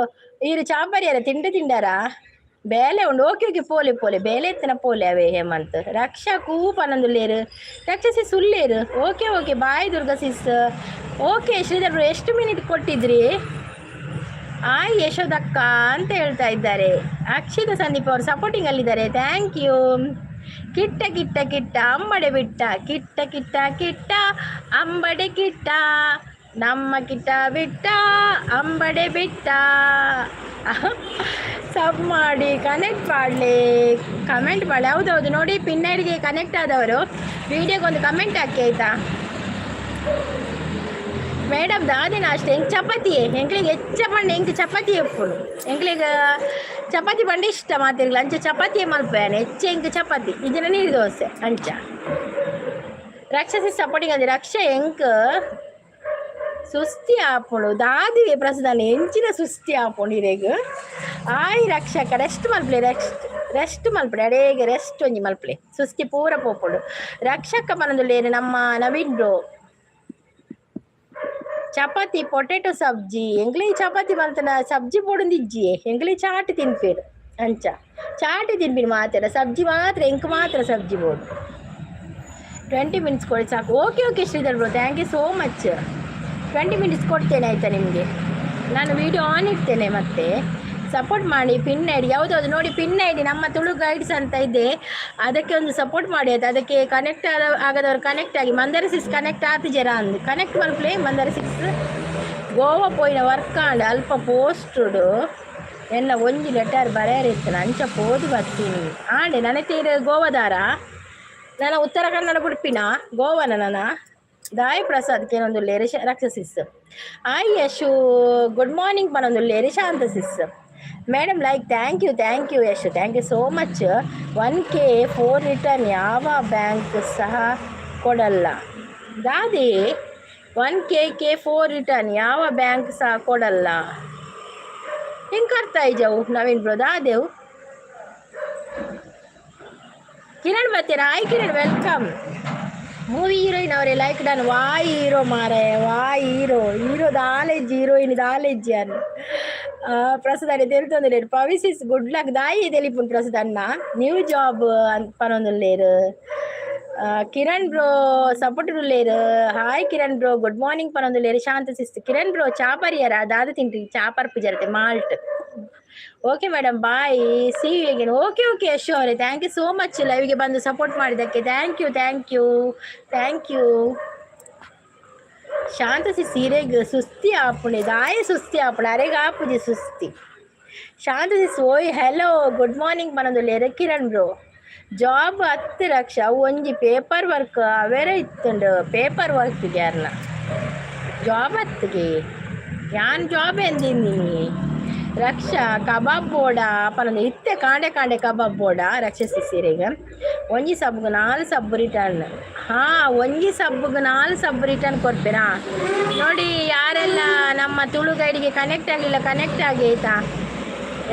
ಈರು ಚಾಪರಿಯಾರ ತಿಂಡಾರ ಬೇಲೆ ಉಂಡು ಓಕೆ ಪೋಲೆ ಬೇಲೆ ಎತ್ತಿನ ಪೋಲೆ ಅವೇ ಹೇಮಂತ್ ರಕ್ಷಾ ಕೂಪನಂದುಲ್ಲೇರು ರಕ್ಷಸಿ ಸುಲ್ಲೇರು okay bye Durga sis okay Shridhar ಎಷ್ಟು ಮಿನಿಟ್ ಕೊಟ್ಟಿದ್ರಿ ಆಯ್ ಯಶೋದಕ್ಕ ಅಂತ ಹೇಳ್ತಾ ಇದ್ದಾರೆ ಅಕ್ಷಿತ ಸಂದೀಪ್ ಅವರು ಸಪೋರ್ಟಿಂಗ್ ಅಲ್ಲಿದ್ದಾರೆ ಥ್ಯಾಂಕ್ ಯು ಕಿಟ್ಟ ಅಂಬಡೆ ಬಿಟ್ಟ ಕಿಟ್ಟ ಅಂಬಡೆ ಕಿಟ್ಟ ನಮ್ಮ ಕಿಟ್ಟ ಬಿಟ್ಟ ಅಂಬಡೆ ಬಿಟ್ಟ ಸಬ್ ಮಾಡಿ ಕನೆಕ್ಟ್ ಮಾಡಲಿ ಕಮೆಂಟ್ ಮಾಡಿ ಹೌದೌದು ನೋಡಿ ಪಿನ್ನೈಡ್ಗೆ ಕನೆಕ್ಟ್ ಆದವರು ವಿಡಿಯೋಗೊಂದು ಕಮೆಂಟ್ ಹಾಕಿ ಆಯಿತಾ ಮೇಡಮ್ ದಾದಿನ ಅಷ್ಟೇ ಹೆಂಗೆ ಚಪಾತಿ ಎಂಕ್ಳಿಗೆ ಹೆಚ್ಚ ಪಂಡು ಹೆಂಗೆ ಚಪಾತಿ ಎಪ್ಪುಡು ಎಂಕ್ಳಿಗೆ ಚಪಾತಿ ಪಂಡು ಇಷ್ಟ ಮಾತಿರ್ಲಿಲ್ಲ ಅಂಚೆ ಚಪಾತಿ ಮಲ್ಪೇನೆ ಹೆಚ್ಚು ಹೆಂಗೆ ಚಪಾತಿ ಇದನ್ನ ನೀರು ದೋಸೆ ಅಂಚ ರಕ್ಷಸಿ ಸಪೋರ್ಟಿಂಗ್ ಅದೇ ರಕ್ಷ ಎಂಕ್ ಸುಸ್ತಿ ಆಪುಂಡು ದಾದಿಗೆ ಪ್ರಸದಾನ ಹೆಂಚಿನ ಸುಸ್ತಿ ಆಪುಂಡು ಇರೇಗ ಆಯ್ ರಕ್ಷಕ ರೆಸ್ಟ್ ಮಲ್ಪಡೆ ಅಡೇಗೆ ರೆಸ್ಟ್ ಒಂಜಿ ಮಲ್ಪಡೆ ಸುಸ್ತಿ ಪೂರ ಪೋಪುಡು ರಕ್ಷಕ ಮನದುಲ್ಲೇರು ನಮ್ಮ ನವೀನ್ ಬ್ರೋ ಚಪಾತಿ ಪೊಟೆಟೊ ಸಬ್ಜಿ ಎಂಗ್ಲಿ ಚಪಾತಿ ಮಲ್ತನ ಸಬ್ಜಿ ಪೋಡೊಂದಿಜ್ಜಿಯೇ ಎಂಗ್ಲಿ ಚಾಟ್ ತಿನ್ಪೇರು ಅಂಚ ಚಾಟ್ ತಿನ್ಪಿನ ಮಾತಾಡ ಸಬ್ಜಿ ಮಾತ್ರ ಎಂಕ್ ಮಾತ್ರ ಸಬ್ಜಿ ಬೋಡು 20 ಮಿನಿಟ್ಸ್ ಕೊಡಿ ಸಾಕು okay Shridhar bro thank you so much 20 minutes ಕೊಡ್ತೇನೆ ಆಯಿತಾ ನಿಮಗೆ ನಾನು ವಿಡಿಯೋ ಆನ್ ಇಡ್ತೇನೆ ಮತ್ತೆ ಸಪೋರ್ಟ್ ಮಾಡಿ ಪಿನ್ ಐಡಿ ಯಾವುದಾದ್ರು ನೋಡಿ ಪಿನ್ ಐಡಿ ನಮ್ಮ ತುಳು ಗೈಡ್ಸ್ ಅಂತ ಇದೆ ಅದಕ್ಕೆ ಒಂದು ಸಪೋರ್ಟ್ ಮಾಡಿ ಆಯ್ತು ಅದಕ್ಕೆ ಕನೆಕ್ಟ್ ಆಗದವ್ರು ಕನೆಕ್ಟ್ ಆಗಿ ಮಂದರ ಸಿಕ್ಸ್ ಕನೆಕ್ಟ್ ಆತು ಜರ ಅಂದು ಕನೆಕ್ಟ್ ಮಲ್ಪ್ಲೆ ಮಂದರ ಸಿಕ್ಸ್ ಗೋವಾ ಪೋಯಿನ ವರ್ಕ್ ಆಂಡ್ ಅಲ್ಪ ಪೋಸ್ಟುಡು ಎಲ್ಲ ಒಂಜಿ ಲೆಟರ್ ಬರೆಯರಿರ್ತೇನೆ ಅಂಚ ಪೋದು ಬರ್ತೀನಿ ಆಂಡೆ ನನಗೆ ತೀರ ಗೋವಾದಾರ ನನ್ನ ಉತ್ತರ ಕನ್ನಡ ಉಡುಪಿನ ಗೋವಾನ ನನ್ನ ದಾಯ್ ಪ್ರಸಾದ್ಗೆ ಏನೊಂದು ಲೇರಿ ರಕ್ಷಸಿಸ್ ಆಯ್ ಯಶು ಗುಡ್ ಮಾರ್ನಿಂಗ್ ಪನೊಂದು ಲೇರಿ Shanta sis madam like thank you Yashu thank you so much 1K 4 return ಯಾವ ಬ್ಯಾಂಕ್ ಸಹ ಕೊಡಲ್ಲ ದಾದಿ 1K 4 ರಿಟರ್ನ್ ಯಾವ ಬ್ಯಾಂಕ್ ಸಹ ಕೊಡಲ್ಲ ಹೆಂಗೆ ಕರ್ತಾ ಇದ್ದಾವು ನವೀನ್ ಬ್ರೋ ದಾದೇವು ಕಿರಣ್ ಬರ್ತೀರಾ hi Kiran welcome movie heroine ಅವರೇ ಲೈಕ್ ಡನ್ ವಾಯ್ ಹೀರೋ ಮಾರೆ ವಾಯ್ ಹೀರೋ ದಾಲೆಜ್ಜಿ ಹೀರೋಯಿನ್ ದಾಲೆಜ್ಜಿ ಅನ್ನು ಪ್ರಸದಾನೆ ತೆರುತೊಂದು ಪವಿಸಿಸ್ ಗುಡ್ ಲಕ್ ದಾಯಿ ತೆಲಿಪುನ್ ಪ್ರಸದನ್ನ ನ್ಯೂ ಜಾಬ್ ಅಂತ ಪನೊಂದುಲ್ಲೇರು ಕಿರಣ್ ಬ್ರೋ ಸಪೋರ್ಟ್ ಉಲ್ಲೇರು hi Kiran bro good morning ಪನೊಂದುಲ್ಲೇರು ಶಾಂತ ಸಿಸ್ತು ಕಿರಣ್ ಬ್ರೋ ಚಾಪರಿಯರ ದಾದ ತಿಂಟ್ರಿ ಚಾಪರ್ಪು ಜರತೆ malt okay madam bye see you again okay Yashu ಅವರೇ ಥ್ಯಾಂಕ್ ಯು ಸೋ ಮಚ್ ಲೈವ್ಗೆ ಬಂದು ಸಪೋರ್ಟ್ ಮಾಡಿದ್ದಕ್ಕೆ ಥ್ಯಾಂಕ್ ಯು ಶಾಂತಸಿ ಸೀರೆಗೆ ಸುಸ್ತಿ ಆಪುಣೆ ದಾಯ ಸುಸ್ತಿ ಆಪುಣೆ ಅರೆಗ ಆಪುಜಿ ಸುಸ್ತಿ ಶಾಂತಸಿ ಓಯ್ ಹೆಲೋ ಗುಡ್ ಮಾರ್ನಿಂಗ್ ಮನದುಲ್ಲೇರು ಕಿರಣ್ ಬ್ರೋ ಜಾಬ್ 10 ಲಕ್ಷ ಒಂಜಿ ಪೇಪರ್ ವರ್ಕ್ ಅವೇರೆ ಇತ್ತುಂಡು ಪೇಪರ್ ವರ್ಕ್ಗೆ ಯಾರನ್ನ ಜಾಬ್ 10ಗೆ ಯಾನ್ ಜಾಬ್ ಎಂದಿನಿ ರಕ್ಷಾ ಕಬಾಬ್ ಬೋಡ ಪನೊಂದು ಇತ್ತೆ ಕಾಂಡೆ ಕಬಾಬ್ ಬೋಡ ರಕ್ಷಸಿ ಸೀರೆಗೆ ಒಂಜಿ ಸಬ್ಗೆ 4 ಸಬ್ ರಿಟರ್ನ್ ಒಂಜಿ ಸಬ್ಗೆ 4 ಸಬ್ ರಿಟರ್ನ್ ಕೊಡ್ತೀರಾ ನೋಡಿ ಯಾರೆಲ್ಲ ನಮ್ಮ ತುಳು ಗೈಡಿಗೆ ಕನೆಕ್ಟ್ ಆಗಲಿಲ್ಲ ಕನೆಕ್ಟ್ ಆಗಿ ಆಯಿತಾ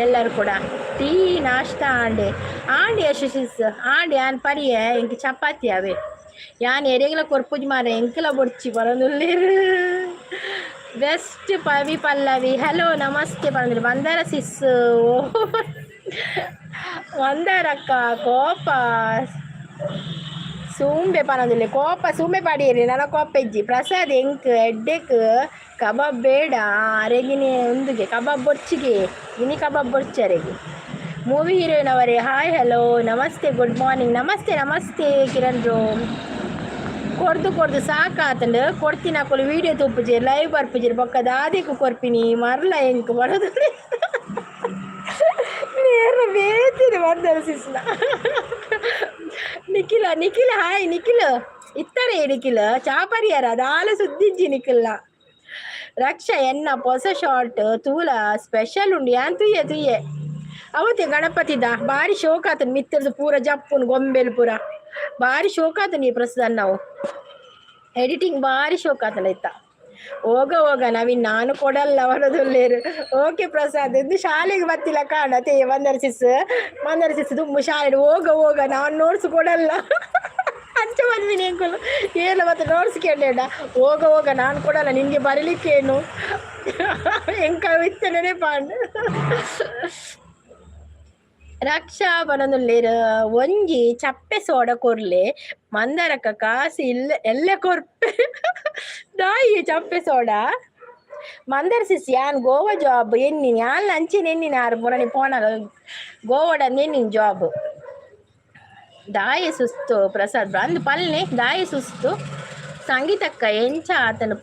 ಎಲ್ಲರೂ ಕೂಡ ಟೀ ನಾಷ್ಟ ಅಂಡೆ ಆಂಡಿ ಯಶಸ್ ಆಂಡಿ ಆನ್ ಪರಿಯೆ ಇಂಕ ಚಪಾತಿ ಅವೇ ಯಾನ್ ಎರೆಗ್ಲ ಕೊರ್ಪುಜಿ ಮಾರೆ ಎಂಕಲ ಬೊಡ್ಚಿ ಬರೋದುಲ್ಲೇರು ಬೆಸ್ಟ್ ಪವಿ ಪಲ್ಲವಿ ಹಲೋ ನಮಸ್ತೆ ಪಂದ್ರೆ ಮಂದಾರ ಸಿಸ್ ಮಂದಾರಕ್ಕ ಕೋಪ ಸೂಂಬೆ ಪನದಿಲ್ಲ ಕೋಪ ಸೂಂಬೆ ಪಾಡಿಯರಿ ನನ್ನ ಕೋಪ ಇಜ್ಜಿ ಪ್ರಸಾದ್ ಎಂಕ್ ಎಡ್ಡೆಕ್ ಕಬಾಬ್ ಬೇಡ ಅರೆಗಿನಿ ಒಂದುಗೆ ಕಬಾಬ್ ಬೊರ್ಚಿಗೆ ಇನಿ ಕಬಾಬ್ ಬೊರ್ಚರೆಗೆ ಮೂವಿ ಹೀರೋಯಿನ್ ಅವರೇ ಹಾಯ್ ಹಲೋ ನಮಸ್ತೆ ಗುಡ್ ಮಾರ್ನಿಂಗ್ ನಮಸ್ತೆ ನಮಸ್ತೆ ಕಿರಣ್ ರೋ ಕೊರ್ದು ಸಾಕಾತಂಡು ಕೊಡ್ತೀನಿ ಹಾಕೊಳ್ಳಿ ವೀಡಿಯೋ ತುಪ್ಪುಜಿ ಲೈವ್ ಬರ್ಪುಜಿರ್ ಬೊಕ್ಕ ದಾದಿಗೂ ಕೊರ್ಪಿನಿ ಮರ್ಲ ಎಂಕ್ ಬರೋದು ನೇರ ಬೇತಿರಿ ಬಂದರು ಸಿಸ್ನ ನಿಖಿಲ ಹಾಯ್ ನಿಖಿಲ್ ಇತ್ತರೆ ನಿಖಿಲ್ ಚಾಪರಿಯರ ದಾಲ ಸುದ್ದಿಜ್ಜಿ ನಿಖಿಲ್ನ ರಕ್ಷ ಎನ್ನ ಹೊಸ ಶಾರ್ಟ್ ತೂಲ ಸ್ಪೆಷಲ್ ಉಂಡು ಯಾನ್ ತುಯ್ಯೆ ಅವತ್ತೆ ಗಣಪತಿದ ಬಾರಿ ಶೋಕ ಆತನ್ ಮಿತ್ತರ್ದು ಪೂರ ಜಪ್ಪುನ್ ಗೊಂಬೆಲ್ ಪೂರ ಬಾರಿ ಶೋಕ ಆತನ್ ಈ ಪ್ರಸ್ತುತ ನಾವು ಎಡಿಟಿಂಗ್ ಬಾರಿ ಶೋಕ ಆತನ ಇತ್ತ ಹೋಗ ನವೀನ್ ನಾನು ಕೊಡಲ್ಲ ಬರೋದುಲ್ಲೇರು ಓಕೆ ಪ್ರಸಾದ್ ಇದು ಶಾಲೆಗೆ ಬರ್ತಿಲ್ಲ ಕಾಣತೆ ಮಂದರ ಸಿಸ್ ತುಂಬ ಶಾಲೆ ಹೋಗ ನಾನು ನೋಟ್ಸ್ ಕೊಡಲ್ಲ ಅಂಚ ಬಂದ್ವಿ ಅಂಕಲ್ ಏನು ಮತ್ತೆ ನೋಟ್ಸ್ ಕೇಳಬೇಡ ಹೋಗ ನಾನು ಕೊಡಲ್ಲ ನಿನಗೆ ಬರಲಿಕ್ಕೇನು ಎಂಕ ಇತ್ತನೇ ಪಾಂಡ್ ರಕ್ಷಾ ಬನದುಲ್ಲೇರು ಒಂಜಿ ಚಪ್ಪೆ ಸೋಡ ಕೊರ್ಲೆ ಮಂದರಕ್ಕ ಕಾಸು ಇಲ್ಲ ಎಲ್ಲ ಕೊರ್ಪೆ ದಾಯಿ ಚಪ್ಪೆ ಸೋಡ ಮಂದರ ಸಿಸ್ ಯಾನ್ ಗೋವಾ ಜಾಬ್ ಎನ್ನಿನಿ ಯಾನ್ ಅಂಚಿನ ಎನ್ನಿನ ಆರು ಪುರಾಣಿ ಪೋನಲ್ಲ ಗೋವಾಡ ಎನ್ನಿನ ಜಾಬ್ ದಾಯಿ ಸುಸ್ತು ಪ್ರಸಾದ್ ಅಂದು ಪಲ್ಲೆ ದಾಯಿ ಸುಸ್ತು ಸಂಗೀತಕ್ಕ ಎಂಚ ಆತನ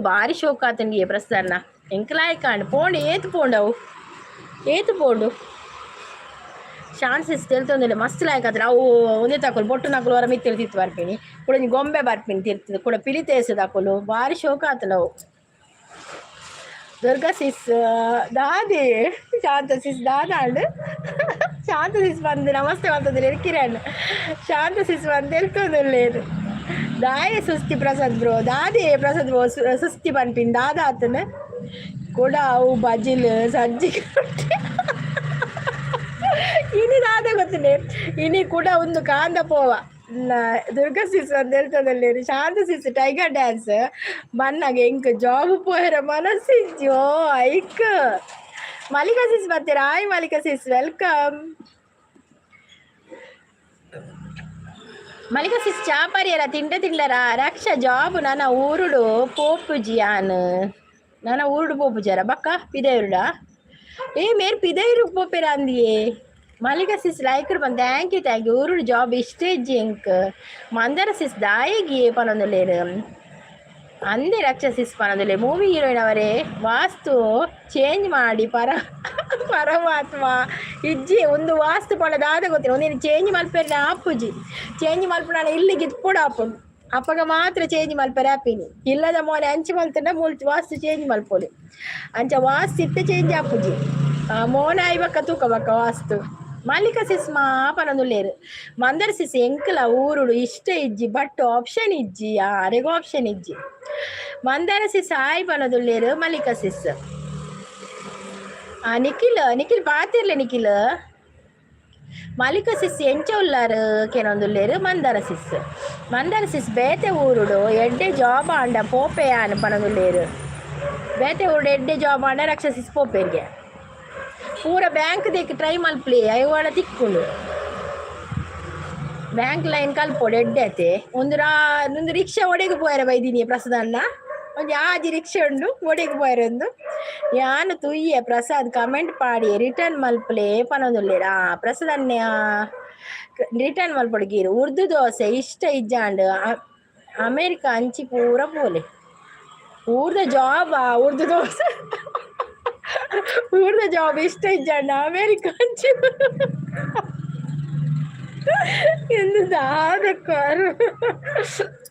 ಭಾರಿ ಶೋಕ ಆತನಿಗೆ ಪ್ರಸಾದ್ನ ಎಂಕಲಾಯ್ ಕಾಂಡು ಪೋಂಡು ಏತು ಪೋಂಡು ಚಾನ್ಸಸ್ ತಿಳ್ತಂದಿಲ್ಲ ಮಸ್ತ್ ಲಾಯ್ಕ್ ಆದ್ರೆ ಅವು ಒಂದೇ ತಕೊಳು ಬೊಟ್ಟು ನಕಲು ಹೊರ ಮಿತ್ತಿರು ತಿತ್ತು ಬರ್ಪೀನಿ ಕೂಡ ಗೊಂಬೆ ಬರ್ಪೀನಿ ತಿರ್ತದೆ ಕೂಡ ಪಿಲಿತೇಸು ತಕೊಳು ಭಾರಿ ಶೋಕ ಆತಲ್ಲ ಅವು ದುರ್ಗಾ ಸಿಸ್ ದಾದಿ ಶಾಂತ ಸಿಸ್ ದಾದಾಂಡು ಶಾಂತ ಸಿಸ್ ಬಂದು ನಮಸ್ತೆ ಅಂತಂದ್ರೆ ಕಿರಣ್ ಶಾಂತ ಸಿಸ್ ಬಂದು ತಿಳ್ತಂದಿಲ್ಲ ದಾಯ ಸುಸ್ತಿ ಪ್ರಸಾದ್ ಬ್ರೋ ದಾದಿ ಪ್ರಸಾದ್ ಬ್ರೋ ಸುಸ್ತಿ ಬಂದ್ಪಿನ್ ದಾದ ಆತನ ಕೂಡ ಅವು ಬಜಿಲ್ ಸಜ್ಜಿಗೆ ಇನಿ ದಾದ ಗೊತ್ತಿಲ್ಲ ಇನಿ ಕೂಡ ಒಂದು ಕಾಂದ ಪೋವ ದುರ್ಗಾ ಸಿಸ್ ಅಂತ ಹೇಳ್ತದಲ್ಲಿ ಶಾಂತ ಸಿಸ್ ಟೈಗರ್ ಡ್ಯಾನ್ಸ್ ಬನ್ನಾಗ ಎಂಕ್ ಜಾಬ್ ಪೋಯರ ಮನಸ್ಸಿಜ್ಜೋ ಐಕ್ ಮಲ್ಲಿಕಾ ಸಿಸ್ ಬರ್ತೀರಾ hi Mallika sis welcome Mallika sis ಚಾಪರಿಯರ ತಿಂಡರ ರಕ್ಷ ಜಾಬ್ ನನ್ನ ಊರುಡು ಪೋಪುಜಿಯಾನ್ ನನ್ನ ಊರುಡು ಪೋಪುಜಾರ ಬಕ್ಕ ಪಿದೇರುಡ ಮೇರ್ ಪಿದೇರು ಪೋಪೆರ ಅಂದಿಯೇ ಮಲ್ಲಿಕಾ ಸಿಸ್ ಲೈಕರ್ ಬಂದು ಥ್ಯಾಂಕ್ ಯು ಊರುಡು ಜಾಬ್ ಇಷ್ಟೇ ಜಿಂಕ್ ಮಂದರ ಸಿಸ್ ದಾಯಿಗೆ ಪನೊಂದುಲ್ಲೇರು ಅಂದೇ ರಕ್ಷ ಸಿಸ್ ಪನೊಂದುಲ್ಲೆ ಮೂವಿ ಹೀರೋಯಿನ್ ಅವರೇ ವಾಸ್ತು ಚೇಂಜ್ ಮಾಡಿ ಪರಮಾತ್ಮ ಇಜ್ಜಿ ಒಂದು ವಾಸ್ತು ಪಣದಾದ ಗೊತ್ತಿಲ್ಲ ಒಂದೇನು ಚೇಂಜ್ ಮಲ್ಪೇರಿ ಆಪುಜಿ ಚೇಂಜ್ ಮಲ್ಪ ನಾನು ಇಲ್ಲಿಗೆ ಇತ್ಪೂಡ ಆಪುಂಡು ಅಪ್ಪಗ ಮಾತ್ರ ಚೇಂಜ್ ಮಲ್ಪರೆ ಆಪಿನಿ ಇಲ್ಲದ ಮೋನೆ ಅಂಚೆ ಮಲ್ತಂಡ ಮೂಲ್ತಿ ವಾಸ್ತು ಚೇಂಜ್ ಮಲ್ಪೋಡು ಅಂಚ ವಾಸ್ತು ಇತ್ತೆ ಚೇಂಜ್ ಆಪುಜಿ ಮೋನ ಐವಕ್ಕ ತೂಕಬಕ್ಕ ವಾಸ್ತು ಮಲ್ಲಿಕಾ ಸಿಸ್ ಪನೊಂದುಲ್ಲೇರು ಮಂದರ ಸಿಸ್ ಎಂಕಲ ಊರುಡು ಇಷ್ಟ ಇಜ್ಜಿ ಬಟ್ ಆಪ್ಷನ್ ಇಜ್ಜಿ ಅರೆಗೋ ಆಪ್ಷನ್ ಇಜ್ಜಿ ಮಂದರ ಸಿಸ್ ಆಯ್ ಪನೊಂದುಲ್ಲೇರು ಮಲ್ಲಿಕಾ ಸಿಸ್ ನಿಖಿಲ್ ಪಾತಿರ್ಲೆ ನಿಖಿಲ್ ಮಲ್ಲಿಕಾ ಸಿಸ್ ಎಂಚ ಉಲ್ಲಾರು ಕೆನೊಂದುಲ್ಲೇರು ಮಂದರ ಸಿಸ್ ಬೇತೆ ಊರುಡು ಎಡ್ಡೆ ಜಾಬ್ ಆಂಡ ಪೋಪೆಯಾನ್ ಪನೊಂದುಲ್ಲೇರು ಬೇತೆ ಊರುಡು ಎಡ್ಡೆ ಜಾಬ್ ಆಂಡ ರಕ್ಷ ಸಿಸ್ ಪೋಪೆರ್ಗೆ ಪೂರ ಬ್ಯಾಂಕ್ ದೇಕ್ ಟ್ರೈ ಮಲ್ಪ್ಲಿ ಐವಾಡ ತಿಕ್ಕೊಂಡು ಬ್ಯಾಂಕ್ ಲೈನ್ ಕಲ್ಪೋಡು ಎಡ್ಡೆತೆ ಒಂದು ರಿಕ್ಷಾ ಒಡೆಗೆ ಪೋಯರ ಬೈದಿನಿ ಪ್ರಸಾದನ್ನ ಒಂದು ಆಜಿ ರಿಕ್ಷಾ ಉಂಡು ಒಡೆಗೆ ಪೋಯರೊಂದು ಯಾನು ತುಯ್ಯ ಪ್ರಸಾದ್ ಕಮೆಂಟ್ ಪಾಡಿ ರಿಟರ್ನ್ ಮಲ್ಪಲೆ ಪನೊಂದುಲ್ಲೇರ ಪ್ರಸಾದನ್ನೇ ರಿಟರ್ನ್ ಮಲ್ಪೊಡ್ಗೀರು ಉರ್ದು ದೋಸೆ ಇಷ್ಟ ಇಜ್ಜಾಂಡ್ ಅಮೇರಿಕಾ ಅಂಚಿ ಪೂರ ಪೋಲೆ ಊರ್ದ ಜಾಬ್ ಉರ್ದು ದೋಸೆ ಊರ್ದ ಜಾಬ್ ಇಷ್ಟ ಇಜ್ಜಾಂಡ ಅಮೇರಿಕಾ ಅಂಚಿ ಎಂದು ದಾದಕ್ಕಾರು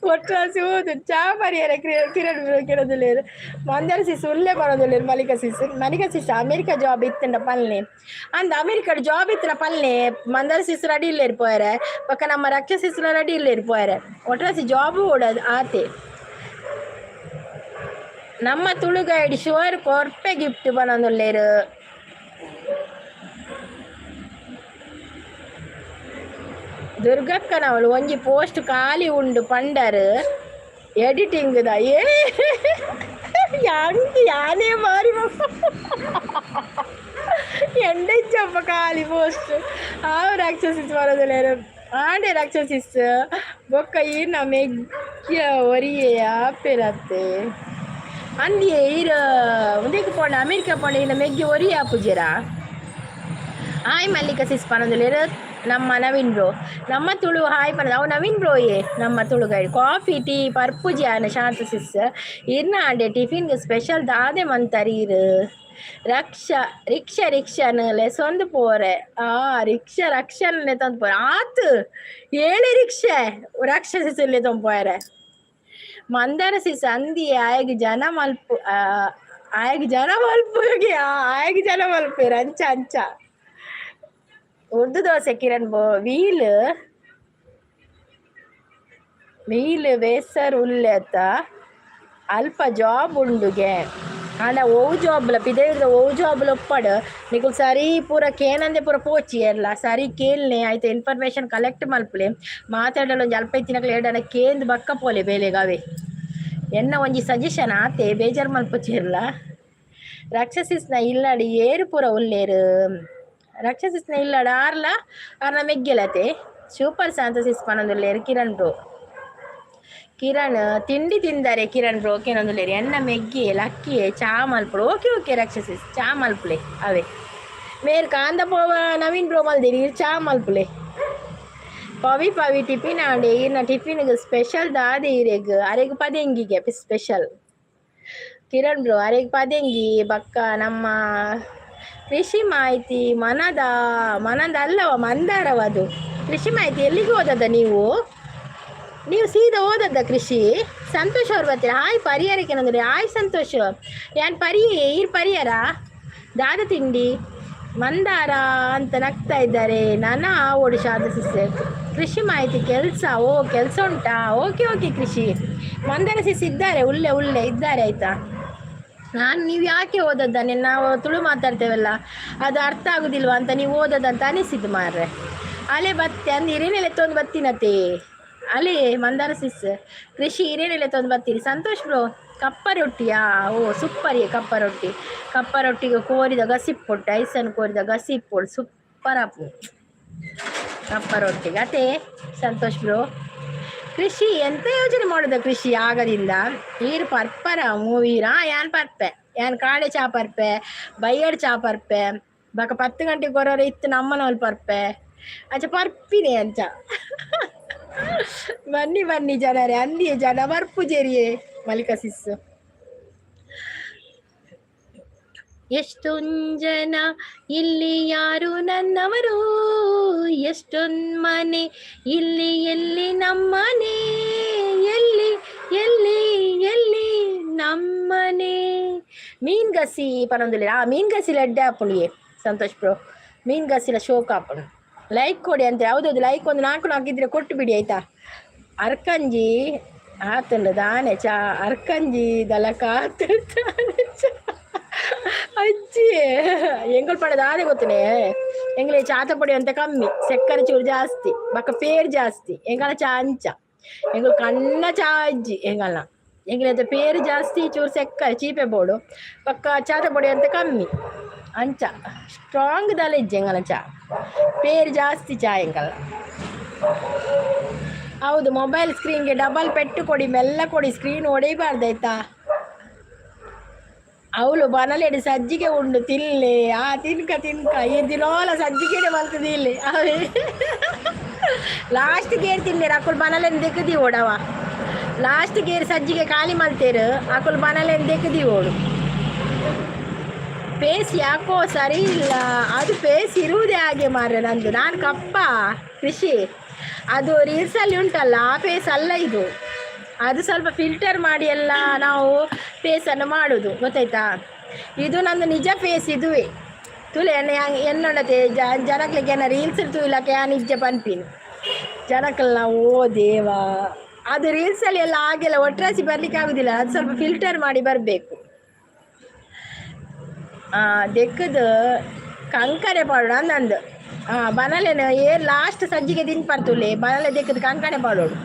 ಒಟ್ಟಾಸಿ ಹೋದು ಚಾಪರಿಯರ ಕಿರಣ್ ಕಿಡದುಲ್ಲೇರು ಮಂದರ ಸಿಸ್ ಉಲ್ಲೆ ಬರೋದುಲ್ಲೇರು ಮಲ್ಲಿಕಾ ಸಿಸ್ ಅಮೇರಿಕಾ ಜಾಬ್ ಇತ್ತಂಡ ಪಲ್ಲೆ ಅಂದ ಅಮೇರಿಕಾಡ್ ಜಾಬ್ ಇತ್ತನ ಪಲ್ಲೆ ಮಂದರ ಸಿಸ್ ರೆಡಿ ಇಲ್ಲೇರು ಪೋಯರೆ ಪಕ್ಕ ನಮ್ಮ ರಕ್ಷ ಸಿಸ್ಲ ರೆಡಿ ಇಲ್ಲೇರು ಪೋಯರೆ ಒಟ್ಟಾಸಿ ಜಾಬು ಓಡೋದು ಆತೆ ನಮ್ಮ ತುಳುಗೈಡ್ ಶೋರ್ ಕೊರ್ಪೆ ಗಿಫ್ಟ್ ಬನೊಂದುಲ್ಲೇರು ದುರ್ಗಕ್ಕನವಳು ಒಂಜಿ ಪೋಸ್ಟ್ ಖಾಲಿ ಉಂಡು ಪಂಡರ್ ಎಡಿಟಿಂಗ್ದ ಯಾಂಗ್ ಯಾನೇ ಮಾರಿ ಎಂಡಜ್ಜಪ್ಪ ಖಾಲಿ ಪೋಸ್ಟ್ ಆವ್ ರಾಕ್ಷಸಿಸ್ ಬರೋದಿಲ್ಲ ಆಂಡೆ ರಾಕ್ಷಸಿಸ್ ಬೊಕ್ಕ ಈರ್ನ ಮೆಗ್ಗ್ಯ ಒರಿಯೆ ಆಪೆರತ್ತೆ ಅಂದಿಯೇ ಈರ ಉದಯಕ್ಕೆ ಪೋಂಡ ಅಮೆರಿಕ ಪೋಂಡ ಈನ ಮೆಗ್ಗಿ ಒರಿಯೆ ಆಪುಜೆರ ಹಾಯ್ ಮಲ್ಲಿಕ ಸಿಸ್ ಪನೊಂದುಲ್ಲೆರ್ ನಮ್ಮ ನವೀನ್ ಬ್ರೋ ನಮ್ಮ ತುಳು ಹಾಯ್ ಪನದ ಅವು ನವೀನ್ ಬ್ರೋಯೇ ನಮ್ಮ ತುಳು ಗೈಡ್ ಕಾಫಿ ಟೀ ಪರ್ಪುಜಿ ಆನ ಶಾಂತ ಸಿಸ್ ಇರ್ನ ಆಂಡೆ ಟಿಫಿನ್ಗೆ ಸ್ಪೆಷಲ್ ದಾದೆ ಮಂತರೀರ್ ರಿಕ್ಷನ್ ಲೆಸೊಂದು ಪೋರೆ ರಿಕ್ಷನೆ ತಂದು ಪೋರೆ ಆತು ಏಳಿ ರಿಕ್ಷೆ ರಾಕ್ಷಸಿಲೆ ತೊಂಪೋರೆ ಮಂದಾರ ಸಿಸ್ ಅಂದಿ ಆಯಗ್ ಜನ ಮಲ್ಪುಗೆ ಅಂಚ ಅಂಚ ಉರ್ದು ದೋಸೆ ಕಿರಣ್ ಬೋ ವೀಲ್ ಬೇಸರ್ ಉಲ್ಲೆತ ಅಲ್ಪ ಜಾಬ್ ಉಂಡುಗೆ ಆಂಡ ಓವು ಜಾಬ್ಲ ಪಿದೆರ್ದ ಓವು ಜಾಬ್ಲ ಒಪ್ಪಡು ನಿಕುಲ್ ಸರಿ ಪೂರ ಕೇನಂದೆ ಪೂರ ಪೋಚಿ ಎಲ್ಲ ಸರಿ ಕೇಳ್ನೆ ಆಯ್ತು ಇನ್ಫಾರ್ಮೇಷನ್ ಕಲೆಕ್ಟ್ ಮಲ್ಪಲೆ ಮಾತಾಡಲು ಒಂಜಿ ಅಲ್ಪ ಇತ್ತಿನಕ್ಲೆ ಏಡನ ಕೇಂದು ಬಕ್ಕ ಪೋಲೆ ಬೇಲೆಗಾವೆ ಎನ್ನ ಒಂಜಿ ಸಜೆಷನ್ ಆತೆ ಬೇಜಾರು ಮಲ್ಪುಚಿರ್ಲ ರಾಕ್ಷಸಿಸ್ನ ಇಲ್ಲಾಡಿ ಏರು ಪೂರ ಉಲ್ಲೇರು ರಾಕ್ಷಸಿಸ್ನ ಇಲ್ಲಾಡ ಆರ್ನ ಮೆಗ್ಗೆಲತೆ ಸೂಪರ್ ಸಾಂತಸಿಸ್ ಪನೊಂದುಲ್ಲೇರು ಕಿರಣ್ ತಿಂಡಿ ತಿಂದಾರೆ ಕಿರಣ್ ಬ್ರೋ ಓಕೆನೊಂದುಲ್ಲೇರಿ ಎನ್ನ ಮೆಗ್ಗಿ ಲಕ್ಕಿಯೇ ಚಾ ಮಲ್ಪಡು ಓಕೆ ರಾಕ್ಷಸಿಸ್ ಚಾ ಮಲ್ಪುಲೆ ಅವೇ ಮೇರ್ ಕಾಂದ ಪೋವ ನವೀನ್ ಬ್ರೋ ಮಲ್ದೇರಿ ಚಾ ಮಲ್ಪುಲೆ ಪವಿ ಟಿಫಿನ್ ಆಂಡೆ ಈರ್ನ ಟಿಫಿನ್ಗೆ ಸ್ಪೆಷಲ್ ದಾದೆ ಇರೆಗ್ ಅರೆಗ್ ಪದೆಂಗಿಗೆ ಸ್ಪೆಷಲ್ ಕಿರಣ್ ಬ್ರೋ ಅರೆಗ್ ಪದೆಂಗಿ ಬಕ್ಕ ನಮ್ಮ ಕೃಷಿ ಮಾಹಿತಿ ಮನದ ಅಲ್ಲವ ಮಂದಾರವದು ಕೃಷಿ ಮಾಹಿತಿ ಎಲ್ಲಿಗೆ ಹೋದದ ನೀವು ಸೀದಾ ಓದದ್ದ ಕೃಷಿ ಸಂತೋಷ್ ಅವ್ರು ಬರ್ತೀರ ಹಾಯ್ ಪರಿಹಾರಕ್ಕೆ ಏನಂದ್ರೆ ಹಾಯ್ ಸಂತೋಷ್ ಯಾನ್ ಪರಿಹಾರ ದಾದ ತಿಂಡಿ ಮಂದಾರ ಅಂತ ನಗ್ತಾ ಇದ್ದಾರೆ ನಾನಾ ಓಡಿ ಶಾದ ಕೃಷಿ ಮಾಹಿತಿ ಕೆಲಸ ಉಂಟಾ ಓಕೆ ಕೃಷಿ ಮಂದಾರ ಸಿಸ್ ಇದ್ದಾರೆ ಉಲ್ಲೆ ಇದ್ದಾರೆ ಆಯ್ತಾ ನೀವು ಯಾಕೆ ಓದದ್ದನ್ನೇ ನಾವು ತುಳು ಮಾತಾಡ್ತೇವಲ್ಲ ಅದು ಅರ್ಥ ಆಗುದಿಲ್ವಾ ಅಂತ ನೀವು ಓದೋದಂತ ಅನಿಸಿದ್ದು ಮಾರ್ರೆ ಅಲೆ ಬತ್ತೆ ಅಂದು ಹಿರೇನೆಲೆ ತೊಂದು ಬತ್ತಿನತೆ ಅಲೆ ಮಂದಾರ ಸಿಸ್ ಕೃಷಿ ಹಿರೇನೆಲೆ ತೊಂದು ಬತ್ತೀರಿ ಸಂತೋಷ್ ಬ್ರೋ ಕಪ್ಪ ರೊಟ್ಟಿಯಾ ಸೂಪರ್ ಕಪ್ಪ ರೊಟ್ಟಿಗೆ ಕೋರಿದ ಗಸಿಪ್ಪೊಟ್ಟು ಐಸನ್ನು ಕೋರಿದ ಗಸಿಪ್ಪೊಟ್ಟು ಸೂಪರ್ ಅಪ್ಪು ಕಪ್ಪ ರೊಟ್ಟಿಗೆ ಅದೇ ಸಂತೋಷ್ ಬ್ರೋ ಕೃಷಿ ಎಂತ ಯೋಚನೆ ಮಾಡೋದ ಕೃಷಿ ಆಗದಿಂದ ಈರು ಪರ್ಪರ ಮೂವೀರ ಯಾನ್ ಪರ್ಪೆ ಯಾನ್ ಕಾಡೆ ಚಾ ಪರ್ಪೆ ಬೈಯಡ್ ಚಾ ಪರ್ಪೆ ಬಕ 10 ಗಂಟೆಗೆ ಬರೋರೆ ಇತ್ತು ನಮ್ಮನವಲ್ ಪರ್ಪೆ ಅಂಚ ಪರ್ಪಿನೇ ಅಂಚ ಬನ್ನಿ ಜನರೇ ಅಂದಿಯೇ ಜನ ಬರ್ಪುಜೇರಿಯೇ ಮಲ್ಲಿಕ ಸಿಸ್ಸು ಎಷ್ಟೊಂಜನ ಇಲ್ಲಿ ಯಾರು ನನ್ನವರು ಎಷ್ಟೊಂದು ಮನೆ ಇಲ್ಲಿ ಎಲ್ಲಿ ನಮ್ಮನೆ ಎಲ್ಲಿ ನಮ್ಮನೆ ಮೀನ್ ಗಸಿ ಪನೊಂದುಲ್ಲ ಮೀನ್ ಗಸಿಲ ಅಡ್ಡೆ ಹಾಪುಣಿಯೇ ಸಂತೋಷ್ ಬ್ರೋ ಮೀನ್ ಗಸಿಲ ಶೋಕ ಹಾಪುಣು ಲೈಕ್ ಕೊಡಿ ಅಂತ ಯಾವುದಾದ್ರು ಲೈಕ್ ಒಂದು 4 ಹಾಕಿದ್ರೆ ಕೊಟ್ಟು ಬಿಡಿ ಆಯ್ತಾ ಅರ್ಕಂಜಿ ಆತಂಡ ದಾನೆ ಚಾ ಅರ್ಕಂಜಿ ದಲಕ ಅಜ್ಜಿ ಎಂಗಳು ಪಡೆದ ಆದೆ ಗೊತ್ತನೇ ಎಂಗ್ಲೆ ಚಾತ ಪೊಡಿ ಅಂತ ಕಮ್ಮಿ ಸೆಕ್ಕರೆ ಚೂರು ಜಾಸ್ತಿ ಬಕ್ಕ ಪೇರು ಜಾಸ್ತಿ ಎಂಗಳ ಚಾ ಅಂಚ ಎಂಗಳು ಕಣ್ಣ ಚಾ ಅಜ್ಜಿ ಎಂಗ್ಲೆ ಅಂತ ಪೇರು ಜಾಸ್ತಿ ಚೂರು ಸೆಕ್ಕರೆ ಚೀಪೆ ಬೋಡು ಪಕ್ಕ ಚಾತ ಪೊಡಿ ಅಂತ ಕಮ್ಮಿ ಅಂಚ ಸ್ಟ್ರಾಂಗ್ ದಲ್ಲ ಇಜ್ಜಿ ಎಂಗಳ ಚಾ ಪೇರು ಜಾಸ್ತಿ ಚಾ ಎಂಗಳ ಹೌದು ಮೊಬೈಲ್ ಸ್ಕ್ರೀನ್ಗೆ ಡಬಲ್ ಪೆಟ್ಟು ಕೊಡಿ ಮೆಲ್ಲ ಕೊಡಿ ಸ್ಕ್ರೀನ್ ಹೊಡೆಯಬಾರ್ದಾಯ್ತಾ ಅವಳು ಬನಲೆಡಿ ಸಜ್ಜಿಗೆ ಉಂಡು ತಿನ್ಲೆ ತಿನ್ಕ ಈ ದಿನೋಲ ಸಜ್ಜಿಗೆನೆ ಬರ್ತದೆ ಇಲ್ಲಿ ಅವೇ ಲಾಸ್ಟ್ ಗೇರ್ ತಿಂದೇರು ಅಕ್ಕಳು ಬನಲೆನ್ ದೆಕ್ಕದಿ ಓಡವ ಲಾಸ್ಟ್ ಗೇರ್ ಸಜ್ಜಿಗೆ ಖಾಲಿ ಮಾಡ್ತೇರು ಅಕ್ಕಳು ಬನಲೆನ್ ದೆಕ್ಕದಿ ಓಡು ಪೇಸ್ ಯಾಕೋ ಸರಿ ಇಲ್ಲ ಅದು ಪೇಸ್ ಇರುವುದೇ ಹಾಗೆ ಮಾರ್ರೆ ನಂದು ನಾನು ಕಪ್ಪ ಕೃಷಿ ಅದು ರೀಲ್ಸಲ್ಲಿ ಉಂಟಲ್ಲ ಆ ಪೇಸ್ ಅಲ್ಲ ಇದು ಅದು ಸ್ವಲ್ಪ ಫಿಲ್ಟರ್ ಮಾಡಿ ಎಲ್ಲ ನಾವು ಫೇಸನ್ನು ಮಾಡೋದು ಗೊತ್ತಾಯ್ತಾ ಇದು ನಂದು ನಿಜ ಫೇಸ್ ಇದುವೇ ತುಲೆ ಎನ್ನೊಡತೆ ಜನಕ್ಲಿಗೆ ಏನ ರೀಲ್ಸ್ ತುಲಕ್ಕೆ ನಿಜ ಪನ್ಪಿನ್ ಜನಕ್ಕೆಲ್ಲ ಓ ದೇವ ಅದು ರೀಲ್ಸಲ್ಲಿ ಎಲ್ಲ ಹಾಗೆಲ್ಲ ಒಟ್ರಾಸಿ ಬರ್ಲಿಕ್ಕೆ ಆಗುದಿಲ್ಲ ಅದು ಸ್ವಲ್ಪ ಫಿಲ್ಟರ್ ಮಾಡಿ ಬರಬೇಕು ದೆಕ್ಕದು ಕಂಕರೆ ಪೌಡ ನಂದು ಬನಲೆನ ಏ ಲಾಸ್ಟ್ ಸಂಜಿಗೆ ದಿನ ಪರ್ತುಲೆ ಬನಲೆ ದೇಕದ ಕಂಕಣೆ ಪಾಡೋಡು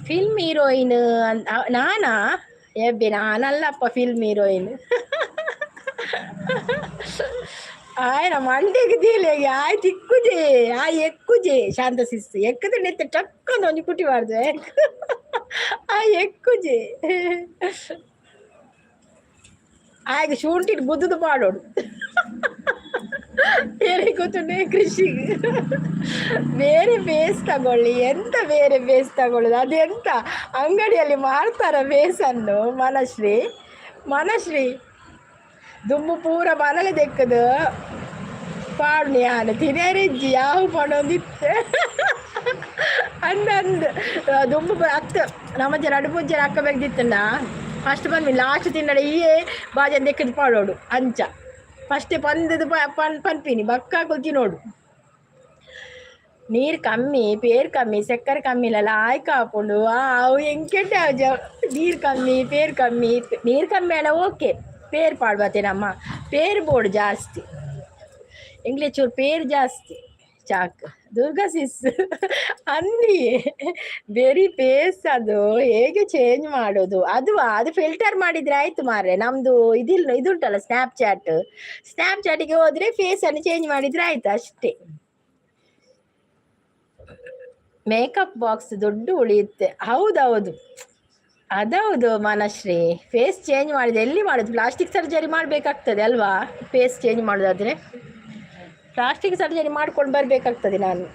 ಫಿಲ್ಮ್ ಹೀರೋಯಿನ್ ನಾನಾ ಎಬ್ಬೆ ನಾನಲ್ಲಪ್ಪ ಫಿಲ್ಮ್ ಹೀರೋಯಿನ್ ಆಯ್ನ ಮಂಡೆಗೆ ದೀಲೆಗೆ ಆಯ್ ತಿಕ್ಕುಜೆ ಆಯ್ ಎಕ್ಕುಜೆ ಶಾಂತ ಸಿಸ್ತು ಎಕ್ಕದ ನೆತ್ತ ಟಕ್ಕೊಂದು ಒಂದು ಕುಟಿ ಮಾಡ್ದೆ ಆಯ್ ಎಕ್ಕುಜೆ ಆಯ್ಗೆ ಶುಂಠಿಟ್ ಗುದ್ದದು ಮಾಡೋಡು ಬೇರೆ ಗೊತ್ತುಂಟೆ ಕೃಷಿಗೆ ಬೇರೆ ಬೇಸ್ ತಗೊಳ್ಳಿ ಎಂತ ಬೇರೆ ಬೇಸ್ ತಗೊಳ್ಳುದು ಅದೆಂತ ಅಂಗಡಿಯಲ್ಲಿ ಮಾಡ್ತಾರ ಬೇಸನ್ನು ಮನಶ್ರೀ ದುಮ್ಮು ಪೂರ ಮನಲೆ ದೆಕ್ಕದು ಪಾಡು ಯಾನು ತಿನ್ನರಿಜ್ಜಿ ಯಾವ ಪಡೋದಿತ್ತು ಅಂದು ದುಂಬು ಅತ್ತ ನಮ್ಮ ಜನ ಅಡುಪುಜ್ಜನ ಅಕ್ಕ ಬೆಗ್ದಿತ್ತಂಡ ಫಸ್ಟ್ ಬಂದ್ವಿ ಲಾಸ್ಟ್ ತಿನ್ನಡ ಈಯೇ ಬಾಜನ್ ದೆಕ್ಕದು ಪಾಡೋಡು ಅಂಚ ಫಸ್ಟೇ ಪಂದದು ಪನ್ಪಿನಿ ಬಕ್ಕಾಕುಲ್ ತಿನ್ನೋಡು ನೀರು ಕಮ್ಮಿ ಪೇರು ಕಮ್ಮಿ ಸಕ್ಕರೆ ಕಮ್ಮಿ ಇಲ್ಲಲ್ಲ ಆಯ್ಕೆ ಹಾಕೊಂಡು ಅವು ಹೆಂಗೆ ನೀರು ಕಮ್ಮಿ ಪೇರು ಕಮ್ಮಿ ನೀರು ಕಮ್ಮಿ ಅಲ್ಲ ಓಕೆ ಪೇರು ಪಾಡ್ಬತ್ತೆ ನಮ್ಮ ಪೇರು ಬೋರ್ಡ್ ಜಾಸ್ತಿ ಎಂಗ್ಲೇ ಚೂರು ಪೇರು ಜಾಸ್ತಿ ಚಾಕ್ ದುರ್ಗಾ ಸಿಸ್ ಅನ್ನಿ ಬೆರಿ ಪೇಸ್ ಅದು ಹೇಗೆ ಚೇಂಜ್ ಮಾಡೋದು ಅದು ಫಿಲ್ಟರ್ ಮಾಡಿದ್ರೆ ಆಯ್ತು ಮಾರ್ರೆ ನಮ್ದು ಇದುಂಟಲ್ಲ ಸ್ನ್ಯಾಪ್ಚಾಟಿಗೆ ಹೋದ್ರೆ ಫೇಸ್ ಅನ್ನು ಚೇಂಜ್ ಮಾಡಿದ್ರೆ ಆಯ್ತು ಅಷ್ಟೇ ಮೇಕಪ್ ಬಾಕ್ಸ್ ದುಡ್ಡು ಉಳಿಯುತ್ತೆ ಹೌದೌದು ಅದೌದು ಮನಶ್ರೀ ಫೇಸ್ ಚೇಂಜ್ ಮಾಡಿದೆ ಎಲ್ಲಿ ಮಾಡೋದು ಪ್ಲಾಸ್ಟಿಕ್ ಸರ್ಜರಿ ಮಾಡಬೇಕಾಗ್ತದೆ ಅಲ್ವಾ ಫೇಸ್ ಚೇಂಜ್ ಮಾಡೋದಾದ್ರೆ ಪ್ಲಾಸ್ಟಿಕ್ ಸರ್ಜರಿ ಮಾಡ್ಕೊಂಡು ಬರಬೇಕಾಗ್ತದೆ ನಾನು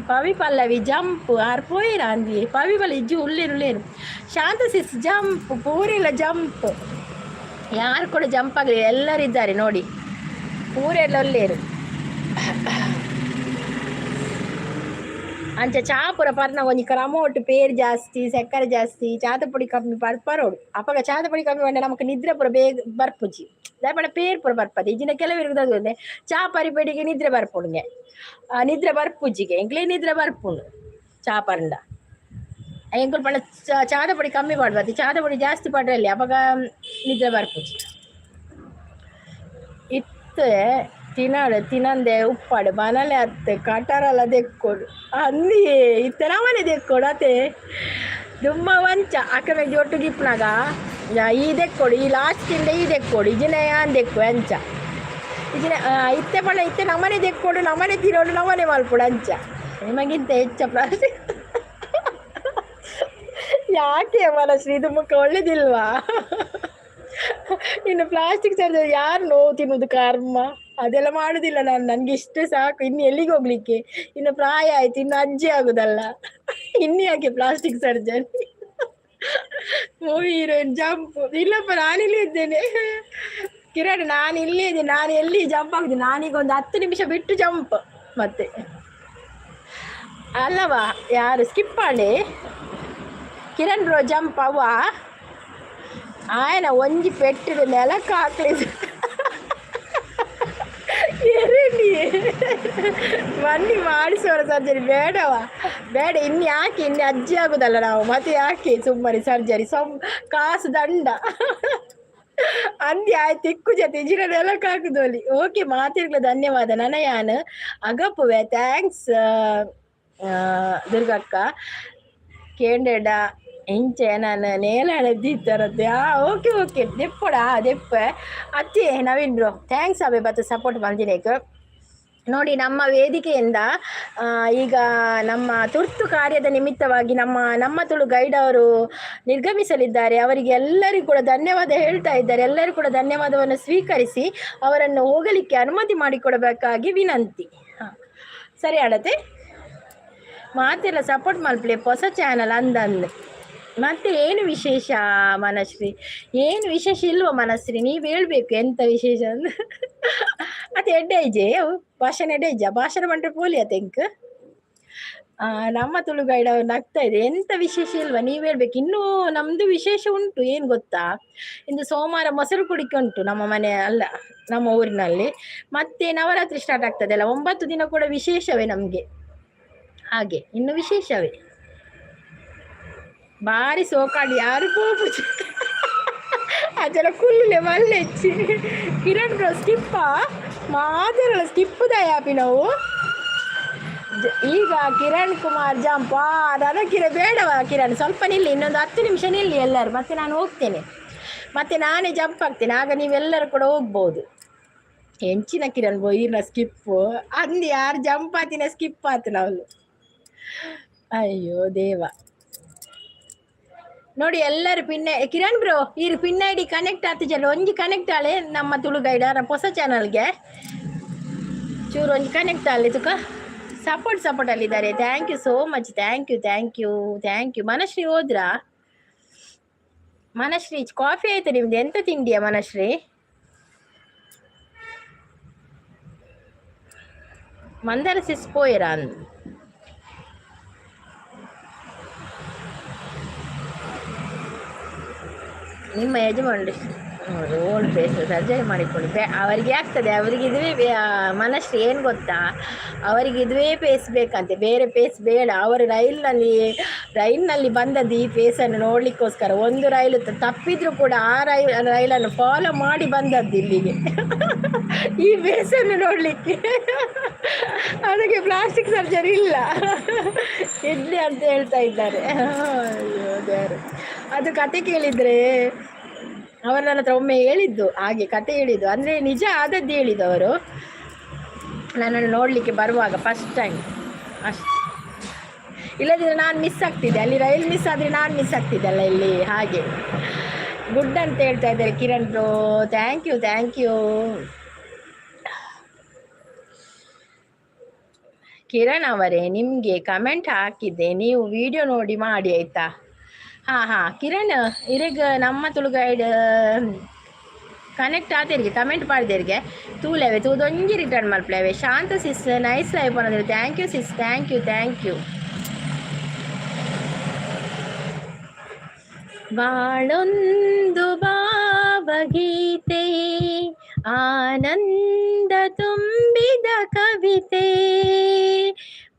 ಪವಿ ಪಲ್ಲವಿ ಜಂಪ್ ಆರು ಪೋಯಿರ ಅಂದಿ ಪವಿ ಪಲ್ಲ ಇಜ್ಜು ಉಳ್ಳೇನು ಶಾಂತ ಸಿಸ್ ಜಂಪ್ ಪೂರಿಲ್ಲ ಜಂಪ್ ಯಾರು ಕೂಡ ಜಂಪ್ ಆಗಲಿ ಎಲ್ಲರಿದ್ದಾರೆ ನೋಡಿ ಪೂರೆಲ್ಲ ಒಳ್ಳೇರು ಅಂಚ ಚಾಪುರ ಪರ್ನ ಒಂಜಿ ಕ್ರಮೋಟ್ ಪೇರು ಜಾಸ್ತಿ ಸಕ್ಕರೆ ಜಾಸ್ತಿ ಚಾತಪುಡಿ ಕಮ್ಮಿ ಪರೋಡು ಅಪ್ಪಗ ಚಾತಪುಡಿ ಕಮ್ಮಿ ಬಂದ ನಮಗೆ ನಿದ್ರೆ ಪುರ ಬೇಗ ಬರ್ಪುಜಿ ದಯಪಡ ಪೇರು ಪುರ ಬರ್ಪದೆ ಈಜಿನ ಕೆಲವರಿಗೆ ಚಾ ಪರಿಪೇಡಿಗೆ ನಿದ್ರೆ ಬರ್ಪುಣ್ಗೆ ನಿದ್ರೆ ಬರ್ಪುಜ್ಜಿಗೆ ಎಂಕ್ಲೇ ನಿದ್ರೆ ಬರ್ಪುಂಡು ಚಾ ಪಂಡ ಎಂಕುಲ್ ಪಂಡ ಚಾತಪುಡಿ ಕಮ್ಮಿ ಪಾಡ್ಬಾರ್ದು ಚಾತಪುಡಿ ಜಾಸ್ತಿ ಪಡ್ರಲ್ಲಿ ಅವಾಗ ನಿದ್ರೆ ಬರ್ಪುಜಿ ಇತ್ತು ತಿನ್ನಂದೆ ಉಪ್ಪಾಡು ಮನಲೆ ಅತ್ತೆ ಕಟಾರಲ್ಲ ದೆಕ್ಕೋಡು ಅಂದಿಯೇ ಇತ್ತನ ಮನೆ ದೆಕ್ಕೋಡು ಅತ್ತೆ ದುಮ್ಮ ವಂಚ ಅಕ್ಕ ಜೊಟ್ಟು ಗಿಪ್ನಾಗ ಈ ದೆಕ್ಕೋಡು ಈ ಲಾಸ್ಟ್ ತಿಂದ ಈ ದೆಕ್ಕೋಡು ಇಜಿನ ಯಾನ್ ದೆಕ್ಕು ಅಂಚ ಇಜಿನ ಇತ್ತೆ ಪಣ ಇತ್ತೆ ನಮ್ಮನೆ ದೆಕ್ಕೋಡು ನಮ್ಮನೆ ತಿನ್ನೋಡು ನಮ್ಮನೆ ಮಲ್ಪೋಡು ಅಂಚ ನಿಮಗಿಂತ ಹೆಚ್ಚ ಪ್ಲಾಸ್ಟಿಕ್ ಯಾಕೆ ಮನಶ್ರೀ ಇದು ಮುಖ ಒಳ್ಳೇದಿಲ್ವಾ ಇನ್ನು ಪ್ಲಾಸ್ಟಿಕ್ ಸರ್ಜರಿ ಯಾರು ನೋವು ತಿನ್ನೋದು ಕರ್ಮ ಅದೆಲ್ಲ ಮಾಡುದಿಲ್ಲ ನನ್ಗೆ ಇಷ್ಟ ಸಾಕು ಇನ್ನು ಎಲ್ಲಿಗೆ ಹೋಗ್ಲಿಕ್ಕೆ ಇನ್ನು ಪ್ರಾಯ ಆಯ್ತು ಇನ್ನು ಅಜ್ಜಿ ಆಗುದಲ್ಲ ಇನ್ನು ಯಾಕೆ plastic surgery movie heroine jump ಇಲ್ಲಪ್ಪ ನಾನಿಲ್ಲೇ ಇದ್ದೇನೆ ಕಿರಣ್ ನಾನು ಇಲ್ಲೇ ಇದ್ದೀನಿ ನಾನು ಎಲ್ಲಿ ಜಂಪ್ ಆಗುದಿಲ್ಲ ನಾನೀಗ ಒಂದು 10 ನಿಮಿಷ ಬಿಟ್ಟು ಜಂಪ್ ಮತ್ತೆ ಅಲ್ಲವಾ ಯಾರು ಸ್ಕಿಪ್ ಮಾಡಿ ಕಿರಣ್ ಬ್ರೋ ಜಂಪ್ ಅವ್ವ ಆಯನ ಒಂಜಿ ಪೆಟ್ಟಿದ ನೆಲಕ್ಕೆ ಹಾಕ್ಲಿದ್ದು ಎರಡಿ ಬನ್ನಿ ಮಾಡಿಸೋರ ಸರ್ಜರಿ ಬೇಡವ ಬೇಡ ಇನ್ನು ಯಾಕೆ ಇನ್ನು ಅಜ್ಜಿ ಆಗುದಲ್ಲ ನಾವು ಮತ್ತೆ ಯಾಕೆ ಸುಮ್ಮನೆ ಸರ್ಜರಿ ಕಾಸು ದಂಡ ಅಂದಿ ಆಯ್ತು ಇಕ್ಕು ಜೊತೆ ಇಜಿನ ನೆಲಕ್ಕೆ ಹಾಕುದೋಲಿ ಓಕೆ ಮಾತಿರ್ಲ ಧನ್ಯವಾದ ನನಯಾನ್ ಅಗಪ್ಪುವೆ ಥ್ಯಾಂಕ್ಸ್ ದುರ್ಗಕ್ಕ ಕೇಂಡೆಡ ಇಂಚೆ ನಾನು ನೇಲದಿತ್ತರದ್ದೆ ಓಕೆ ದೆಪ್ಪ ಅತ್ತೆ ನವೀನ್ ಬ್ರೋ ಥ್ಯಾಂಕ್ಸ್ ಅವೇ ಬತ್ತು ಸಪೋರ್ಟ್ ಬಂದಿನೇಕು ನೋಡಿ ನಮ್ಮ ವೇದಿಕೆಯಿಂದ ಈಗ ನಮ್ಮ ತುರ್ತು ಕಾರ್ಯದ ನಿಮಿತ್ತವಾಗಿ ನಮ್ಮ ತುಳು ಗೈಡ್ ಅವರು ನಿರ್ಗಮಿಸಲಿದ್ದಾರೆ ಅವರಿಗೆ ಎಲ್ಲರಿಗೂ ಕೂಡ ಧನ್ಯವಾದ ಹೇಳ್ತಾ ಇದ್ದಾರೆ ಎಲ್ಲರೂ ಕೂಡ ಧನ್ಯವಾದವನ್ನು ಸ್ವೀಕರಿಸಿ ಅವರನ್ನು ಹೋಗಲಿಕ್ಕೆ ಅನುಮತಿ ಮಾಡಿಕೊಡಬೇಕಾಗಿ ವಿನಂತಿ ಸರಿ ಆಡತ್ತೆ ಮಾತೆಲ್ಲ ಸಪೋರ್ಟ್ ಮಲ್ಪಲೆ ಹೊಸ ಚಾನಲ್ ಅಂದಂದು ಮತ್ತೆ ಏನು ವಿಶೇಷ ಮನಶ್ರೀ ಏನು ವಿಶೇಷ ಇಲ್ವ ಮನಶ್ರೀ ನೀವು ಹೇಳ್ಬೇಕು ಎಂತ ವಿಶೇಷ ಅಂದ ಮತ್ತೆ ಎಡ್ಡೈಜೆ ಭಾಷಣ ಎಡ್ಡೈಜ ಭಾಷಣ ಮಾಡ್ರೆ ಪೋಲಿ ತೆಂಕ್ ನಮ್ಮ ತುಳು ಗೈಡ್ ಅವ್ರು ನಗ್ತಾ ಇದೆ ಎಂತ ವಿಶೇಷ ಇಲ್ವಾ ನೀವು ಹೇಳ್ಬೇಕು ಇನ್ನೂ ನಮ್ದು ವಿಶೇಷ ಉಂಟು ಏನು ಗೊತ್ತಾ ಇಂದು ಸೋಮವಾರ ಮೊಸರು ಕುಡಿಕೆ ಉಂಟು ನಮ್ಮ ಮನೆ ಅಲ್ಲ ನಮ್ಮ ಊರಿನಲ್ಲಿ ಮತ್ತೆ ನವರಾತ್ರಿ ಸ್ಟಾರ್ಟ್ ಆಗ್ತದೆ ಅಲ್ಲ 9 ದಿನ ಕೂಡ ವಿಶೇಷವೇ ನಮಗೆ ಹಾಗೆ ಇನ್ನು ವಿಶೇಷವೇ ಭಾರಿ ಸೋಕಾಡಿ ಯಾರು అసలు కుళ్ళులే మళ్ళీ వచ్చి కిరణ్ బ్రో స్కిప్పా మాదిరల ಸ್ಕಿಪ್ಪುದ ಯಾಪಿ ನಾವು ಈಗ ಕಿರಣ್ ಕುಮಾರ್ ಜಂಪ್ ಅದಕ್ಕಿರ ಬೇಡವಾ ಕಿರಣ್ ಸ್ವಲ್ಪ ನಿಲ್ಲಿ, ಇನ್ನೊಂದು 10 ನಿಮಿಷ ನಿಲ್ಲಿ ಎಲ್ಲರೂ, ಮತ್ತೆ ನಾನು ಹೋಗ್ತೇನೆ, ಮತ್ತೆ ನಾನೇ ಜಂಪ್ ಆಗ್ತೇನೆ, ಆಗ ನೀವೆಲ್ಲರೂ ಕೂಡ ಹೋಗ್ಬೋದು. ಹೆಂಚಿನ ಕಿರಣ್ ಬೊಯ್ಯಿನ ಸ್ಕಿಪ್ಪು ಅಂದು ಯಾರು ಜಂಪ್ ಆತಿನ ಸ್ಕಿಪ್ ಆತು ನಾವು. ಅಯ್ಯೋ ದೇವ ನೋಡಿ ಎಲ್ಲರೂ ಪಿನ್ನೆ ಕಿರಣ್ ಬ್ರೋ ಇರು ಪಿನ್ ಐಡಿ ಕನೆಕ್ಟ್ ಆತ ಜಲ ಒಂಜಿ ಕನೆಕ್ಟ್ ಆಳೆ ನಮ್ಮ ತುಳು ಗೈಡ ಹೊಸ ಚಾನಲ್ಗೆ ಚೂರು ಒಂಜಿ ಕನೆಕ್ಟ್ ಆಳೆ ತುಕ ಸಪೋರ್ಟ್ ಅಲ್ಲಿದ್ದಾರೆ. Thank you so much, thank you. Manashree ಹೋದ್ರಾ? ಮನಶ್ರೀ ಕಾಫಿ ಆಯ್ತು ನಿಮ್ದು? ಎಂತ ತಿಂಡಿಯಾ ಮನಶ್ರೀ? ಮಂದಾರ ಸಿಸ್ ಪೋಯಿರಾ ನಿಮ್ಮ ಯಜಮಾನ್ರಿ ಓಲ್ಡ್ ಫೇಸ್ ಸರ್ಜರಿ ಮಾಡಿಕೊಳ್ಳಿ, ಅವರಿಗೆ ಆಗ್ತದೆ, ಅವರಿಗೆ ಇದುವೇ ಮನಶ್ರೀ ಏನು ಗೊತ್ತಾ, ಅವರಿಗೆ ಇದುವೇ ಫೇಸ್ ಬೇಕಂತೆ, ಬೇರೆ ಫೇಸ್ ಬೇಡ. ಅವರು ರೈಲ್ನಲ್ಲಿ ಬಂದದ್ದು ಈ ಫೇಸನ್ನು ನೋಡಲಿಕ್ಕೋಸ್ಕರ. ಒಂದು ರೈಲು ತಪ್ಪಿದ್ರು ಕೂಡ ಆ ರೈಲನ್ನು ಫಾಲೋ ಮಾಡಿ ಬಂದದ್ದು ಇಲ್ಲಿಗೆ ಈ ಫೇಸನ್ನು ನೋಡಲಿಕ್ಕೆ. ಅದಕ್ಕೆ ಪ್ಲಾಸ್ಟಿಕ್ ಸರ್ಜರಿ ಇಲ್ಲ ಇಡ್ಲಿ ಅಂತ ಹೇಳ್ತಾ ಇದ್ದಾರೆ. ಅಯ್ಯೋ ದೇವರು, ಅದು ಕತೆ ಕೇಳಿದರೆ ಅವರು ನನ್ನ ಹತ್ರ ಒಮ್ಮೆ ಹೇಳಿದ್ದು, ಹಾಗೆ ಕತೆ ಹೇಳಿದ್ದು, ಅಂದರೆ ನಿಜ ಆದದ್ದು ಹೇಳಿದ್ದು ಅವರು ನನ್ನನ್ನು ನೋಡಲಿಕ್ಕೆ ಬರುವಾಗ ಫಸ್ಟ್ ಟೈಮ್ ಅಷ್ಟು. ಇಲ್ಲದಿದ್ದರೆ ನಾನು ಮಿಸ್ ಆಗ್ತಿದ್ದೆ, ಅಲ್ಲಿ ರೈಲ್ ಮಿಸ್ ಆದರೆ ನಾನು ಮಿಸ್ ಆಗ್ತಿದ್ದಲ್ಲ ಇಲ್ಲಿ. ಹಾಗೆ ಗುಡ್ ಅಂತ ಹೇಳ್ತಾ ಇದ್ದಾರೆ Kiran bro, thank you. Kiran ಅವರೇ ನಿಮಗೆ ಕಮೆಂಟ್ ಹಾಕಿದ್ದೆ, ನೀವು ವಿಡಿಯೋ ನೋಡಿ ಮಾಡಿ ಆಯಿತಾ? ಹಾಂ ಕಿರಣ್ ಇರಗ ನಮ್ಮ ತುಳು ಗೈಡ್ ಕನೆಕ್ಟ್ ಆತೇರಿಗೆ ಕಮೆಂಟ್ ಮಾಡಿದೇರಿಗೆ ತೂಲೇವೆ ತೂದೊಂಜಿ ರಿಟರ್ನ್ ಮಲ್ಪಲೇವೆ. ಶಾಂತ ಸಿಸ್ ನೈಸ್ ಲೈಫ್ ಅನ್ನೋದು. Thank you sis, thank you. ಬಾಳೊಂದು ಭಾವಗೀತೆ ಆನಂದ ತುಂಬಿದ ಕವಿತೆ,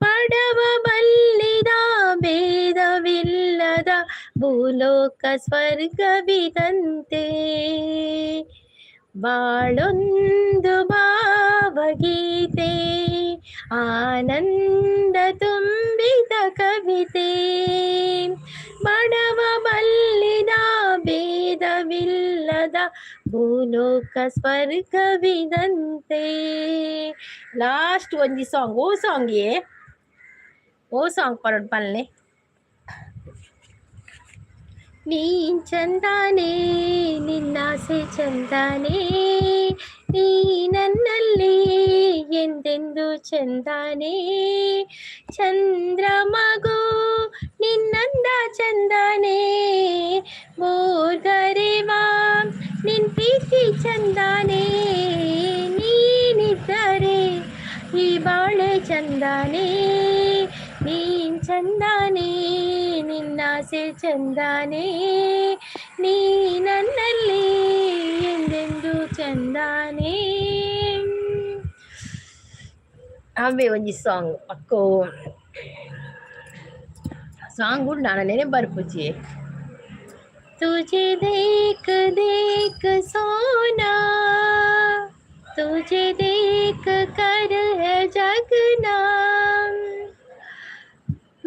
ಪಡವ ಬಲ್ಲಿದ ಭೇದವಿಲ್ಲದ ಭೂಲೋಕ ಸ್ವರ್ಗವಿದಂತೆ. ಬಾಳೊಂದು ಭಾವಗೀತೆ ಆನಂದ ತುಂಬಿದ ಕವಿತೆ, ಬಡವ ಬಲ್ಲಿದ ಭೇದವಿಲ್ಲದ ಭೂಲೋಕ ಸ್ವರ್ಗವಿದಂತೆ. ಲಾಸ್ಟ್ ಒಂಜಿ ಸಾಂಗ್ ಓ ಸಾಂಗ್ ಪರೋಡ್ ಪಲ್ಲೆ. ನೀನ್ ಚಂದಾನೆ ನಿನ್ನಾಸೆ ಚಂದಾನೆ, ನೀ ನನ್ನಲ್ಲಿ ಎಂದೆಂದು ಚಂದಾನೆ, ಚಂದ್ರಮಗು ನಿನ್ನಂದ ಚಂದಾನೆ, ಬೋರ್ಗರೆವಾ ನಿನ್ ಪ್ರೀತಿ ಚಂದಾನೆ, ನೀನಿದ್ದರೆ ಈ ಬಾಳೆ ಚಂದಾನೆ, ನೀನ್ ಚಂದಾನೆ ನಿನ್ನಾಸೆ ಚಂದಾನೆ, ನೀ ನನ್ನಲ್ಲಿ ಎಂದೆಂದು ಚಂದಾನೆ. ಅವೇ ಒಂಜಿ ಸಾಂಗ್ ಅಕ್ಕೋ ಸಾಂಗ್ ಉಂಡು ನಾನು ನೆನೆ ಬರ್ಪುಜಿ. ತುಜೆ ದೇಖ ದೇಖ ಸೋನಾ, तुझे देख कर है जगना,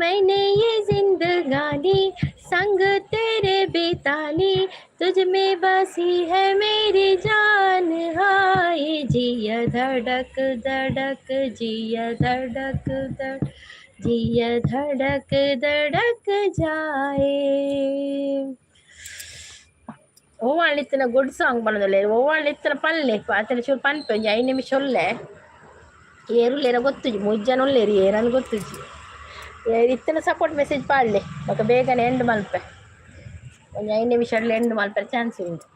मैंने ये जिंदगानी संग तेरे बिताली, तुझ में बसी है मेरी जान, हाय जिया धड़क धड़क जिया धड़क धड़क जिया धड़क धड़क जाए. ಓವಾಳಿತ್ತಿನ ಗುಡ್ ಸಾಂಗ್ ಬನ್ನದೊಲ್ಲೆ ಓವಾಳಿತ್ತಿನ ಪಲ್ಲೆ ಅತನ ಚೂರು ಪನ್ಪೆ ಒಂಜಿ 5 ನಿಮಿಷ ಒಲ್ಲೆ ಏರುಲ್ಲೇನ ಗೊತ್ತುಜಿ ಮುಜ್ಜನೊಲ್ಲೇರಿ ಏರನ್ನು ಗೊತ್ತುಜಿ ಇತ್ತಿನ ಸಪೋರ್ಟ್ ಮೆಸೇಜ್ ಪಾಡ್ಲೆ ಬೊಕ ಬೇಗನೆ ಎಂಡ್ ಮಲ್ಪೆ ಒಂಜಿ 5 ನಿಮಿಷ ಎಂಡ್ ಮಲ್ಪೆ ಚಾನ್ಸ್ ಉಂಟು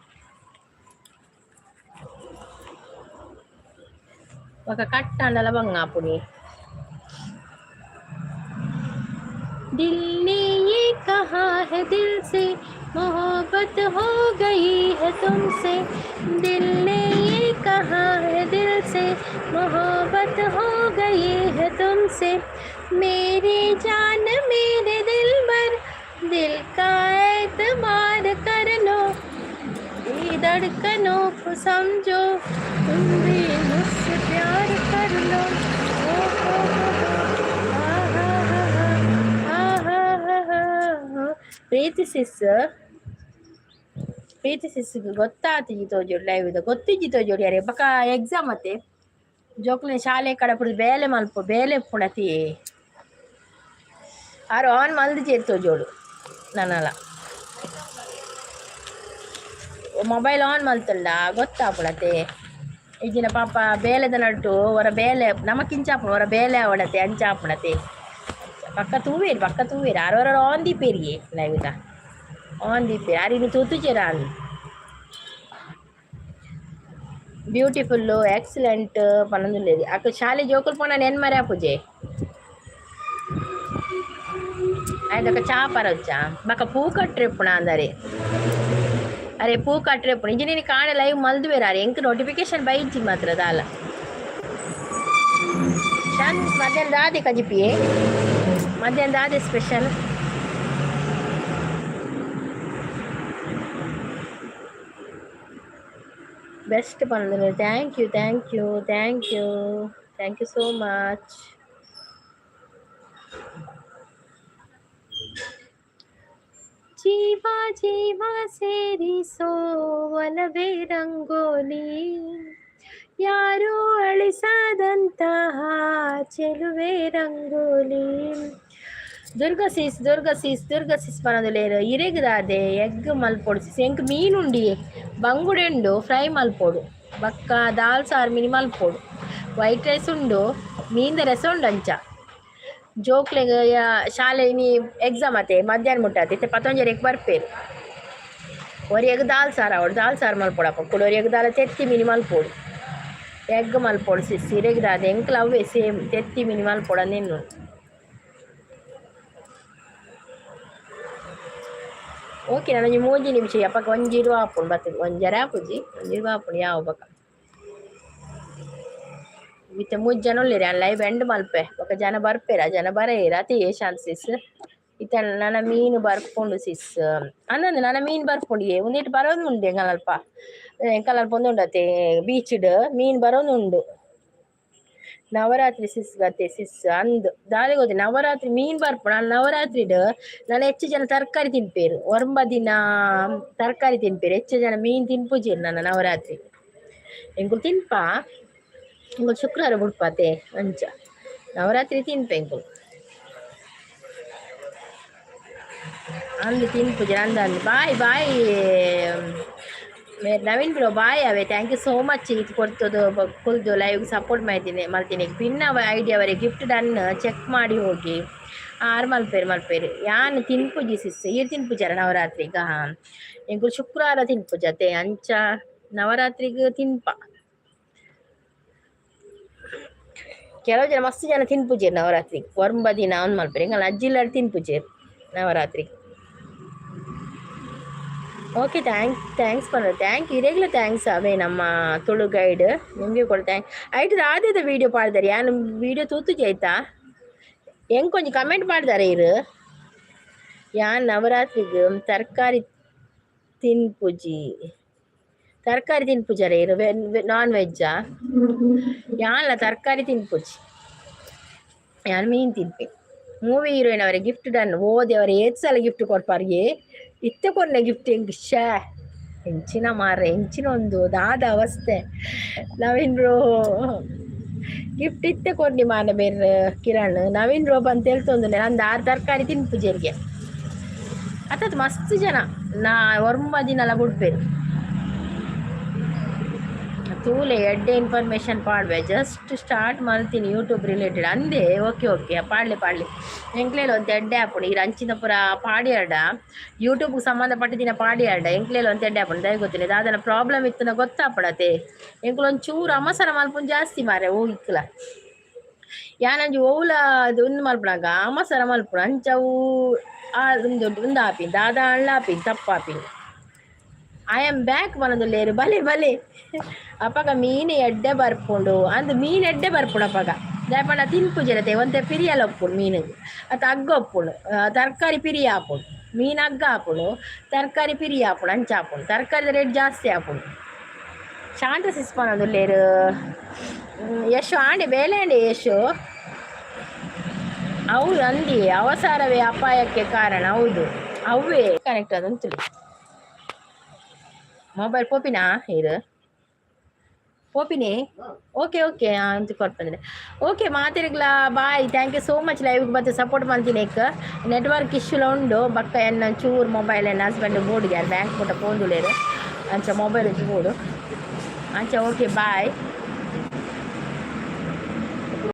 ಬೊಕ ಕಟ್ಟಾಂಡಲ ಬಂಗಾಪುನಿ. दिल ने ये कहा है दिल से मोहब्बत हो गई है तुमसे, दिल ने ये कहा है दिल से मोहब्बत हो गई है तुमसे, मेरी जान मेरे दिल पर दिल का एतबार कर लो. ಈ धड़कनों को समझो तुम भी मुझसे प्यार कर लो ओ हो आ हा हा हा ಆ ಹಾ ಹಾ ಹಾ ಪ್ರೀತಿ ಸಿಸ್ಗೆ ಗೊತ್ತಾತಿಜಿ ತೋಜೋಡು ಲೈವ್ ಇದೆ ಗೊತ್ತಿಜ್ಜಿ ತೋಜೋಡು ಯಾರೇ ಬಕ ಎಕ್ಸಾಮ್ ಮತ್ತೆ ಜೋಕ್ಲೆ ಶಾಲೆ ಕಡೆ ಪುಡಿ ಬೇಲೆ ಮಲ್ಪ ಬೇಲೆ ಪುಣತಿ ಆರು ಆನ್ ಮಲ್ದಿ ತೋಜೋಡು ನನ್ನಲ್ಲ ಮೊಬೈಲ್ ಆನ್ ಮಲ್ತಲ್ಲ ಗೊತ್ತಾಪುಣತೆ ಈಗಿನ ಪಾಪ ಬೇಲೆದ ನಟ್ಟು ಹೊರ ಬೇಲೆ ನಮಕಿಂಚಾಪುಣ ಹೊರ ಬೇಲೆ ಅವಡತೆ ಅಂಚಾಪುಣತೆ ಪಕ್ಕ ತೂವೇರು ಆರೋರ ಆನ್ ದೀಪೇರಿಯೇ ಲೈವ್ದ ಆನ್ ದೀಪೇರಿ ಅರಿನು ತೂತುಚೇರ ಅನ್ ಬ್ಯೂಟಿಫುಲ್ಲು ಎಕ್ಸಲೆಂಟ್ ಪನ್ನೊಂದುಲ್ಲೇది ಅಕ್ಕ ಶಾಲೆ ಜೋಕುಲು ಪೋನ ನೆನ್ಮರೆ ಆಪುಜೆ ಆಯ್ತಕ್ಕ ಚಾ ಪರವಚ್ಚ ಬಕ್ಕ ಪೂ ಕಟ್ರೆ ಪುಣ ಅಂದರೆ ಅರೆ ಪೂ ಕಟ್ರೆ ಪುಣ ಇಂಜಿ ನೀನು ಕಾಣೆ ಲೈವ್ ಮಲ್ದುವೆರ ಅರೆ ಎಂಕ್ ನೋಟಿಫಿಕೇಶನ್ ಬೈಚಿ ಮಾತ್ರ ದಾಲ ಶಾಂತಿ ಮಧ್ಯಾಹ್ನ ದಾದೆ ಕಜಿಪಿಯೇ ಮಧ್ಯಾಹ್ನ ದಾದೆ ಸ್ಪೆಷಲ್ ಬೆಸ್ಟ್ ಪನ್ನೊಂದು ಥ್ಯಾಂಕ್ ಯು ಸೋ ಮಚ್ ಜೀವ ಜೀವ ಸೇರಿಸೋ ಒಲವೇ ರಂಗೋಲಿ ಯಾರೂ ಅಳಿಸದಂತಹ ಚೆಲುವೆ ರಂಗೋಲಿ ದುರ್ಗಸೀಸ್ ಪನದುಲೇರು ಇರೆಗ್ದಾದೆ ಎಗ್ ಮಲ್ಪೊಡು ಸಿಸ್ ಎಂಕ್ ಮೀನುಂಡಿ ಬಂಗುಡೆಂಡು ಫ್ರೈ ಮಲ್ಪೊಡು ಬಕ್ಕ ದಾಲ್ ಸಾರು ಮಿನಿ ಮಲ್ಪೊಡು ವೈಟ್ ರೈಸ್ ಉಂಡು ಮೀನ್ದ ರಸ ಉಂಡು ಅಂಚ ಜೋಕ್ಲೆಗ್ ಶಾಲೆ ಇನಿ ಎಕ್ಸಾಮ್ ಅತೆ ಮಧ್ಯಾಹ್ನ ಮುಟ್ಟಾತೆ ಇತ್ತೆ ಪತ್ತೊಂಜರೆಗ್ ಬರ್ಪೇರು ಒರಿಯಗ್ ದಾಲ್ ಸಾರು ಮಲ್ಪೊಡಪ್ಪ ಕುಡು ಒರಿಯಗ್ ದಾಲ ತೆತ್ತಿ ಮಿನಿ ಮಲ್ಪೊಡು ಎಗ್ ಮಲ್ಪೊಡು ಸಿಸ್ ಇರೆಗ್ದಾದೆ ಎಂಕ್ಲ ಅವೇ ಸೇಮ್ ತೆತ್ತಿ ಮಿನಿ ಮಲ್ಪೊಡು ಅಂದಿನ್ನು ಓಕೆ ನಾನು ಮೂಜಿ ನಿಮಿಷ ಅಪ್ಪಕ್ಕ ಒಂಜಿರು ಆಪುಣ್ ಬರ್ತದೆ ಒಂಜರ ಆಪುಜಿ ಒಂಜಿರು ಆಪುಣ್ ಯಾವ ಬಕ್ಕ ಮತ್ತೆ ಮೂಜ್ ಜನ ಉಳ್ಳಿರಿ ಆ ಲೈವ್ ಎಂಡ್ ಮಲ್ಪೆ ಬೊಕ ಜನ ಬರ್ಪೇರ ಜನ ಬರೇರ ಅತಿ ಶಾಂತ್ ಸಿಸ್ ಇತ್ತ ನನ್ನ ಮೀನು ಬರ್ಪುಂಡು ಸಿಸ್ ಅನ್ನಂದು ನನ್ನ ಮೀನು ಬರ್ಪುಂಡು ಒಂದಿಟ್ಟು ಬರೋದು ಉಂಡು ಎಂಕಲ್ಪ ಒಂದುಂಡತೆ ಬೀಚ್ಡ್ ಮೀನು ಬರೋದು ಉಂಡು ನವರಾತ್ರಿ ಸಿಸ್ ಗತೆ ಸಿಸ್ ಅಂದ್ ದಾಳಿ ಗೊತ್ತಿ ನವರಾತ್ರಿ ಮೀನ್ ಬರ್ಪುಣ ನವರಾತ್ರಿಡ್ ನಾನು ಹೆಚ್ಚು ಜನ ತರಕಾರಿ ತಿನ್ಪೇರು ಒರ್ಂಬ ದಿನ ತರಕಾರಿ ತಿನ್ಪೇರು ಹೆಚ್ಚು ಜನ ಮೀನ್ ತಿನ್ಪುಜೇರು ನನ್ನ ನವರಾತ್ರಿ ಎಂಕುಲು ತಿನ್ಪ ಎಂಕುಲು ಶುಕ್ರವಾರ ಬಿಡ್ಪಾತೆ ಅಂಚ ನವರಾತ್ರಿ ತಿನ್ಪೆ ಎಂಕುಲು ಅಂದು ತಿನ್ಪುಜೇರು ಅಂದ ಬಾಯ್ ನವೀನ್ ಬ್ರೋ ಬಾಯ್ ಅವೇ ಥ್ಯಾಂಕ್ ಯು ಸೋ ಮಚ್ ಇದು ಕೊಡ್ತದು ಕುಲ್ದು ಲೈವ್ ಸಪೋರ್ಟ್ ಮಾಡ್ತೀನಿ ಪಿನ್ ಐಡಿ ಅವರೇ ಗಿಫ್ಟ್ ಡನ್ ಚೆಕ್ ಮಾಡಿ ಹೋಗಿ ಆರು ಮಲ್ಪೇರು ಯಾನು ತಿನ್ಪುಜಿ ಸಿಸ್ ಈರು ತಿನ್ಪುಜಾರ ನವರಾತ್ರಿಗ ಎಂಕುಲು ಶುಕ್ರವಾರ ತಿನ್ಪುಜತೆ ಅಂಚ ನವರಾತ್ರಿಗ ತಿನ್ಪ ಕೆಲವು ಜನ ಮಸ್ತ್ ಜನ ತಿನ್ಪುಜೇರು ನವರಾತ್ರಿ ಒರ್ಂಬ ದಿನ ಅವ್ನು ಮಲ್ಪೇರು ಎಂಗಲ್ಲ ಅಜ್ಜಿಲ್ಲಾರು ತಿನ್ಪುಜೇರು ನವರಾತ್ರಿ ಓಕೆ ಥ್ಯಾಂಕ್ಸ್ ಪರ ಥ್ಯಾಂಕ್ ಇರೆಗ್ಯುಲರ್ ಥ್ಯಾಂಕ್ಸ್ ಅವೇ ನಮ್ಮ ತುಳು ಗೈಡ್ ನಿಮಗೆ ಕೂಡ ಆಯ್ತು ಆದ್ಯದ ವೀಡಿಯೋ ಪಾಡ್ದಾರೆ ಯಾನು ವೀಡಿಯೋ ತೂತುಜಿ ಆಯ್ತಾ ಹೆಂಗೆ ಕೊಂಚ ಕಮೆಂಟ್ ಮಾಡ್ದಾರೆ ಇರು ಯಾನ್ ನವರಾತ್ರಿಗೆ ತರಕಾರಿ ತಿನ್ಪುಜಾರೆ ಇರು ನಾನ್ ವೆಜ್ಜಾ ಯಾನ್ಲ ತರಕಾರಿ ತಿನ್ಪುಜಿ ಯಾನ್ ಮೀನು ತಿನ್ಪೆ ಮೂವಿ ಹೀರೋಯಿನ್ ಅವರೇ ಗಿಫ್ಟ್ ಡನ್ ಓದಿ ಅವರೇ 8 ಸಲ ಗಿಫ್ಟ್ ಕೊಡ್ಪಾರಿಗೆ ಇತ್ತೆ ಕೊನೆ ಗಿಫ್ಟ್ ಹೆಂಗೆ ಹೆಂಚಿನ ಒಂದು ದಾದ ಅವಸ್ಥೆ ನವೀನ್ ಬ್ರೋ ಗಿಫ್ಟ್ ಇತ್ತೆ ಕೊಡ್ಲಿ ಮಾನ ಬೇರೆ ಕಿರಣ್ ನವೀನ್ ರೋಬ್ ಅಂತ ಹೇಳ್ತೊಂದು ನಂದು 6 ತರಕಾರಿ ತಿನ್ಪುಜೇರಿಗೆ ಅತ್ತದ ಮಸ್ತ್ ಜನ ನಾ ಒರ್ಂಬ ದಿನಲ್ಲ ಬಿಡ್ಬೇರು ತೂಲೆ ಎಡ್ಡೆ ಇನ್ಫಾರ್ಮೇಷನ್ ಪಾಡ್ವೆ ಜಸ್ಟ್ ಸ್ಟಾರ್ಟ್ ಮಾಡ್ತೀನಿ ಯೂಟ್ಯೂಬ್ ರಿಲೇಟೆಡ್ ಅಂದೆ ಓಕೆ ಪಾಡ್ಲಿ ಎಂಕ್ಲೇಲು ಒಂದು ಎಡ್ಡೆ ಹಾಪುಡು ಈ ಅಂಚಿನ ಪುರ ಪಾಡಿ ಆಡ ಯೂಟ್ಯೂಬ್ಗೆ ಸಂಬಂಧಪಟ್ಟಿದ್ದಿನ ಪಾಡಿ ಆಡ ಎಂಕ್ಲೇಲು ಒಂದು ಎಡ್ಡೆ ಹಾಪುಡು ದಯ ಗೊತ್ತಿಲ್ಲ ದಾದನ ಪ್ರಾಬ್ಲಮ್ ಇತ್ತು ಗೊತ್ತಾಪಡತೆ ಎಂಕ್ಲು ಒಂಚೂರು ಅಮಸರ ಮಲ್ಪುಂಡು ಜಾಸ್ತಿ ಮಾರೆ ಹೋಗಿಕ್ಲ ಯಾನಂಜಿ ಓವುಲ ಅದು ಒಂದು ಮಲ್ಪುನಾಗ ಅಮಸರ ಮಲ್ಪುಡು ಅಂಚವು ಒಂದು ಹಾಪಿನ್ ದಾದ ಅಳ್ಳ ಹಾಪಿನ್ ತಪ್ಪಾಪಿನ್ ಐ ಆಮ್ ಬ್ಯಾಕ್ ಮನದಲ್ಲೇರು ಬಲೆ ಅಪ್ಪಗ ಮೀನು ಎಡ್ಡೆ ಬರ್ಪುಂಡು ಅಂದ್ ಮೀನು ಎಡ್ಡೆ ಬರ್ಪುಂಡು ಅಪ್ಪಗ ದಯಪಂಡ ತಿನ್ಪುಜಿರತೆ ಒಂತೆ ಪಿರಿಯಲ್ ಒಪ್ಪುಂಡು ಮೀನಿಗೆ ಅತ್ತ ಅಗ್ಗ ಒಪ್ಪುಂಡು ತರಕಾರಿ ಪಿರಿಯ ಹಾಪುಂಡು ಮೀನು ಹಗ್ಗ ಹಾಪುಡು, ತರಕಾರಿ ಪಿರಿ ಹಾಪುಡು ಅಂಚ ಹಾಪುಡು, ತರಕಾರಿ ರೇಟ್ ಜಾಸ್ತಿ ಹಾಪುಡು. ಶಾಂತ ಸಿಸ್ಪಾನದು ಲೇರು ಯಶು ಆಂಡೆ ಬೇಲೆ ಅಂಡೆ ಯಶು ಅವು ಅಂದಿ ಅವಸರವೇ ಅಪಾಯಕ್ಕೆ ಕಾರಣ. ಹೌದು ಅವೇ ಕನೆಕ್ಟ್ ಅದಂತಲಿ ಮೊಬೈಲ್ ಪೋಪಿನಾ ಇದು ಪೋಪಿನಿ. ಓಕೆ ಓಕೆ ಅಂತ ಕೊಡ್ತಂದ್ರೆ ಓಕೆ ಮಾತಿರ್ಗ್ಲ bye. Thank you so much ಲೈವ್ಗೆ ಬರ್ತು ಸಪೋರ್ಟ್ ಮಾಡ್ತೀನಿ. ನೆಟ್ವರ್ಕ್ ಇಶ್ಯೂಲ ಉಂಡು ಬಕ್ಕ ಎನ್ನ ಚೂರು ಮೊಬೈಲ್ ಎನ್ನ ಹಸ್ಬೆಂಡ್ ಬೋರ್ಡ್ಗೆ ಬ್ಯಾಂಕ್ ಕೊಟ್ಟ ಪೋಂದುಲೇರು ಅಂಚ ಮೊಬೈಲ್ ಚೂರು ಅಂಚ. ಓಕೆ ಬಾಯ್.